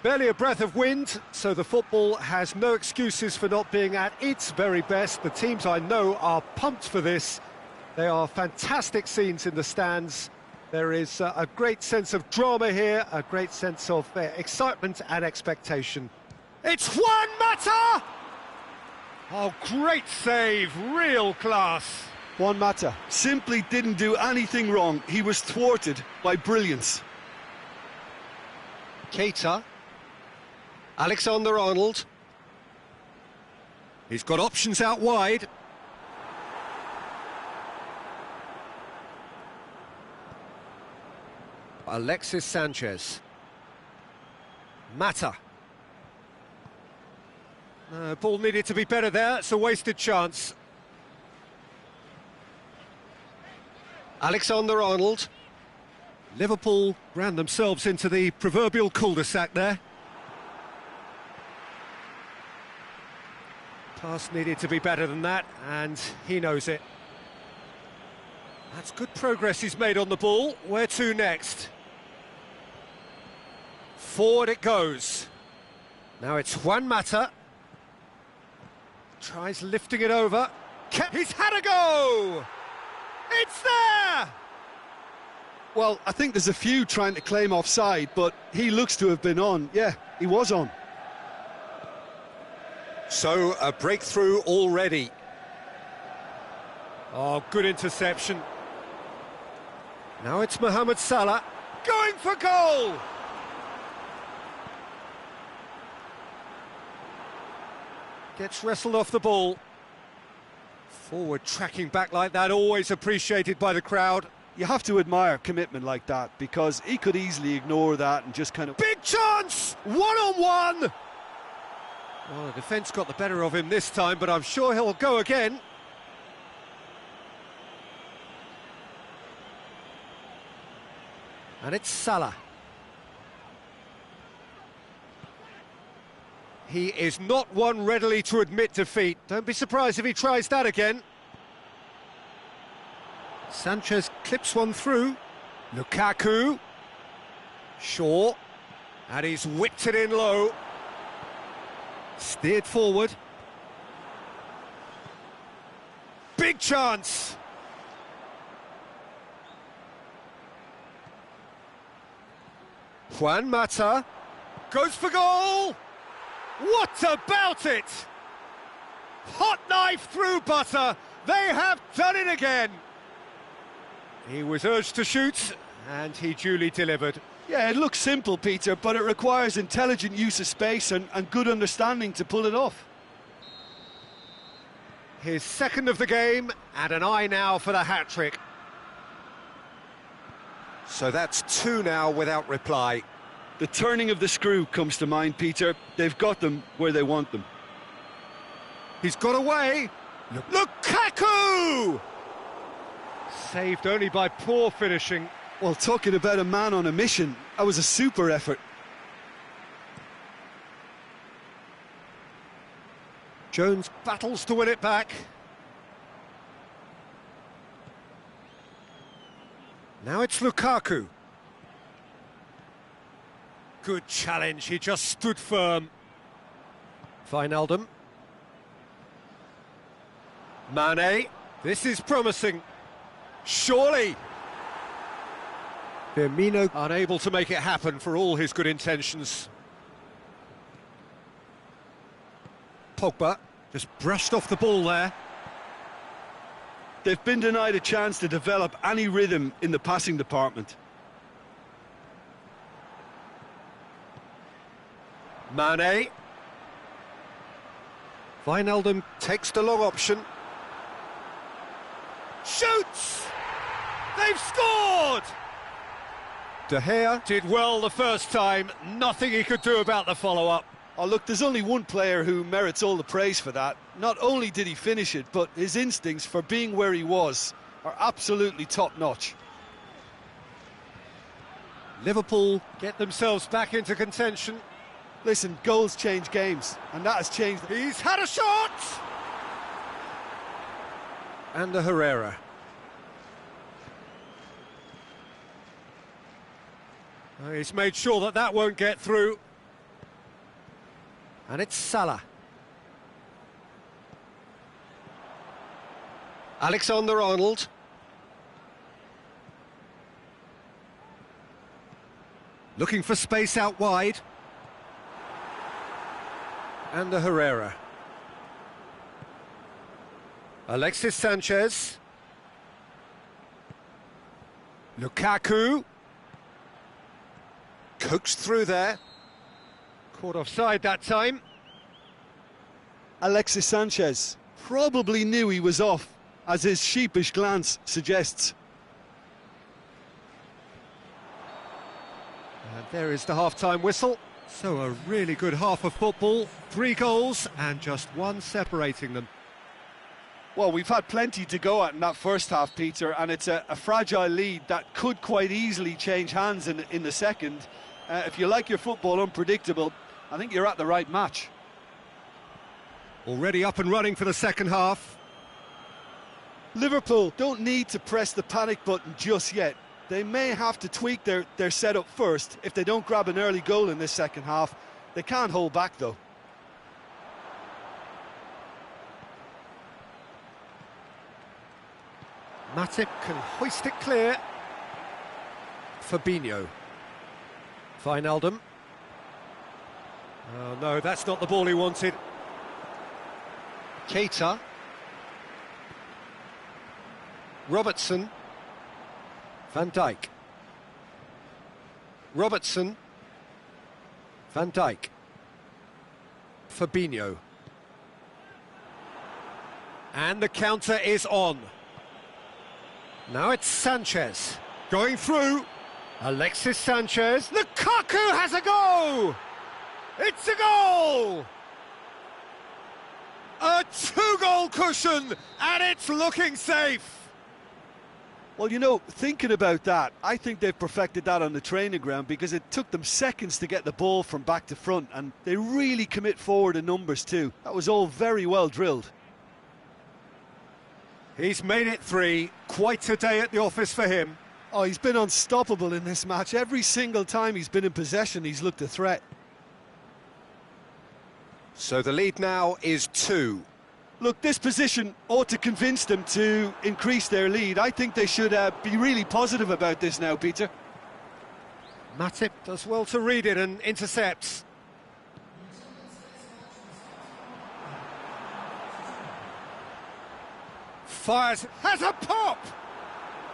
Barely a breath of wind, so the football has no excuses for not being at its very best. The teams I know are pumped for this. They are fantastic scenes in the stands. There is a great sense of drama here, a great sense of excitement and expectation. It's Juan Mata! Oh, great save, real class. Juan Mata simply didn't do anything wrong. He was thwarted by brilliance. Keita. Alexander-Arnold. He's got options out wide. Alexis Sanchez. Mata. Ball needed to be better there, it's a wasted chance. Alexander-Arnold. Liverpool ran themselves into the proverbial cul-de-sac there. Pass needed to be better than that, and he knows it. That's good progress he's made on the ball. Where to next? Forward it goes. Now it's Juan Mata. Tries lifting it over. He's had a go! It's there! Well, I think there's a few trying to claim offside, but he looks to have been on. Yeah, he was on. So, a breakthrough already. Oh, good interception. Now it's Mohamed Salah, going for goal! Gets wrestled off the ball. Forward tracking back like that, always appreciated by the crowd. You have to admire commitment like that, because he could easily ignore that and just kind of... Big chance! One-on-one! Well, the defence got the better of him this time, but I'm sure he'll go again. And it's Salah. He is not one readily to admit defeat. Don't be surprised if he tries that again. Sanchez clips one through. Lukaku. Shaw. And he's whipped it in low. Steered forward. Big chance! Juan Mata goes for goal! What about it? Hot knife through butter. They have done it again. He was urged to shoot, and he duly delivered. Yeah, it looks simple, Peter, but it requires intelligent use of space and good understanding to pull it off. His second of the game, and an eye now for the hat-trick. So that's two now without reply. The turning of the screw comes to mind, Peter. They've got them where they want them. He's got away. Lukaku! Saved only by poor finishing. Well, talking about a man on a mission, that was a super effort. Jones battles to win it back. Now it's Lukaku. Good challenge, he just stood firm. Wijnaldum. Mane, this is promising. Surely. Firmino unable to make it happen for all his good intentions. Pogba just brushed off the ball there. They've been denied a chance to develop any rhythm in the passing department. Mane. Wijnaldum takes the long option. Shoots! They've scored! De Gea did well the first time, nothing he could do about the follow-up. Oh, look, there's only one player who merits all the praise for that. Not only did he finish it, but his instincts for being where he was are absolutely top-notch. Liverpool get themselves back into contention. Listen, goals change games, and that has changed. He's had a shot! And a Herrera. He's made sure that that won't get through. And it's Salah. Alexander-Arnold. Looking for space out wide. And a Herrera. Alexis Sanchez. Lukaku. Coaxed through there. Caught offside that time. Alexis Sanchez probably knew he was off, as his sheepish glance suggests. And there is the half-time whistle. So a really good half of football. 3 goals and just one separating them. Well, we've had plenty to go at in that first half, Peter, and it's a fragile lead that could quite easily change hands in the second. If you like your football unpredictable, I think you're at the right match. Already up and running for the second half. Liverpool don't need to press the panic button just yet. They may have to tweak their setup first if they don't grab an early goal in this second half. They can't hold back, though. Matip can hoist it clear. Fabinho. Wijnaldum. Oh no, that's not the ball he wanted. Keita. Robertson. Van Dijk. Robertson. Van Dijk. Fabinho. And the counter is on. Now it's Sanchez. Going through. Alexis Sanchez. Lukaku has a go! It's a goal! A two-goal cushion, and it's looking safe. Well, you know, thinking about that, I think they've perfected that on the training ground because it took them seconds to get the ball from back to front, and they really commit forward in numbers too. That was all very well drilled. He's made it 3. Quite a day at the office for him. Oh, he's been unstoppable in this match. Every single time he's been in possession, he's looked a threat. So the lead now is 2. Look, this position ought to convince them to increase their lead. I think they should be really positive about this now, Peter. Matip does well to read it and intercepts. Fires, has a pop!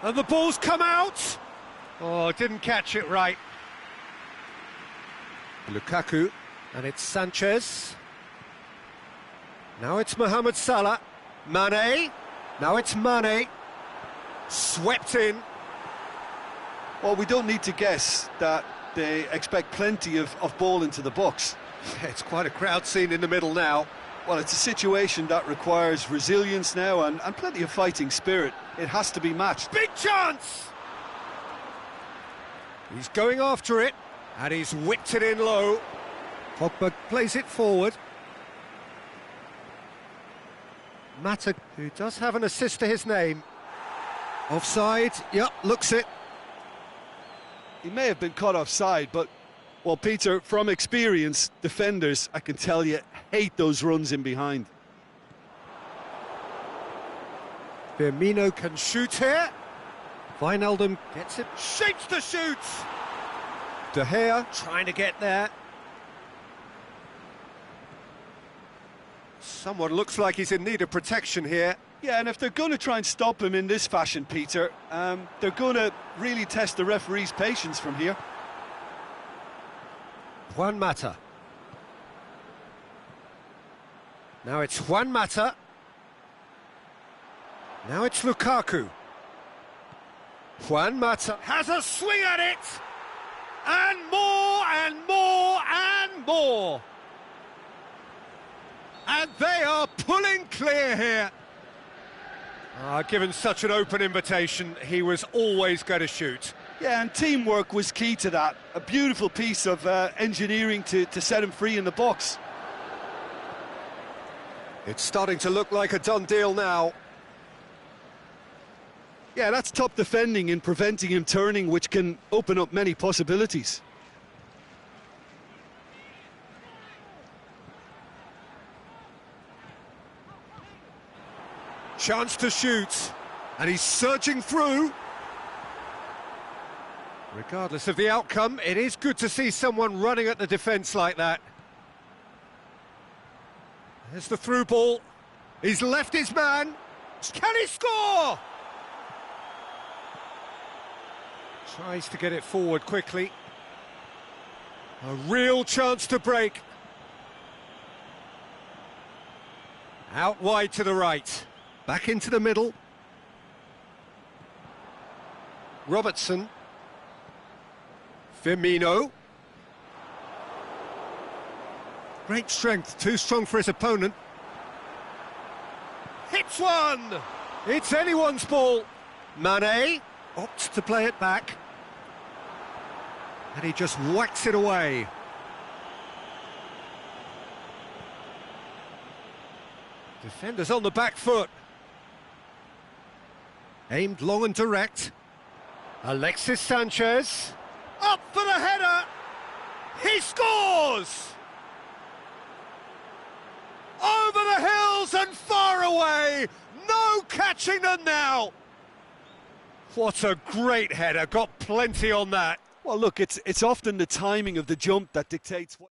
And the ball's come out! Oh, didn't catch it right. Lukaku, and it's Sanchez. Now it's Mohamed Salah. Mane. Now it's Mane. Swept in. Well, we don't need to guess that they expect plenty of ball into the box. It's quite a crowd scene in the middle now. Well, it's a situation that requires resilience now and plenty of fighting spirit. It has to be matched. Big chance! He's going after it, and he's whipped it in low. Pogba plays it forward. Mata, who does have an assist to his name. Offside, yep, looks it. He may have been caught offside, but, well, Peter, from experience, defenders, I can tell you, hate those runs in behind. Firmino can shoot here. Wijnaldum gets it, shapes to shoot. De Gea trying to get there. Someone looks like he's in need of protection here. Yeah, and if they're going to try and stop him in this fashion, Peter, they're going to really test the referee's patience from here. Juan Mata. Now it's Juan Mata. Now it's Lukaku. Juan Mata has a swing at it! And more, and more, and more! And they are pulling clear here. Given such an open invitation, he was always going to shoot. Yeah, and teamwork was key to that. A beautiful piece of engineering to set him free in the box. It's starting to look like a done deal now. Yeah, that's top defending in preventing him turning, which can open up many possibilities. Chance to shoot, and he's surging through. Regardless of the outcome, it is good to see someone running at the defence like that. There's the through ball. He's left his man. Can he score? Tries to get it forward quickly. A real chance to break. Out wide to the right. Back into the middle. Robertson. Firmino. Great strength, too strong for his opponent. Hits one! It's anyone's ball. Mane opts to play it back. And he just whacks it away. Defenders on the back foot. Aimed long and direct. Alexis Sanchez. Up for the header! He scores! Over the hills and far away! No catching them now! What a great header, got plenty on that. Well, look, it's often the timing of the jump that dictates what...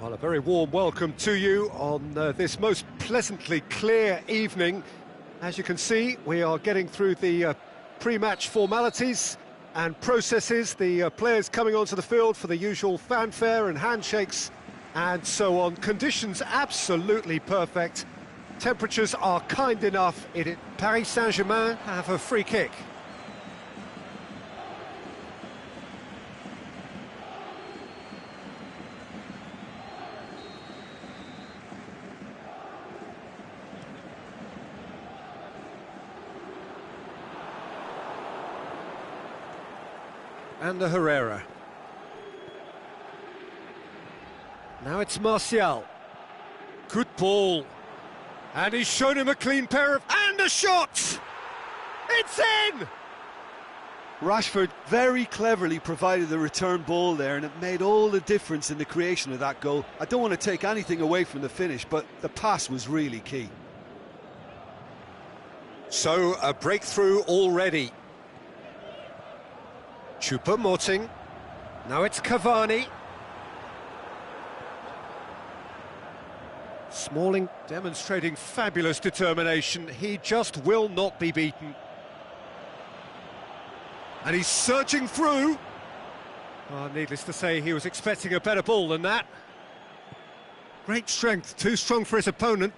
Well, a very warm welcome to you on this most pleasantly clear evening. As you can see, we are getting through the pre-match formalities and processes, the players coming onto the field for the usual fanfare and handshakes and so on. Conditions absolutely perfect. Temperatures are kind enough. Paris Saint-Germain have a free kick. And the Herrera. Now it's Martial. Good ball. And he's shown him a clean pair of... And a shot! It's in! Rashford very cleverly provided the return ball there, and it made all the difference in the creation of that goal. I don't want to take anything away from the finish, but the pass was really key. So, a breakthrough already. Choupo-Moting. Now it's Cavani. Smalling demonstrating fabulous determination. He just will not be beaten. And he's surging through. Oh, needless to say, he was expecting a better ball than that. Great strength, too strong for his opponent.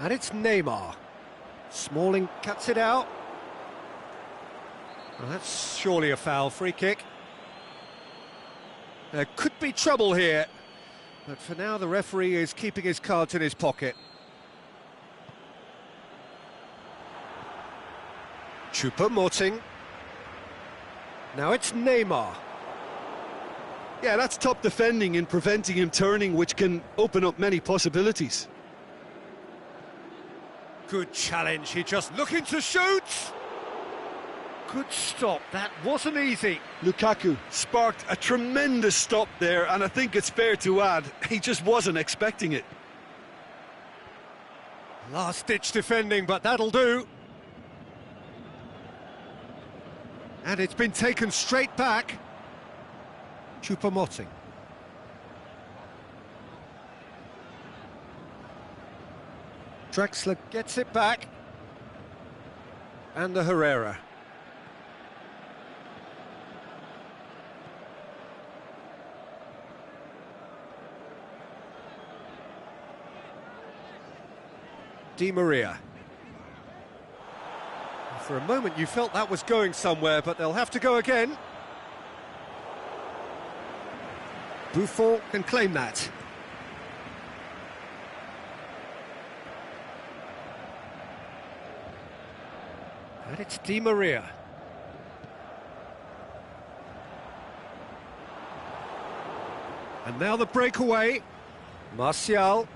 And it's Neymar. Smalling cuts it out. Well, that's surely a foul, free kick. There could be trouble here, but for now the referee is keeping his cards in his pocket. Choupo-Moting. Now it's Neymar. Yeah, that's top defending and preventing him turning, which can open up many possibilities. Good challenge, he just looking to shoot! Good stop, that wasn't easy. Lukaku sparked a tremendous stop there, and I think it's fair to add, he just wasn't expecting it. Last-ditch defending, but that'll do. And it's been taken straight back. Choupo-Moting. Draxler gets it back. And the Herrera. Di Maria. For a moment you felt that was going somewhere, but they'll have to go again. Buffon can claim that. And it's Di Maria. And now the breakaway. Martial.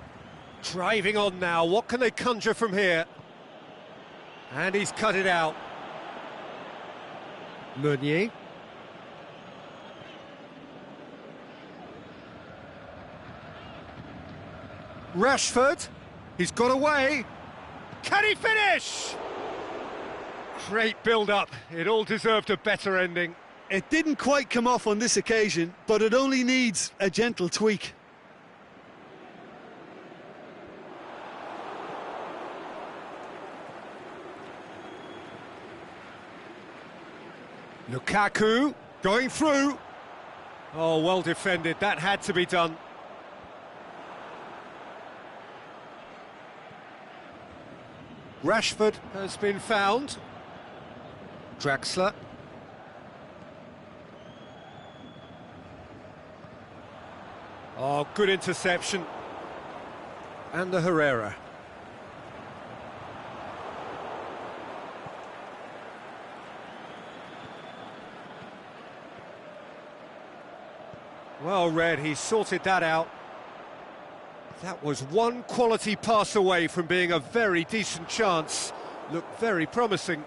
Driving on now, what can they conjure from here? And he's cut it out. Meunier. Rashford, he's got away. Can he finish? Great build-up, it all deserved a better ending. It didn't quite come off on this occasion, but it only needs a gentle tweak. Lukaku going through. Oh, well defended, that had to be done. Rashford has been found. Draxler. Oh, good interception. And the Herrera. Well read, he sorted that out. That was one quality pass away from being a very decent chance. Looked very promising.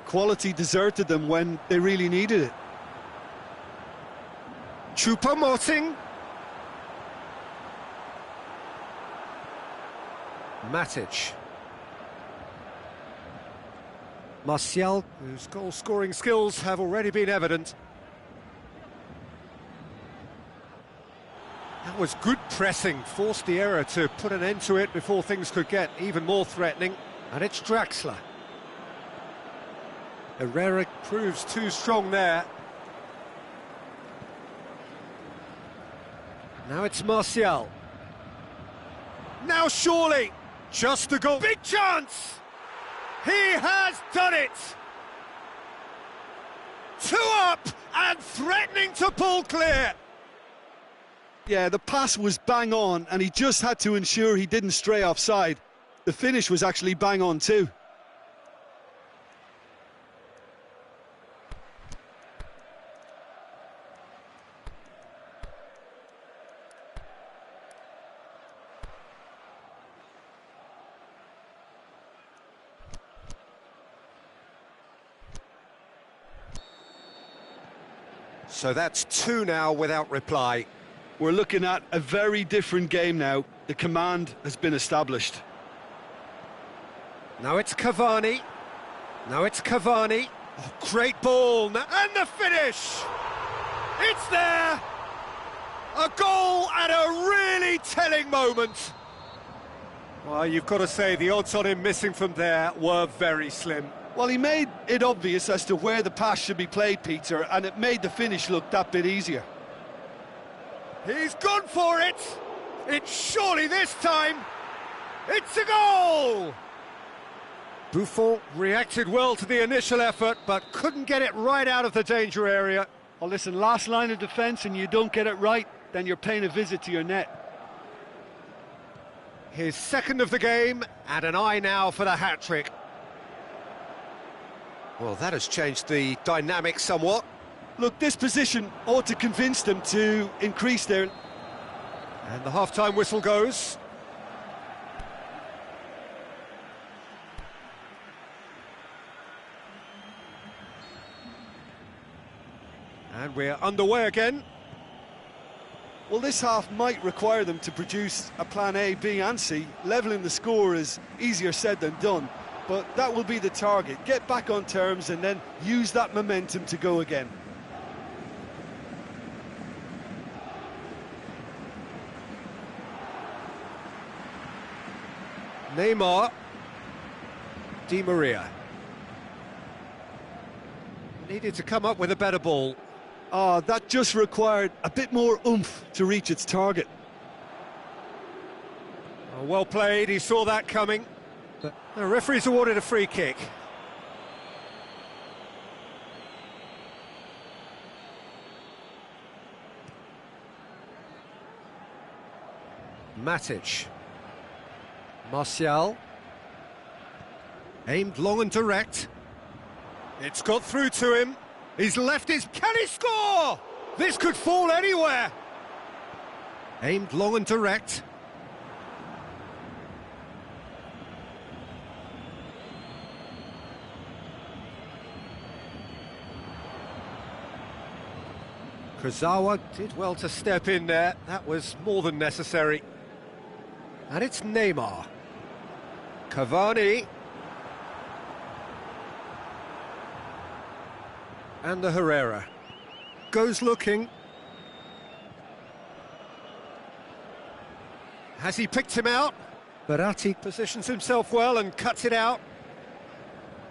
Quality deserted them when they really needed it. Choupo-Moting. Matic. Martial, whose goal-scoring skills have already been evident. That was good pressing, forced the error to put an end to it before things could get even more threatening. And it's Draxler. Herrera proves too strong there. Now it's Martial. Now surely, just a goal. Big chance! He has done it! 2 up and threatening to pull clear. Yeah, the pass was bang on and he just had to ensure he didn't stray offside. The finish was actually bang on too. So that's 2 now without reply. We're looking at a very different game now. The command has been established. Now it's Cavani. Now it's Cavani. Oh, great ball. And the finish! It's there! A goal at a really telling moment. Well, you've got to say the odds on him missing from there were very slim. Well, he made it obvious as to where the pass should be played, Peter, and it made the finish look that bit easier. He's gone for it! It's surely this time! It's a goal! Buffon reacted well to the initial effort, but couldn't get it right out of the danger area. Well, listen, last line of defence and you don't get it right, then you're paying a visit to your net. His second of the game, and an eye now for the hat-trick. Well, that has changed the dynamic somewhat. Look, this position ought to convince them to increase their... And the half-time whistle goes. And we're underway again. Well, this half might require them to produce a plan A, B and C. Levelling the score is easier said than done, but that will be the target. Get back on terms and then use that momentum to go again. Neymar. Di Maria. Needed to come up with a better ball. That just required a bit more oomph to reach its target. Oh, well played, he saw that coming. But the referee's awarded a free kick. Matic. Martial. Aimed long and direct. It's got through to him. He's left his... Can he score? This could fall anywhere. Aimed long and direct. Kurzawa did well to step in there. That was more than necessary. And it's Neymar. Cavani. And the Herrera. Goes looking. Has he picked him out? Verratti positions himself well and cuts it out.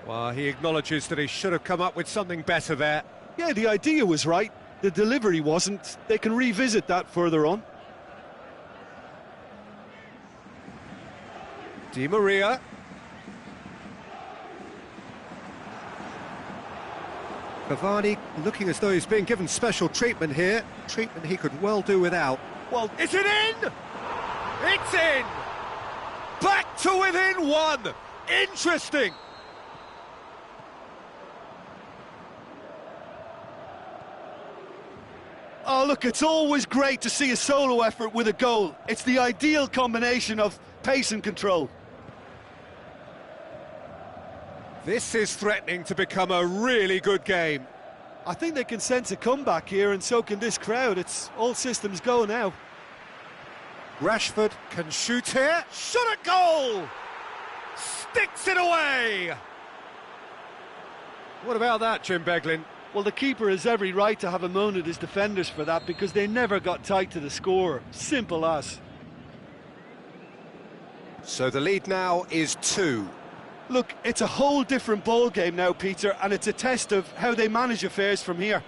Well, he acknowledges that he should have come up with something better there. Yeah, the idea was right. The delivery wasn't. They can revisit that further on. Di Maria. Cavani looking as though he's being given special treatment here. Treatment he could well do without. Well, is it in? It's in! Back to within 1! Interesting! oh, look, it's always great to see a solo effort with a goal. It's the ideal combination of pace and control. This is threatening to become a really good game. I think they can sense a comeback here, and so can this crowd. It's all systems go now. Rashford can shoot here. Shot at goal! Sticks it away! What about that, Jim Beglin? Well, the keeper has every right to have a moan at his defenders for that because they never got tight to the score. Simple as. So the lead now is 2. Look, it's a whole different ball game now, Peter, and it's a test of how they manage affairs from here.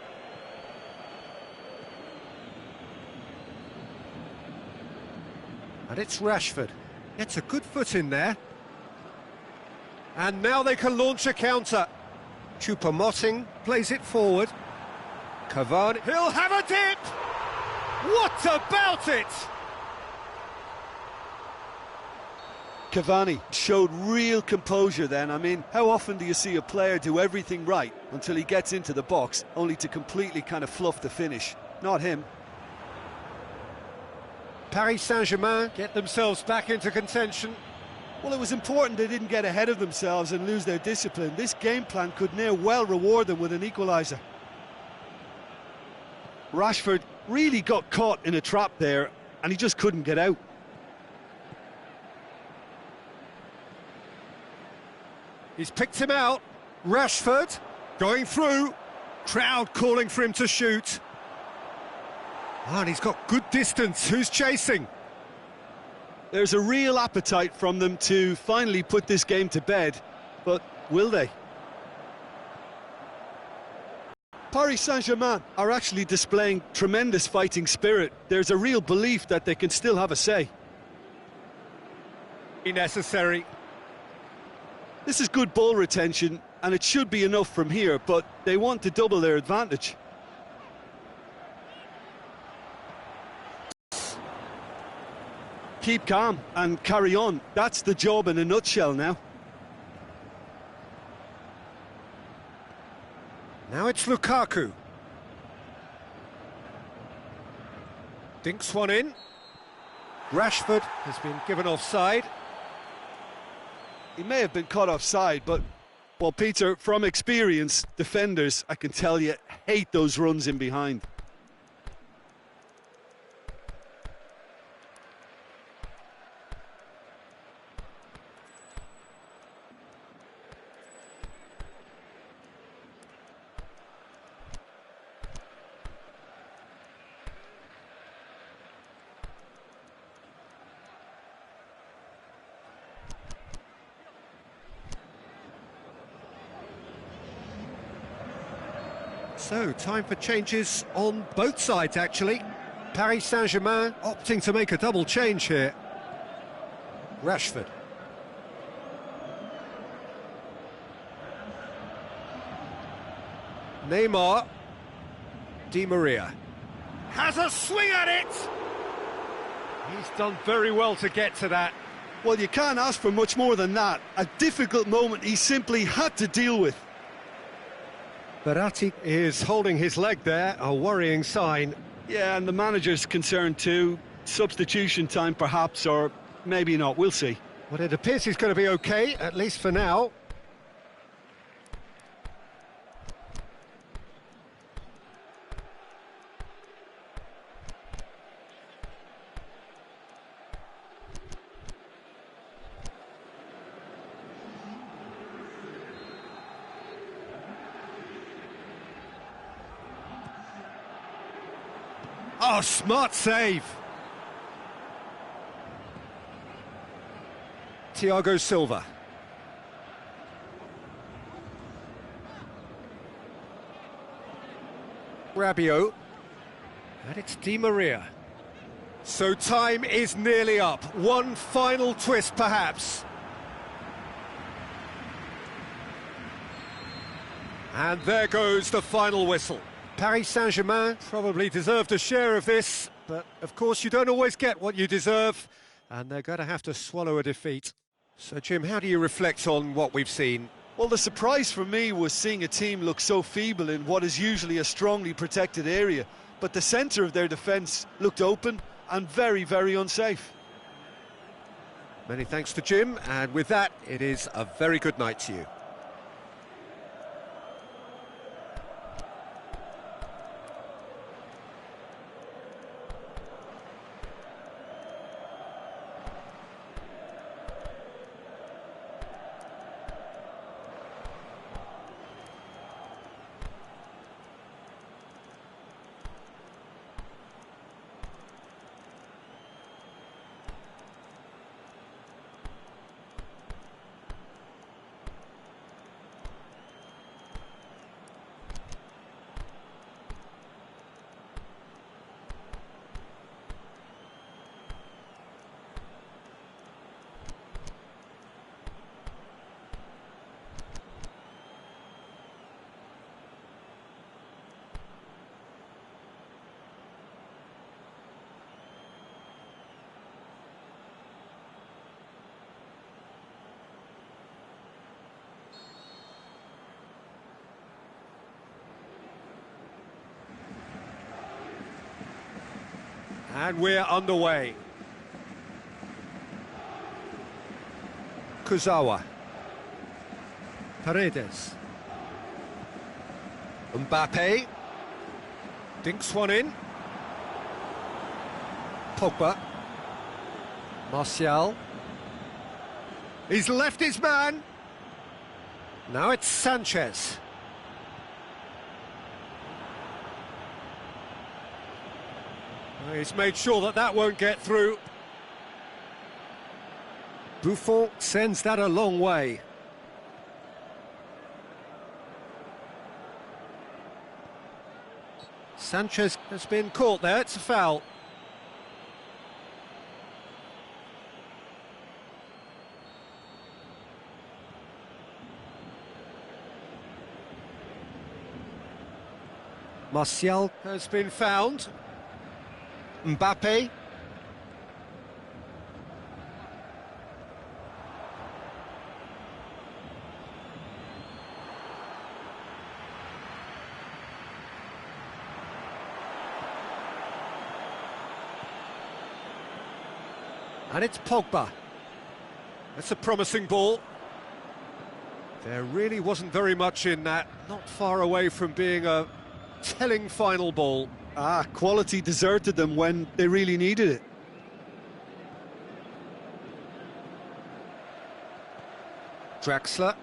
And it's Rashford. Gets a good foot in there. And now they can launch a counter. Choupo-Moting plays it forward. Cavani, he'll have a dip! What about it? Cavani showed real composure then. I mean, how often do you see a player do everything right until he gets into the box, only to completely kind of fluff the finish? Not him. Paris Saint-Germain get themselves back into contention. Well, it was important they didn't get ahead of themselves and lose their discipline. This game plan could now well reward them with an equaliser. Rashford really got caught in a trap there, and he just couldn't get out. He's picked him out. Rashford going through. Crowd calling for him to shoot. And he's got good distance. Who's chasing? There's a real appetite from them to finally put this game to bed, but will they? Paris Saint-Germain are actually displaying tremendous fighting spirit. There's a real belief that they can still have a say. Necessary. This is good ball retention, and it should be enough from here, but they want to double their advantage. Keep calm and carry on. That's the job in a nutshell now. Now it's Lukaku. Dinks one in. Rashford has been given offside. He may have been caught offside, but, well, Peter, from experience, defenders, I can tell you, hate those runs in behind. So, time for changes on both sides, actually. Paris Saint-Germain opting to make a double change here. Rashford. Neymar. Di Maria. Has a swing at it! He's done very well to get to that. Well, you can't ask for much more than that. A difficult moment he simply had to deal with. Verratti is holding his leg there, a worrying sign. Yeah, and the manager's concerned too. Substitution time perhaps, or maybe not, we'll see. Well, it appears he's going to be okay, at least for now. Oh, smart save. Thiago Silva. Rabiot. And it's Di Maria. So time is nearly up. One final twist, perhaps. And there goes the final whistle. Paris Saint-Germain probably deserved a share of this, but of course you don't always get what you deserve, and they're going to have to swallow a defeat. So, Jim, how do you reflect on what we've seen? Well, the surprise for me was seeing a team look so feeble in what is usually a strongly protected area, but the centre of their defence looked open and very, very unsafe. Many thanks to Jim, and with that, it is a very good night to you. And we're underway. Kuzawa. Paredes. Mbappe. Dinks one in. Pogba. Martial. He's left his man. Now it's Sanchez. Well, he's made sure that that won't get through. Buffon sends that a long way. Sanchez has been caught there, it's a foul. Martial has been found. Mbappe. And it's Pogba. That's a promising ball. There really wasn't very much in that. Not far away from being a telling final ball. Quality deserted them when they really needed it. Draxler.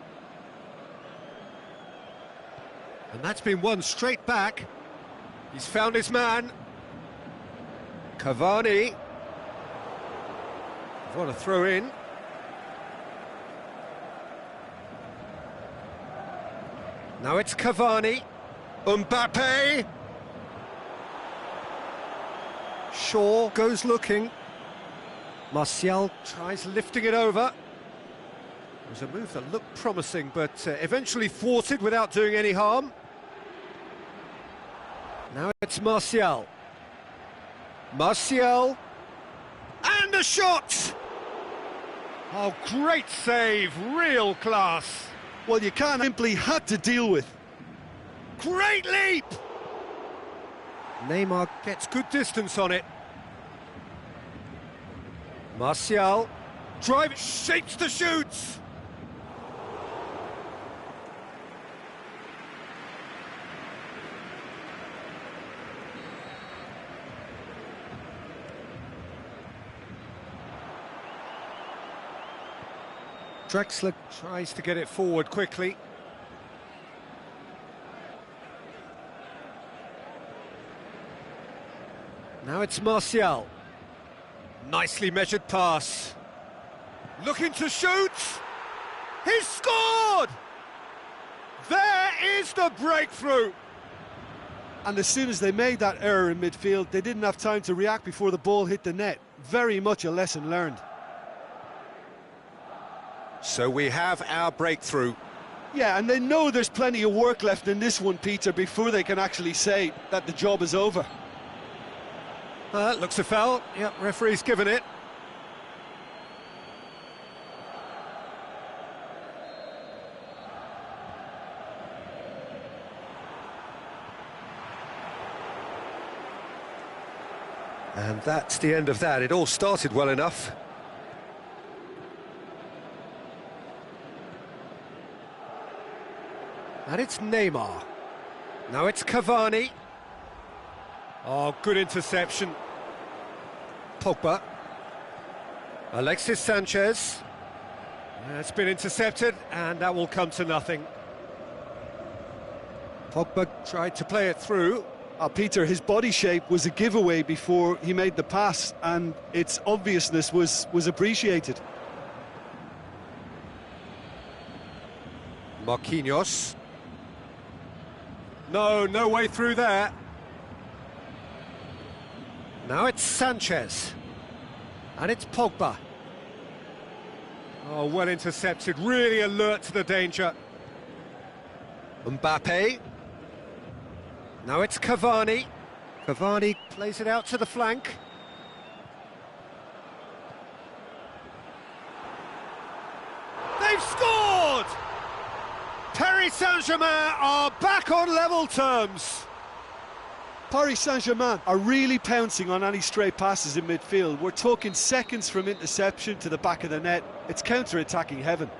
And that's been won straight back. He's found his man. Cavani. What a throw in. Now it's Cavani. Mbappe. Shaw goes looking. Martial tries lifting it over. It was a move that looked promising, but eventually thwarted without doing any harm. Now it's Martial. Martial. And a shot! Oh, great save, real class. Well, you can't simply had to deal with. Great leap! Neymar gets good distance on it. Martial, drive, shapes the shoots! Draxler tries to get it forward quickly. Now it's Martial. Nicely measured pass. Looking to shoot. He's scored! There is the breakthrough. And as soon as they made that error in midfield, they didn't have time to react before the ball hit the net. Very much a lesson learned. So we have our breakthrough. Yeah, and they know there's plenty of work left in this one, Peter, before they can actually say that the job is over. That looks a foul. Yep, referee's given it. And that's the end of that. It all started well enough. And it's Neymar. Now it's Cavani. Oh, good interception. Pogba. Alexis Sanchez. It's been intercepted, and that will come to nothing. Pogba tried to play it through. Peter, his body shape was a giveaway before he made the pass, and its obviousness was appreciated. Marquinhos. No way through there. Now it's Sanchez. And it's Pogba. Oh, well intercepted, really alert to the danger. Mbappe. Now it's Cavani. Cavani plays it out to the flank. They've scored! Paris Saint-Germain are back on level terms. Paris Saint-Germain are really pouncing on any stray passes in midfield. We're talking seconds from interception to the back of the net. It's counter-attacking heaven.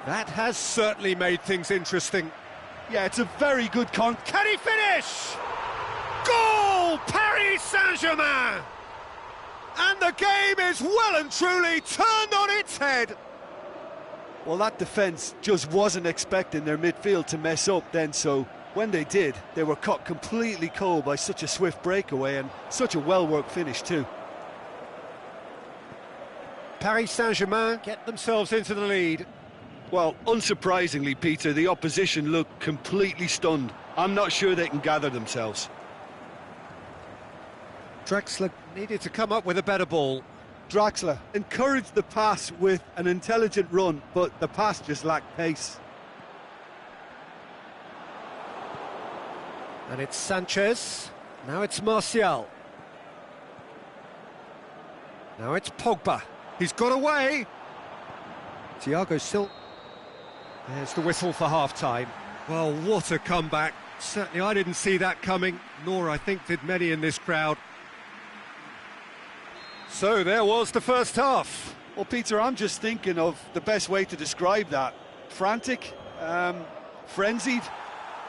That has certainly made things interesting. Yeah, it's a very good Can he finish? Goal! Paris Saint-Germain! And the game is well and truly turned on its head. Well, that defence just wasn't expecting their midfield to mess up then, so when they did, they were caught completely cold by such a swift breakaway and such a well-worked finish too. Paris Saint-Germain get themselves into the lead. Well, unsurprisingly, Peter, the opposition looked completely stunned. I'm not sure they can gather themselves. Drexler needed to come up with a better ball. Draxler encouraged the pass with an intelligent run, but the pass just lacked pace. And it's Sanchez. Now it's Martial. Now it's Pogba. He's got away. Thiago Silva. There's the whistle for half-time. Well, what a comeback. Certainly I didn't see that coming, nor I think did many in this crowd. So there was the first half. Well, Peter, I'm just thinking of the best way to describe that. Frantic, frenzied.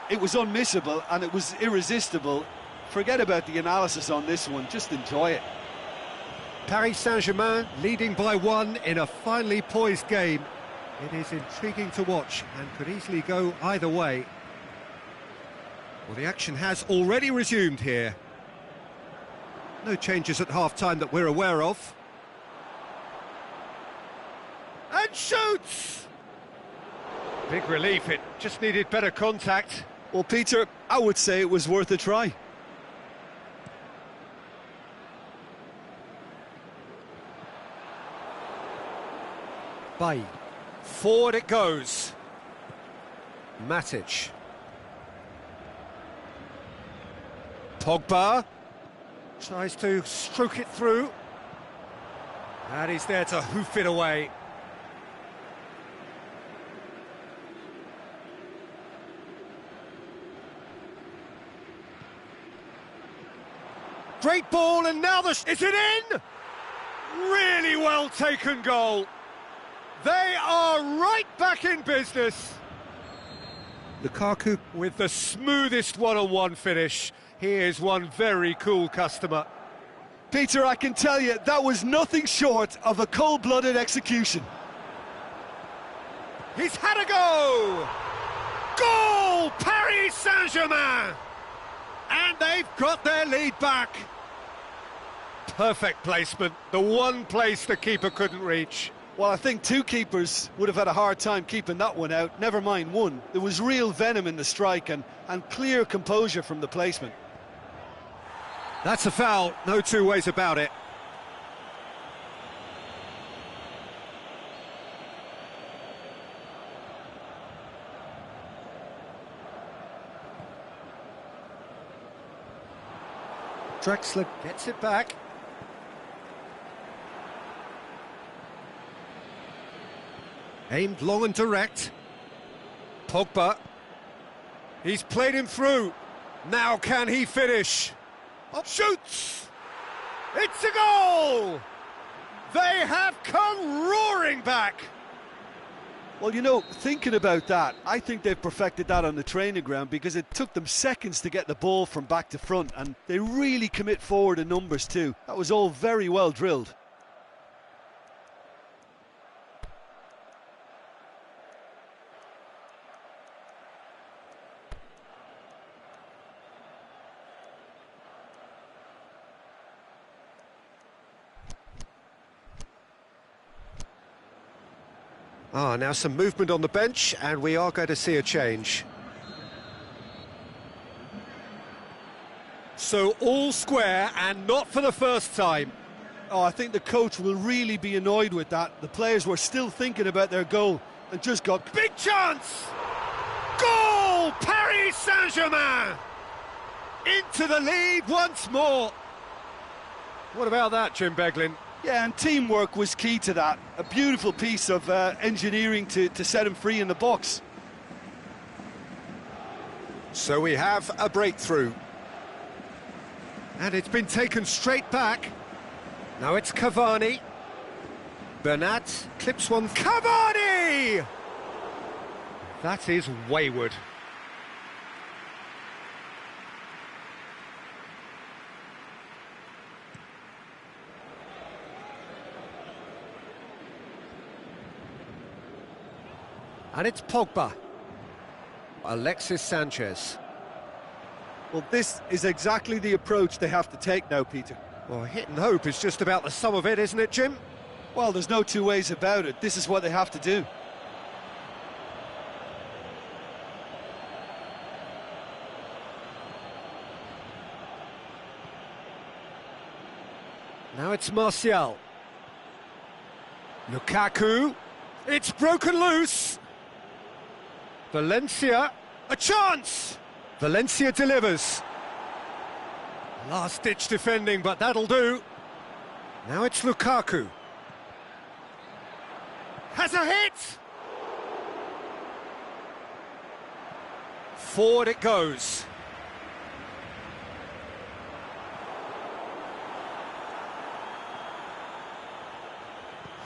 It was unmissable and it was irresistible. Forget about the analysis on this one, just enjoy it. Paris Saint-Germain leading by 1 in a finely poised game. It is intriguing to watch and could easily go either way. Well, the action has already resumed here. No changes at half-time that we're aware of. And shoots! Big relief, it just needed better contact. Well, Peter, I would say it was worth a try. Bay. Forward it goes. Matic. Pogba. Tries to stroke it through. And he's there to hoof it away. Great ball, and now is it in? Really well taken goal. They are right back in business. Lukaku with the smoothest one-on-one finish. He is one very cool customer. Peter, I can tell you, that was nothing short of a cold-blooded execution. He's had a go! Goal! Paris Saint-Germain! And they've got their lead back. Perfect placement, the one place the keeper couldn't reach. Well, I think two keepers would have had a hard time keeping that one out, never mind one. There was real venom in the strike and clear composure from the placement. That's a foul, no two ways about it. Drexler gets it back. Aimed long and direct. Pogba. He's played him through. Now can he finish? Oh, shoots! It's a goal! They have come roaring back. Well, you know, thinking about that, I think they've perfected that on the training ground because it took them seconds to get the ball from back to front, and they really commit forward in numbers too. That was all very well drilled. Now some movement on the bench, and we are going to see a change. So all square, and not for the first time. Oh, I think the coach will really be annoyed with that. The players were still thinking about their goal and just got... Big chance! Goal! Paris Saint-Germain! Into the lead once more. What about that, Jim Beglin? Yeah, and teamwork was key to that. A beautiful piece of engineering to set him free in the box. So we have a breakthrough. And it's been taken straight back. Now it's Cavani. Bernat clips one. Cavani! That is wayward. And it's Pogba. Alexis Sanchez. Well, this is exactly the approach they have to take now, Peter. Well, hit and hope is just about the sum of it, isn't it, Jim? Well, there's no two ways about it. This is what they have to do. Now it's Martial. Lukaku. It's broken loose. Valencia. A chance! Valencia delivers. Last-ditch defending, but that'll do. Now it's Lukaku. Has a hit! Forward it goes.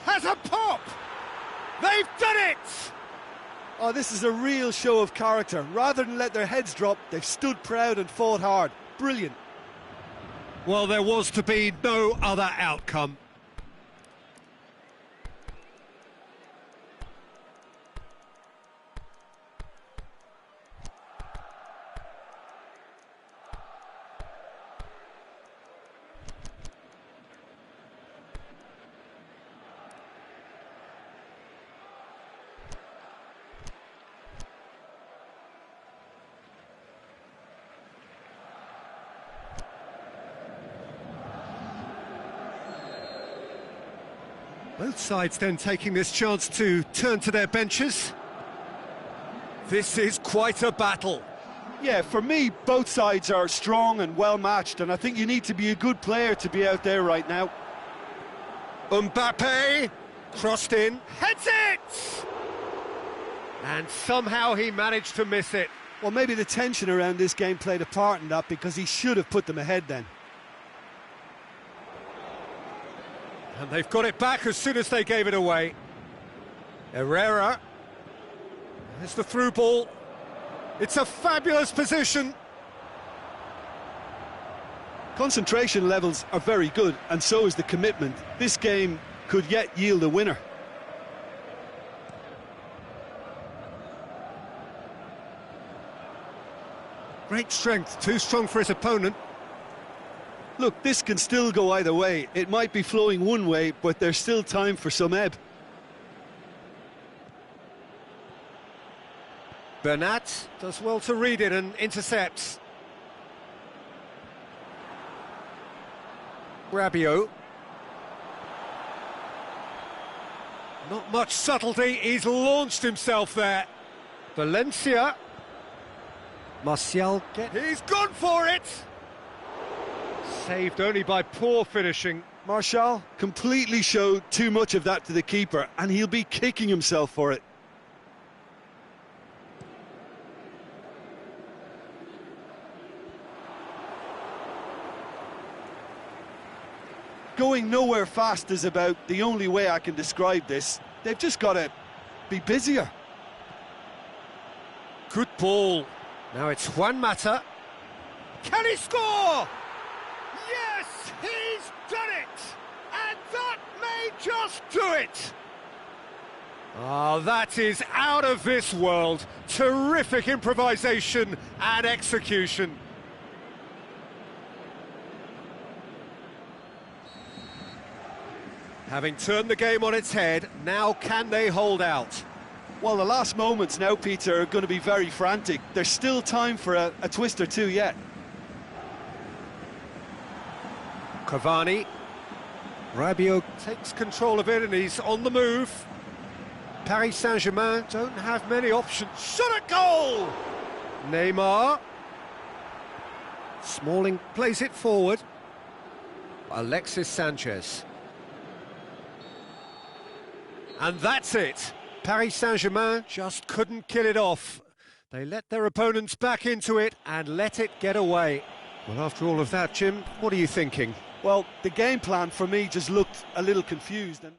Has a pop! They've done it! Oh, this is a real show of character. Rather than let their heads drop, they've stood proud and fought hard. Brilliant. Well, there was to be no other outcome. Both sides then taking this chance to turn to their benches. This is quite a battle. Yeah, for me, both sides are strong and well-matched, and I think you need to be a good player to be out there right now. Mbappe, crossed in, heads it! And somehow he managed to miss it. Well, maybe the tension around this game played a part in that, because he should have put them ahead then. And they've got it back as soon as they gave it away. Herrera. There's the through ball. It's a fabulous position. Concentration levels are very good, and so is the commitment. This game could yet yield a winner. Great strength, too strong for his opponent. Look, this can still go either way. It might be flowing one way, but there's still time for some ebb. Bernat does well to read it and intercepts. Rabiot. Not much subtlety, he's launched himself there. Valencia. Martial. He's gone for it! Saved only by poor finishing. Martial completely showed too much of that to the keeper, and he'll be kicking himself for it. Going nowhere fast is about the only way I can describe this. They've just got to be busier. Good ball. Now it's Juan Mata. Can he score? Yes, he's done it! And that may just do it! Oh, that is out of this world. Terrific improvisation and execution. Having turned the game on its head, now can they hold out? Well, the last moments now, Peter, are going to be very frantic. There's still time for a twist or two yet. Cavani. Rabiot takes control of it and he's on the move. Paris Saint-Germain don't have many options. Shot at goal! Neymar. Smalling plays it forward. Alexis Sanchez. And that's it. Paris Saint-Germain just couldn't kill it off. They let their opponents back into it and let it get away. Well, after all of that, Jim, what are you thinking? Well, the game plan for me just looked a little confused. And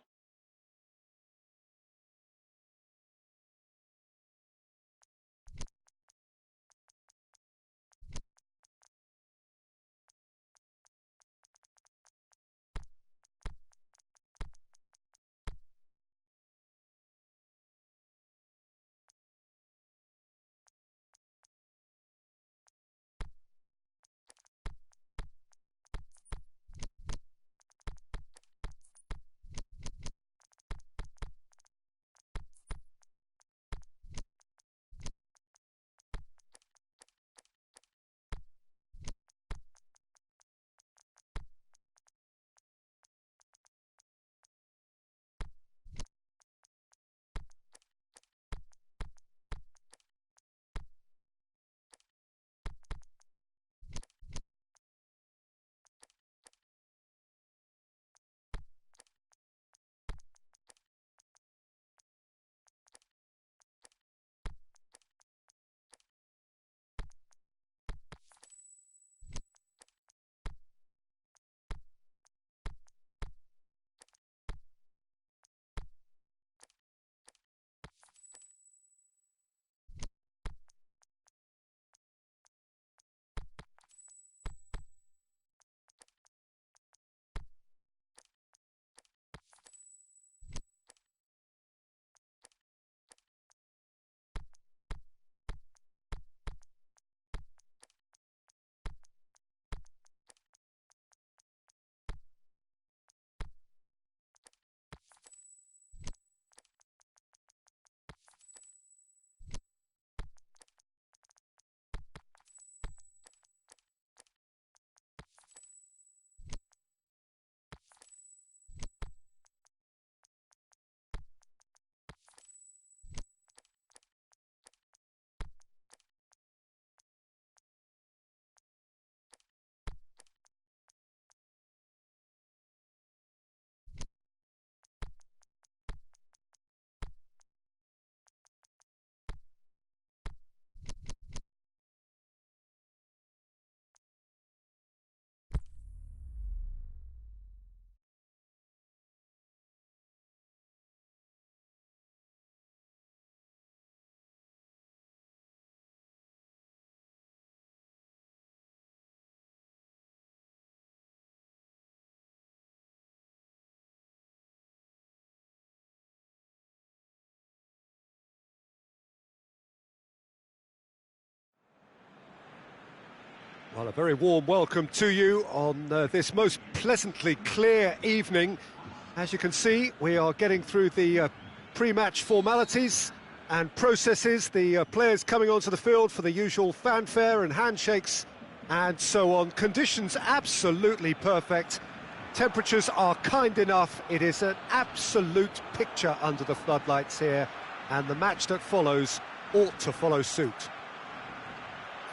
Well, a very warm welcome to you on this most pleasantly clear evening. As you can see, we are getting through the pre-match formalities and processes, the players coming onto the field for the usual fanfare and handshakes and so on. Conditions absolutely perfect. Temperatures are kind enough. It is an absolute picture under the floodlights here, and the match that follows ought to follow suit.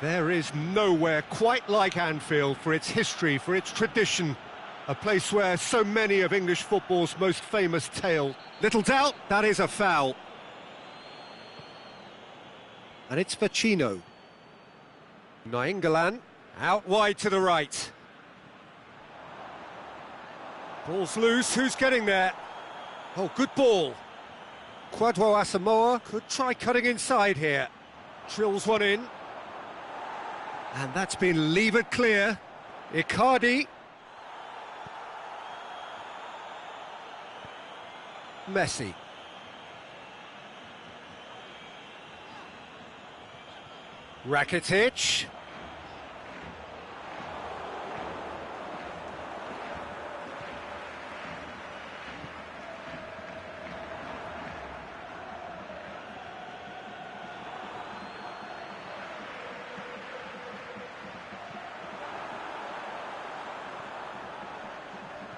There is nowhere quite like Anfield for its history, for its tradition. A place where so many of English football's most famous tale. Little doubt, that is a foul. And it's Vecino. Nainggolan, out wide to the right. Ball's loose, who's getting there? Oh, good ball. Kwadwo Asamoah could try cutting inside here. Drills one in. And that's been levered clear. Icardi. Messi. Rakitic.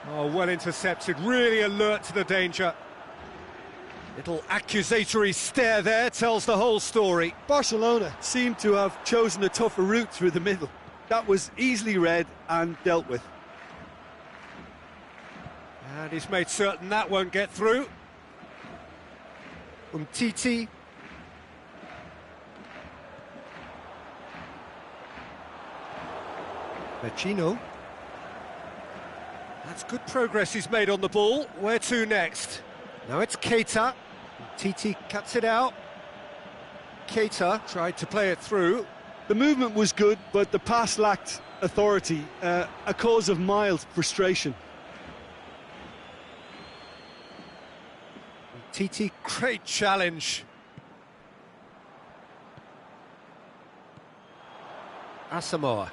Oh, well intercepted, really alert to the danger. Little accusatory stare there tells the whole story. Barcelona seemed to have chosen a tougher route through the middle. That was easily read and dealt with. And he's made certain that won't get through. Umtiti. Vecino. That's good progress he's made on the ball. Where to next? Now it's Keita. Titi cuts it out. Keita tried to play it through. The movement was good, but the pass lacked authority, a cause of mild frustration. Titi, great challenge. Asamoah.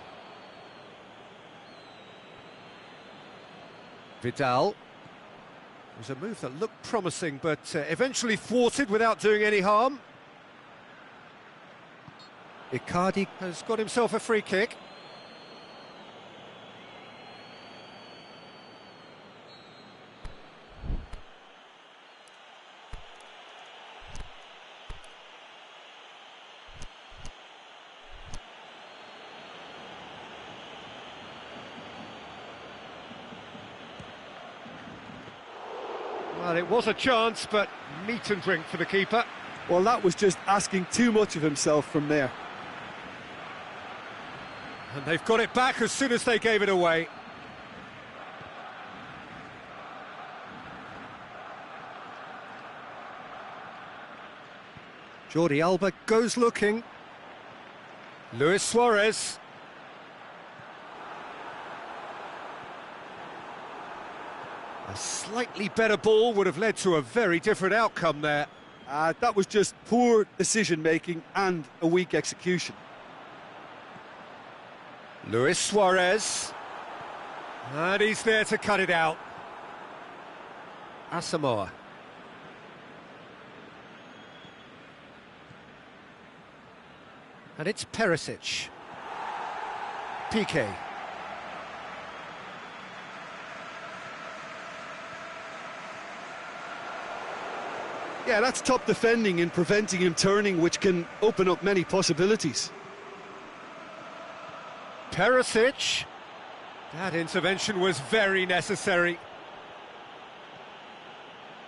Vidal. It was a move that looked promising, but eventually thwarted without doing any harm. Icardi has got himself a free kick. Well, it was a chance, but meat and drink for the keeper. Well, that was just asking too much of himself from there. And they've got it back as soon as they gave it away. Jordi Alba goes looking. Luis Suarez. A slightly better ball would have led to a very different outcome there. That was just poor decision-making and a weak execution. Luis Suarez. And he's there to cut it out. Asamoah. And it's Perisic. Piqué. Yeah, that's top defending and preventing him turning, which can open up many possibilities. Perisic. That intervention was very necessary.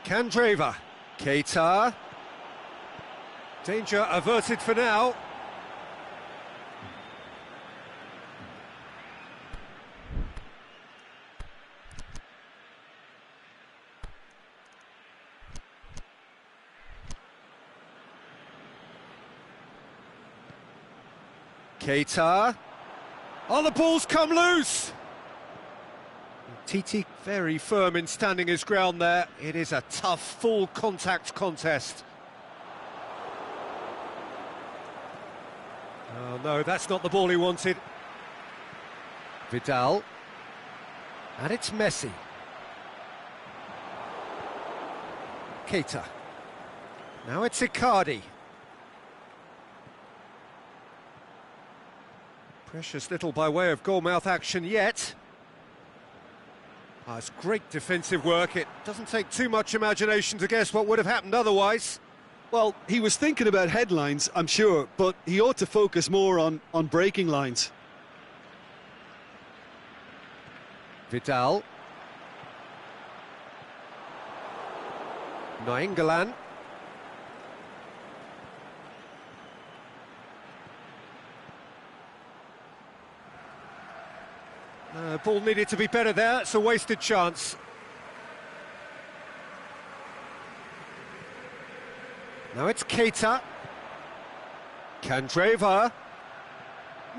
Candreva. Keita. Danger averted for now. Keita. Oh, the ball's come loose! Titi very firm in standing his ground there. It is a tough, full contact contest. Oh no, that's not the ball he wanted. Vidal. And it's Messi. Keita. Now it's Icardi. Precious little by way of goalmouth action yet. It's great defensive work. It doesn't take too much imagination to guess what would have happened otherwise. Well, he was thinking about headlines, I'm sure, but he ought to focus more on breaking lines. Vidal. Nainggolan. Ball needed to be better there. It's a wasted chance. Now it's Keita. Candreva.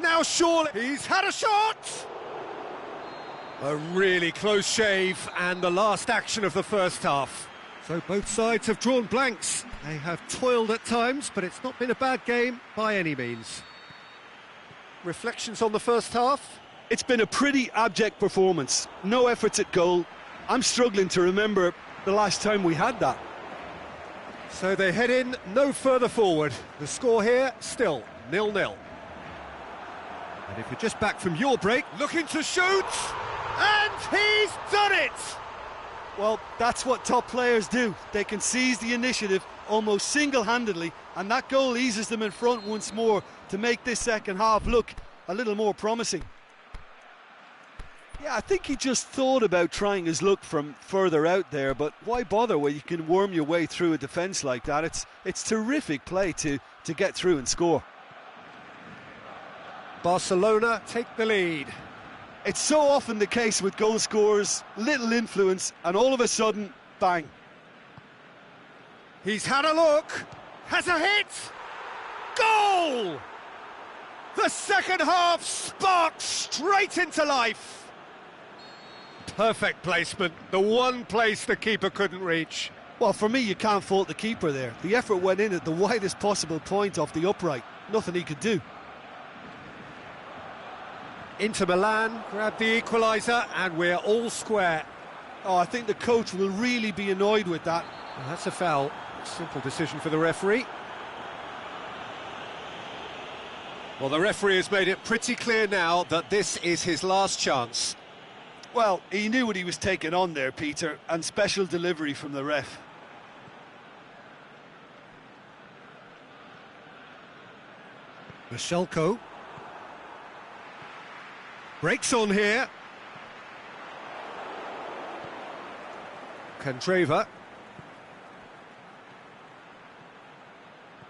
Now surely he's had a shot! A really close shave and the last action of the first half. So both sides have drawn blanks. They have toiled at times, but it's not been a bad game by any means. Reflections on the first half? It's been a pretty abject performance. No efforts at goal. I'm struggling to remember the last time we had that. So they head in no further forward. The score here, still 0-0. And if you're just back from your break, looking to shoot! And he's done it! Well, that's what top players do. They can seize the initiative almost single-handedly, and that goal eases them in front once more to make this second half look a little more promising. Yeah, I think he just thought about trying his luck from further out there, but why bother when you can worm your way through a defence like that? It's terrific play to get through and score. Barcelona take the lead. It's so often the case with goal scorers, little influence, and all of a sudden, bang. He's had a look, has a hit, goal! The second half sparks straight into life. Perfect placement, the one place the keeper couldn't reach. Well, for me, you can't fault the keeper there. The effort went in at the widest possible point off the upright. Nothing he could do. Inter Milan grabbed the equaliser and we're all square. Oh, I think the coach will really be annoyed with that. Well, that's a foul. Simple decision for the referee. Well, the referee has made it pretty clear now that this is his last chance. Well, he knew what he was taking on there, Peter, and special delivery from the ref. Mashelko breaks on here. Candreva.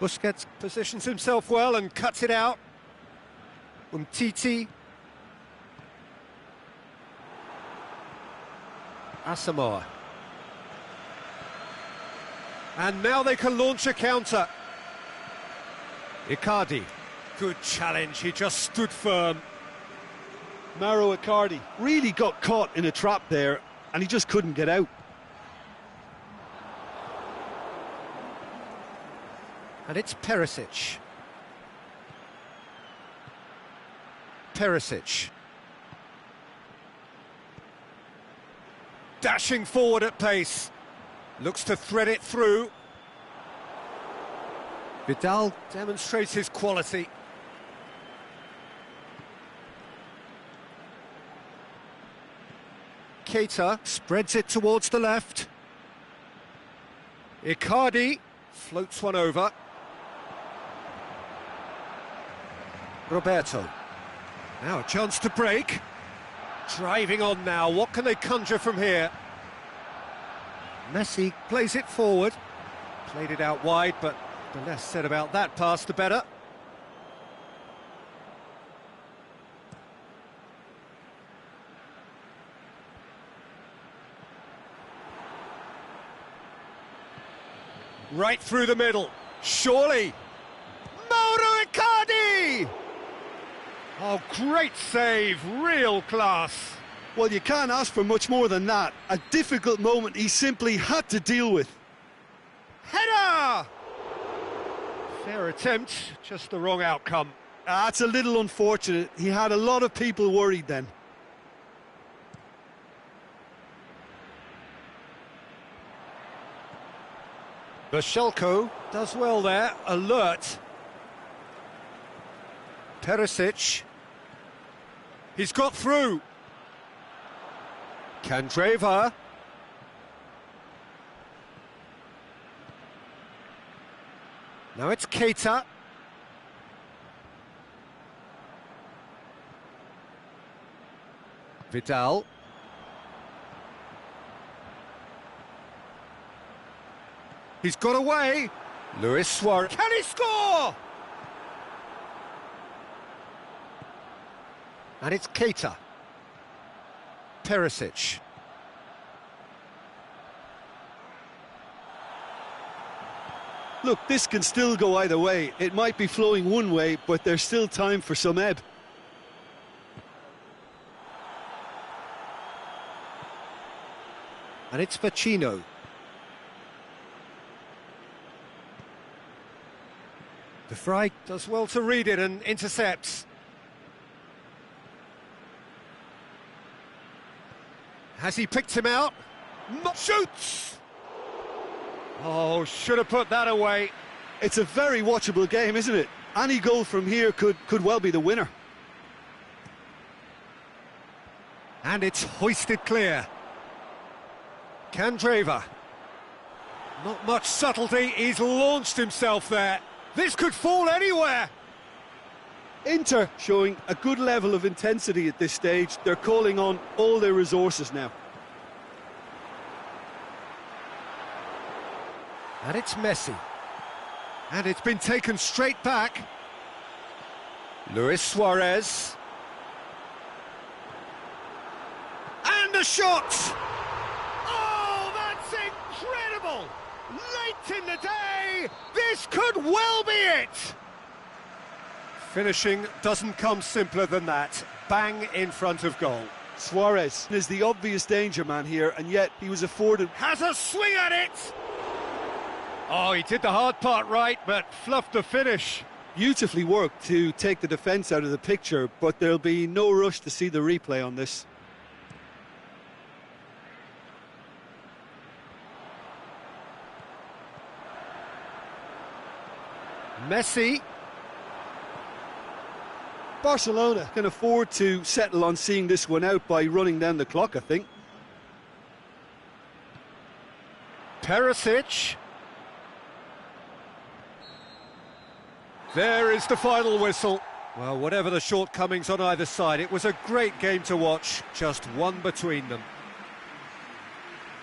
Busquets positions himself well and cuts it out. Umtiti. Asamoah. And now they can launch a counter. Icardi. Good challenge, he just stood firm. Mauro Icardi really got caught in a trap there, and he just couldn't get out. And it's Perisic. Perisic. Dashing forward at pace. Looks to thread it through. Vidal demonstrates his quality. Keita spreads it towards the left. Icardi floats one over. Roberto. Now a chance to break. Driving on now, what can they conjure from here? Messi plays it forward. Played it out wide, but the less said about that pass, the better. Right through the middle, surely. Mauro Icardi! Oh, great save, real class. Well, you can't ask for much more than that. A difficult moment he simply had to deal with. Header! Fair attempt, just the wrong outcome. That's a little unfortunate. He had a lot of people worried then. Mashelko does well there, alert. Perisic. He's got through. Candreva. Now it's Keita. Vidal. He's got away. Luis Suarez. Can he score? And it's Keita. Perisic. Look, this can still go either way. It might be flowing one way, but there's still time for some ebb. And it's Vecino. De Vrij does well to read it and intercepts. Has he picked him out? Shoots! Oh, should have put that away. It's a very watchable game, isn't it? Any goal from here could well be the winner. And it's hoisted clear. Candreva. Not much subtlety, he's launched himself there. This could fall anywhere. Inter showing a good level of intensity at this stage. They're calling on all their resources now. And it's Messi. And it's been taken straight back. Luis Suarez. the shot! Oh, that's incredible! Late in the day, this could well be it! Finishing doesn't come simpler than that. Bang in front of goal. Suarez is the obvious danger man here, and yet he was afforded... Has a swing at it! Oh, he did the hard part right, but fluffed the finish. Beautifully worked to take the defence out of the picture, but there'll be no rush to see the replay on this. Messi. Barcelona can afford to settle on seeing this one out by running down the clock, I think. Perisic. There is the final whistle. Well, whatever the shortcomings on either side, it was a great game to watch, just one between them.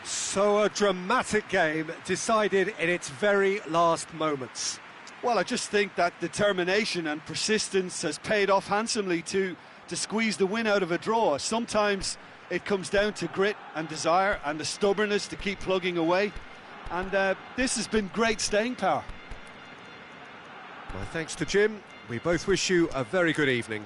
So a dramatic game decided in its very last moments. Well, I just think that determination and persistence has paid off handsomely to squeeze the win out of a draw. Sometimes it comes down to grit and desire and the stubbornness to keep plugging away. And this has been great staying power. My thanks to Jim. We both wish you a very good evening.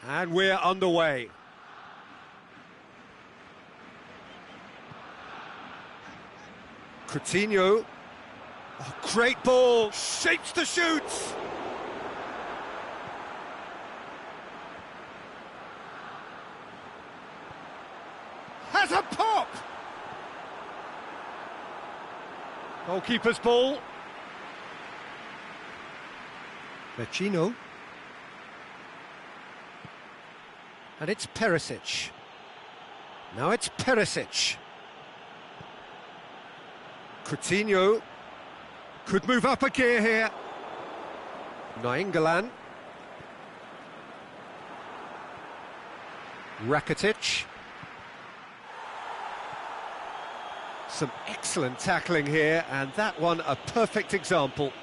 And we're underway. Coutinho. Oh, great ball. Shapes the shoots. Has a pop. Goalkeeper's ball. Vecino. And it's Perisic. Now it's Perisic. Coutinho could move up a gear here. Nainggolan. Rakitic. Some excellent tackling here, and that one a perfect example.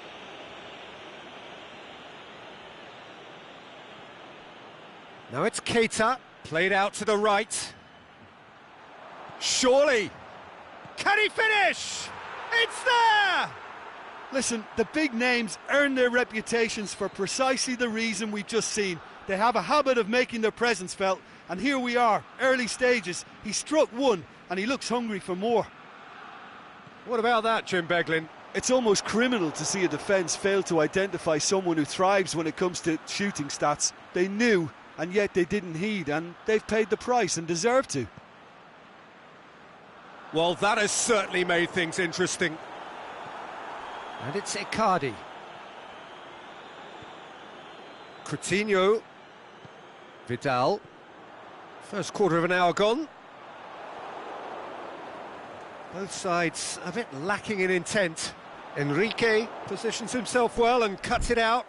Now it's Keita, played out to the right. Surely! Can he finish? It's there! Listen, the big names earn their reputations for precisely the reason we've just seen. They have a habit of making their presence felt, and here we are, early stages. He struck one, and he looks hungry for more. What about that, Jim Beglin? It's almost criminal to see a defence fail to identify someone who thrives when it comes to shooting stats. They knew, and yet they didn't heed, and they've paid the price and deserve to. Well, that has certainly made things interesting. And it's Icardi. Coutinho. Vidal. First quarter of an hour gone. Both sides a bit lacking in intent. Enrique positions himself well and cuts it out.